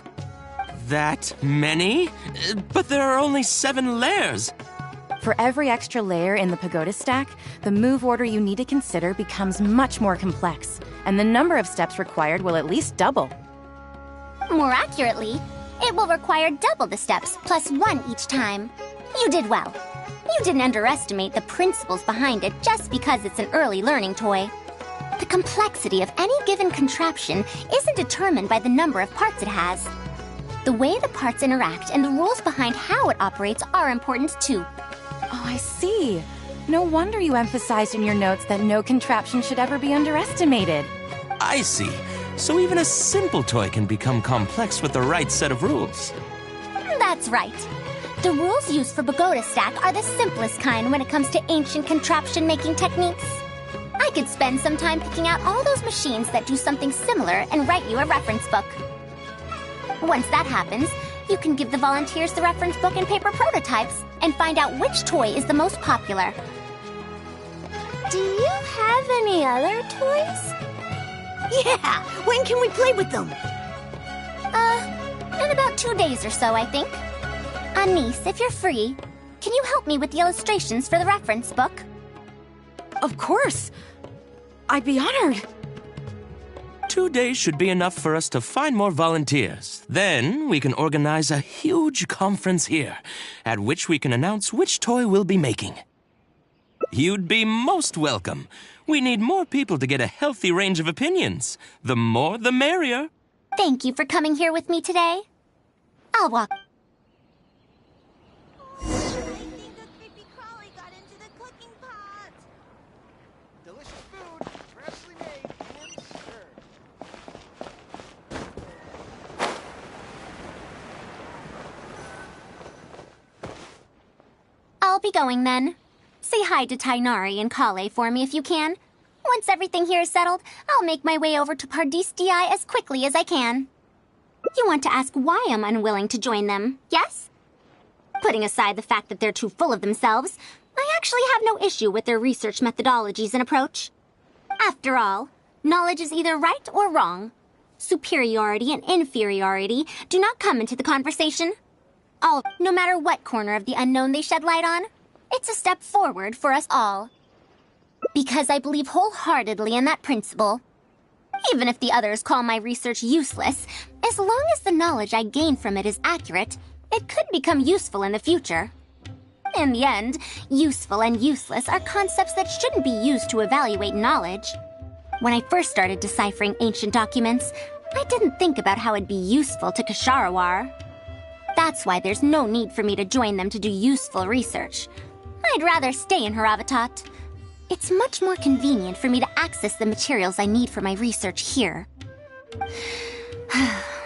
That many? But there are only 7 layers. For every extra layer in the pagoda stack, the move order you need to consider becomes much more complex, and the number of steps required will at least double. More accurately, it will require double the steps, plus 1 each time. You did well. You didn't underestimate the principles behind it just because it's an early learning toy. The complexity of any given contraption isn't determined by the number of parts it has. The way the parts interact and the rules behind how it operates are important too. Oh, I see. No wonder you emphasized in your notes that no contraption should ever be underestimated. I see. So even a simple toy can become complex with the right set of rules. That's right. The rules used for pagoda stack are the simplest kind when it comes to ancient contraption-making techniques. I could spend some time picking out all those machines that do something similar and write you a reference book. Once that happens, you can give the volunteers the reference book and paper prototypes and find out which toy is the most popular. Do you have any other toys? Yeah! When can we play with them? In about 2 days or so, I think. Niece, if you're free, can you help me with the illustrations for the reference book? Of course! I'd be honored. 2 days should be enough for us to find more volunteers. Then we can organize a huge conference here, at which we can announce which toy we'll be making. You'd be most welcome. We need more people to get a healthy range of opinions. The more, the merrier. Thank you for coming here with me today. I'll walk. I'll be going then. Say hi to Tainari and Kale for me if you can. Once everything here is settled, I'll make my way over to Pardis DI as quickly as I can. You want to ask why I'm unwilling to join them, yes? Putting aside the fact that they're too full of themselves, I actually have no issue with their research methodologies and approach. After all, knowledge is either right or wrong. Superiority and inferiority do not come into the conversation. No matter what corner of the unknown they shed light on, it's a step forward for us all. Because I believe wholeheartedly in that principle. Even if the others call my research useless, as long as the knowledge I gain from it is accurate, it could become useful in the future. In the end, useful and useless are concepts that shouldn't be used to evaluate knowledge. When I first started deciphering ancient documents, I didn't think about how it'd be useful to Kasharawar. That's why there's no need for me to join them to do useful research. I'd rather stay in Haravatat. it's much more convenient for me to access the materials I need for my research here.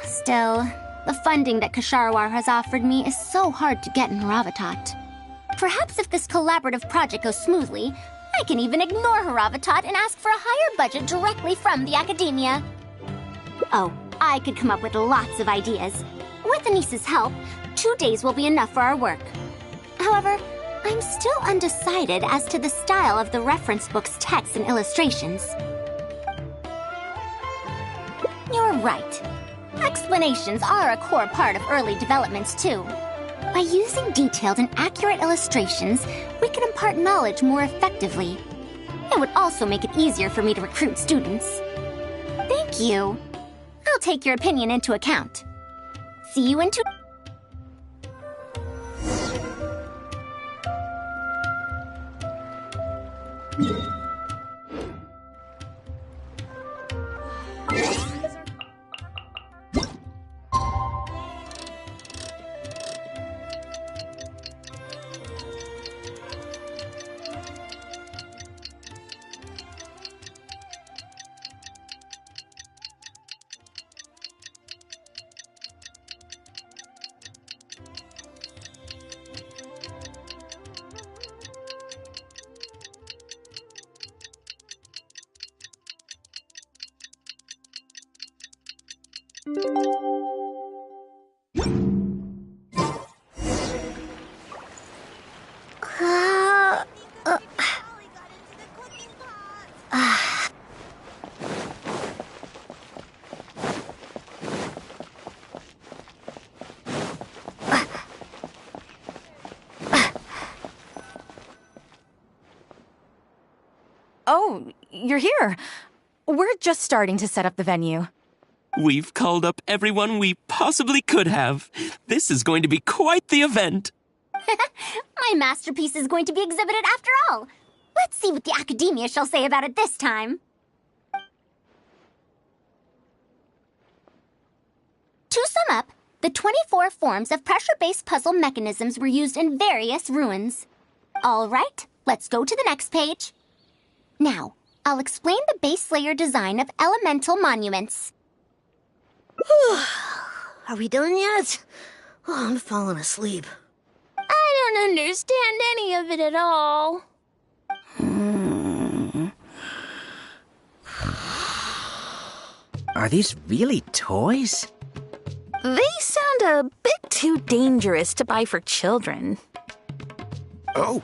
Still, the funding that Ksharawar has offered me is so hard to get in Haravatat. Perhaps if this collaborative project goes smoothly, I can even ignore Haravatat and ask for a higher budget directly from the academia. Oh, I could come up with lots of ideas. With Anis's help, 2 days will be enough for our work. However, I'm still undecided as to the style of the reference book's text and illustrations. You're right. Explanations are a core part of early developments, too. By using detailed and accurate illustrations, we can impart knowledge more effectively. It would also make it easier for me to recruit students. Thank you. I'll take your opinion into account. See you in 2... Oh, you're here. We're just starting to set up the venue. We've called up everyone we possibly could have. This is going to be quite the event. My masterpiece is going to be exhibited after all. Let's see what the academia shall say about it this time. To sum up, the 24 forms of pressure-based puzzle mechanisms were used in various ruins. All right, let's go to the next page. Now, I'll explain the base layer design of elemental monuments. Are we done yet? Oh, I'm falling asleep. I don't understand any of it at all. Are these really toys? They sound a bit too dangerous to buy for children. Oh.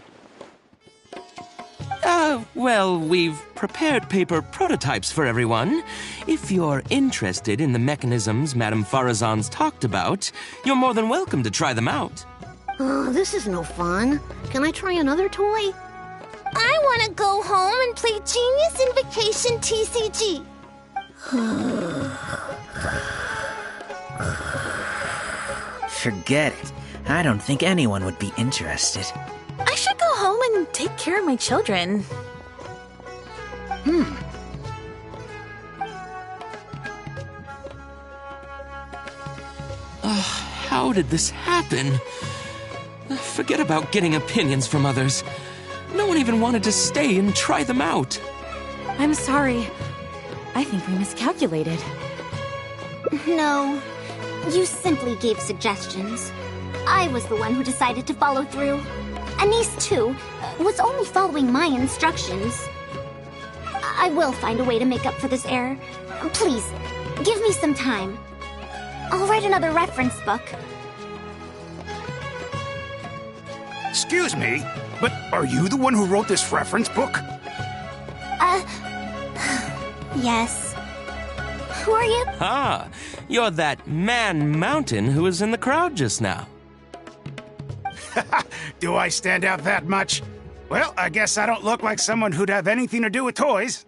Well, we've prepared paper prototypes for everyone. If you're interested in the mechanisms Madame Faruzan's talked about, you're more than welcome to try them out. Oh, this is no fun. Can I try another toy? I want to go home and play Genius Invocation TCG. Forget it. I don't think anyone would be interested. I should go home and take care of my children. How did this happen? Forget about getting opinions from others. No one even wanted to stay and try them out. I'm sorry. I think we miscalculated. No, you simply gave suggestions. I was the one who decided to follow through. Anis, too, was only following my instructions. I will find a way to make up for this error. Please, give me some time. I'll write another reference book. Excuse me, but are you the one who wrote this reference book? Yes. Who are you? Ah, you're that man mountain who was in the crowd just now. Do I stand out that much? Well, I guess I don't look like someone who'd have anything to do with toys.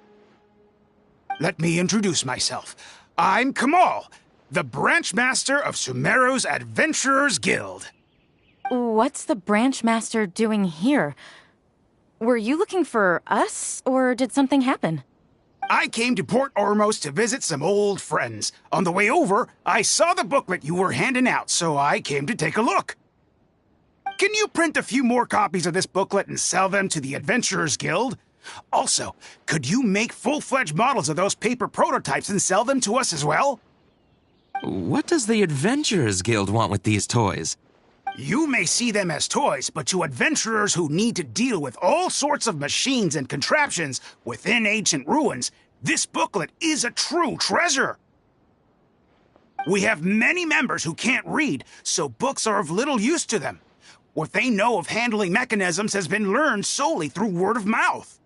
Let me introduce myself. I'm Kamal, the branch master of Sumeru's Adventurers Guild. What's the branch master doing here? Were you looking for us, or did something happen? I came to Port Ormos to visit some old friends. On the way over, I saw the booklet you were handing out, so I came to take a look. Can you print a few more copies of this booklet and sell them to the Adventurers Guild? Also, could you make full-fledged models of those paper prototypes and sell them to us as well? What does the Adventurers Guild want with these toys? You may see them as toys, but to adventurers who need to deal with all sorts of machines and contraptions within ancient ruins, this booklet is a true treasure. We have many members who can't read, so books are of little use to them. What they know of handling mechanisms has been learned solely through word of mouth.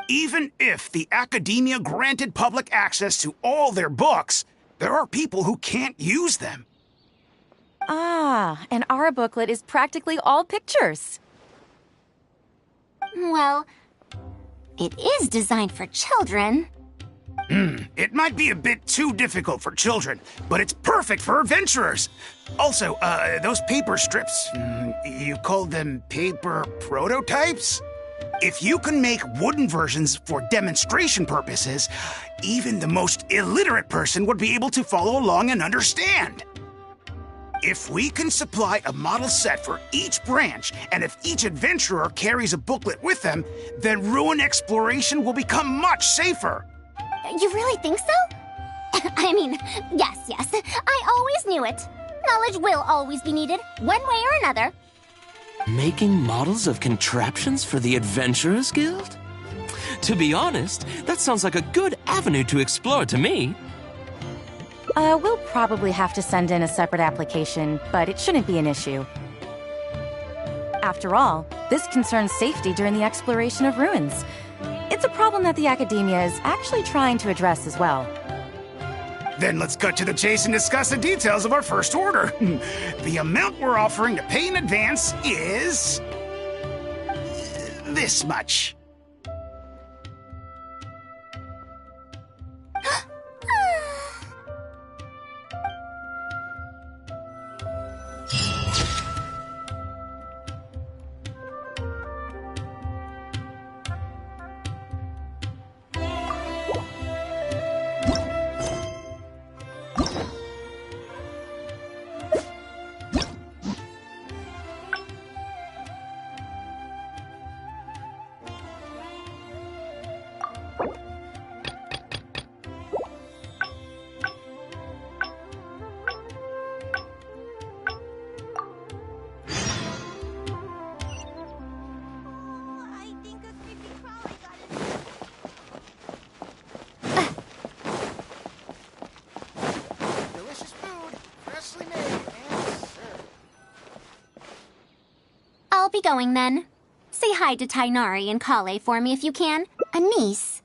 Even if the academia granted public access to all their books, there are people who can't use them. Ah, and our booklet is practically all pictures. Well, it is designed for children. It might be a bit too difficult for children, but it's perfect for adventurers. Also, those paper strips, you called them paper prototypes? If you can make wooden versions for demonstration purposes, even the most illiterate person would be able to follow along and understand. If we can supply a model set for each branch, and if each adventurer carries a booklet with them, then ruin exploration will become much safer. You really think so? I mean, yes. I always knew it. Knowledge will always be needed, one way or another. Making models of contraptions for the Adventurers Guild? To be honest, that sounds like a good avenue to explore to me. We'll probably have to send in a separate application, but it shouldn't be an issue. After all, this concerns safety during the exploration of ruins. It's a problem that the academia is actually trying to address as well. Then let's cut to the chase and discuss the details of our first order. The amount we're offering to pay in advance is this much. I'll be going then. Say hi to Tainari and Kale for me if you can. A niece.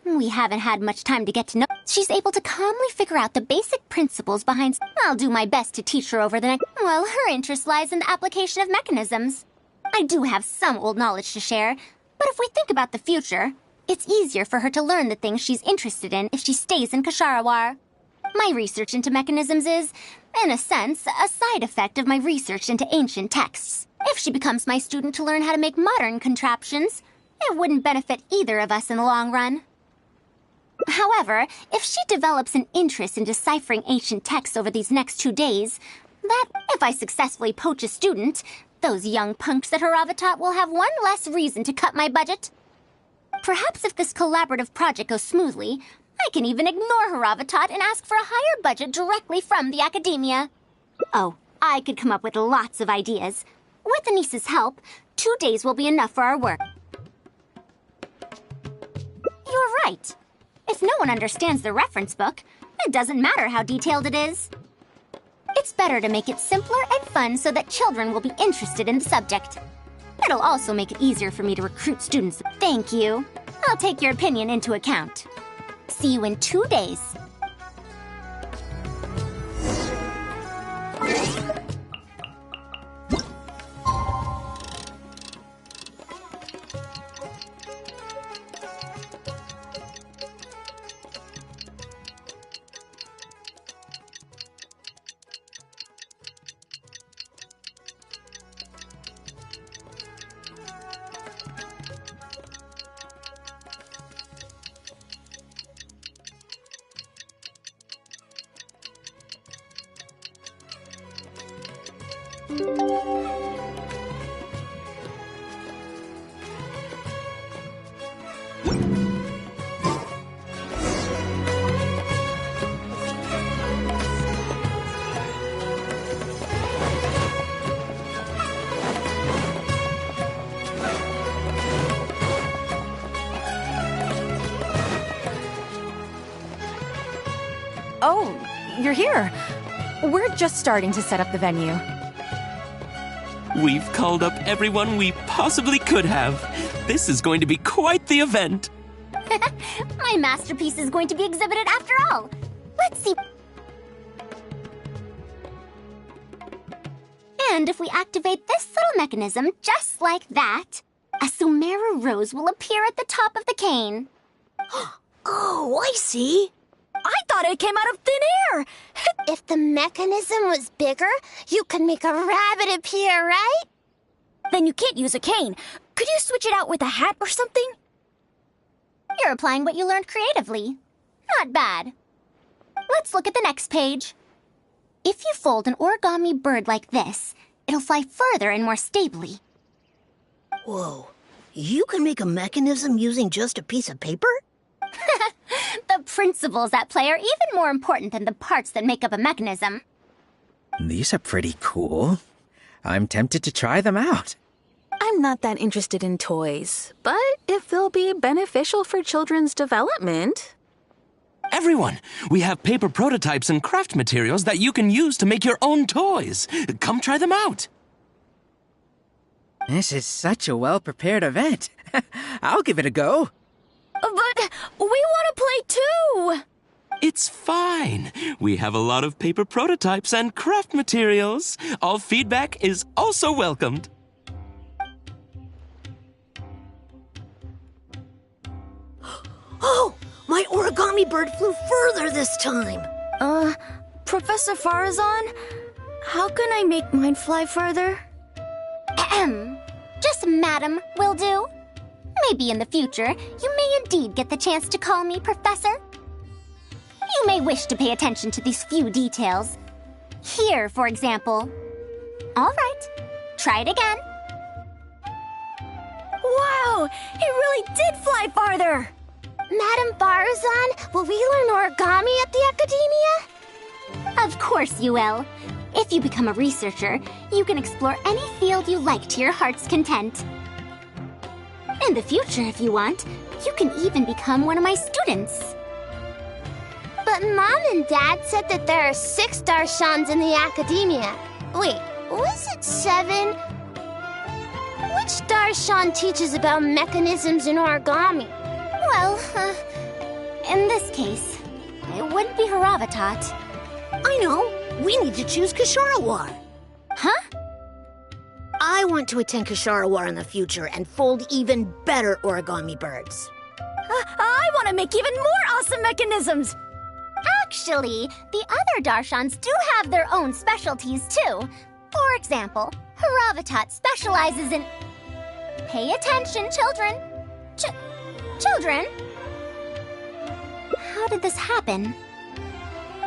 We haven't had much time to get to know. She's able to calmly figure out the basic principles behind. I'll do my best to teach her over the next. Well, her interest lies in the application of mechanisms. I do have some old knowledge to share, but if we think about the future, it's easier for her to learn the things she's interested in if she stays in Kasharawar. My research into mechanisms is, in a sense, a side effect of my research into ancient texts. If she becomes my student to learn how to make modern contraptions, it wouldn't benefit either of us in the long run. However, if she develops an interest in deciphering ancient texts over these next 2 days, that, if I successfully poach a student, those young punks at Haravatat will have one less reason to cut my budget. Perhaps if this collaborative project goes smoothly, I can even ignore Haravatat and ask for a higher budget directly from the academia. Oh, I could come up with lots of ideas. With Anissa's help, 2 days will be enough for our work. You're right. If no one understands the reference book, it doesn't matter how detailed it is. It's better to make it simpler and fun so that children will be interested in the subject. It'll also make it easier for me to recruit students. Thank you. I'll take your opinion into account. See you in 2 days. Oh, you're here. We're just starting to set up the venue. We've called up everyone we possibly could have. This is going to be quite the event. My masterpiece is going to be exhibited after all. Let's see. And if we activate this little mechanism just like that, a Sumeru rose will appear at the top of the cane. Oh, I see. I thought it came out of thin air. If the mechanism was bigger, you could make a rabbit appear, right? Then you can't use a cane. Could you switch it out with a hat or something? You're applying what you learned creatively. Not bad. Let's look at the next page. If you fold an origami bird like this, it'll fly further and more stably. Whoa. You can make a mechanism using just a piece of paper? The principles at play are even more important than the parts that make up a mechanism. These are pretty cool. I'm tempted to try them out. I'm not that interested in toys, but if they'll be beneficial for children's development... Everyone, we have paper prototypes and craft materials that you can use to make your own toys. Come try them out. This is such a well-prepared event. I'll give it a go. But we want to play too! It's fine. We have a lot of paper prototypes and craft materials. All feedback is also welcomed. Oh! My origami bird flew further this time! Professor Faruzan, how can I make mine fly further? Ahem. Just madam will do. Maybe in the future, you may indeed get the chance to call me Professor. You may wish to pay attention to these few details. Here, for example. All right, try it again. Wow, it really did fly farther! Madam Faruzan, will we learn origami at the Academia? Of course you will. If you become a researcher, you can explore any field you like to your heart's content. In the future, if you want, you can even become one of my students. But Mom and Dad said that there are 6 darshans in the Academia. Wait, was it 7? Which darshan teaches about mechanisms in origami? Well, in this case, it would be Haravatat. I know. We need to choose Kasharawar. Huh? I want to attend Kasharawar in the future and fold even better origami birds. I want to make even more awesome mechanisms! Actually, the other darshans do have their own specialties too. For example, Haravatat specializes in... Pay attention, children. Children? How did this happen?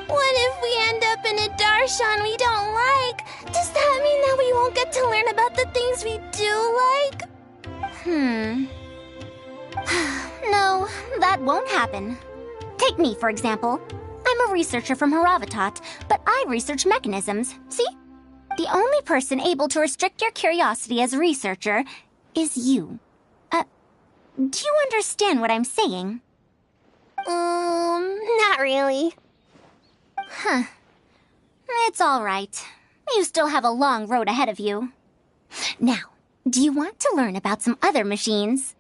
What if we end up in a darshan we don't like? Does that mean that we won't get to learn about the things we do like? No, that won't happen. Take me, for example. I'm a researcher from Haravatat, but I research mechanisms, see? The only person able to restrict your curiosity as a researcher is you. Do you understand what I'm saying? Not really. Huh. It's all right. You still have a long road ahead of you. Now, do you want to learn about some other machines?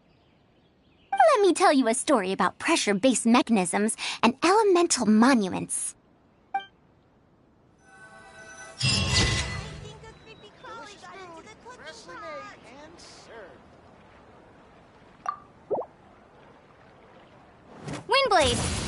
Let me tell you a story about pressure-based mechanisms and elemental monuments. Windblade!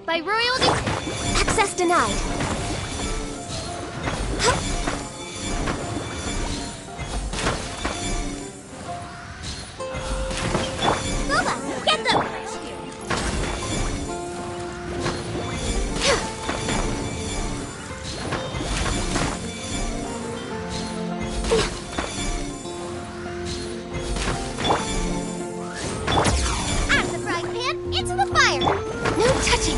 By royal access denied. Boba, get them! Out of the frying pan, into the fire! No touching!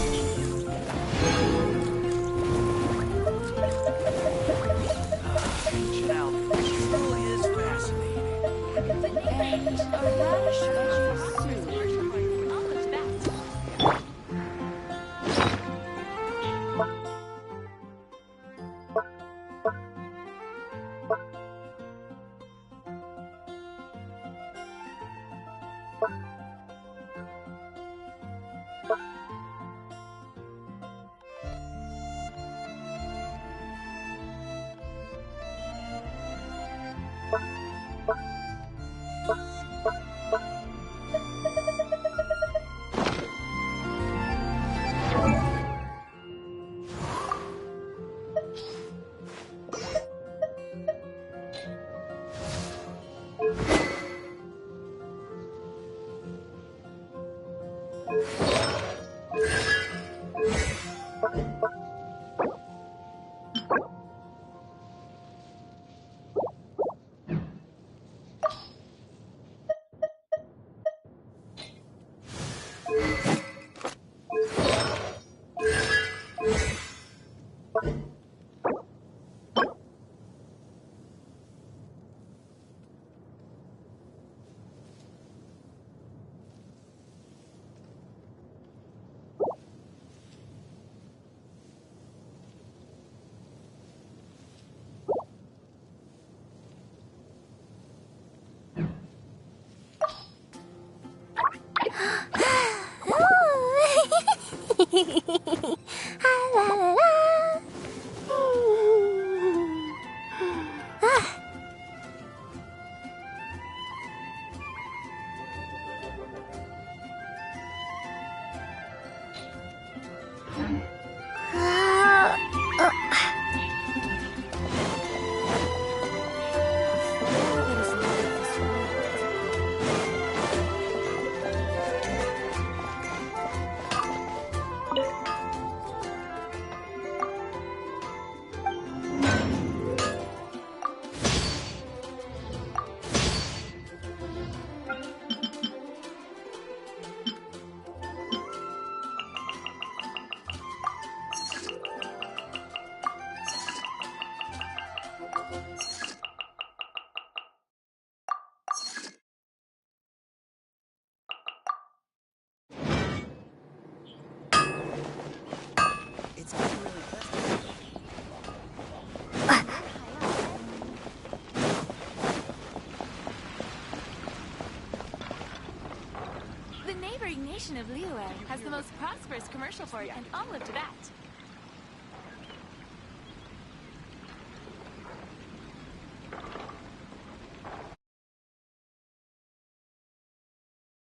The neighboring nation of Liyue has the most prosperous commercial port in all of Tibet.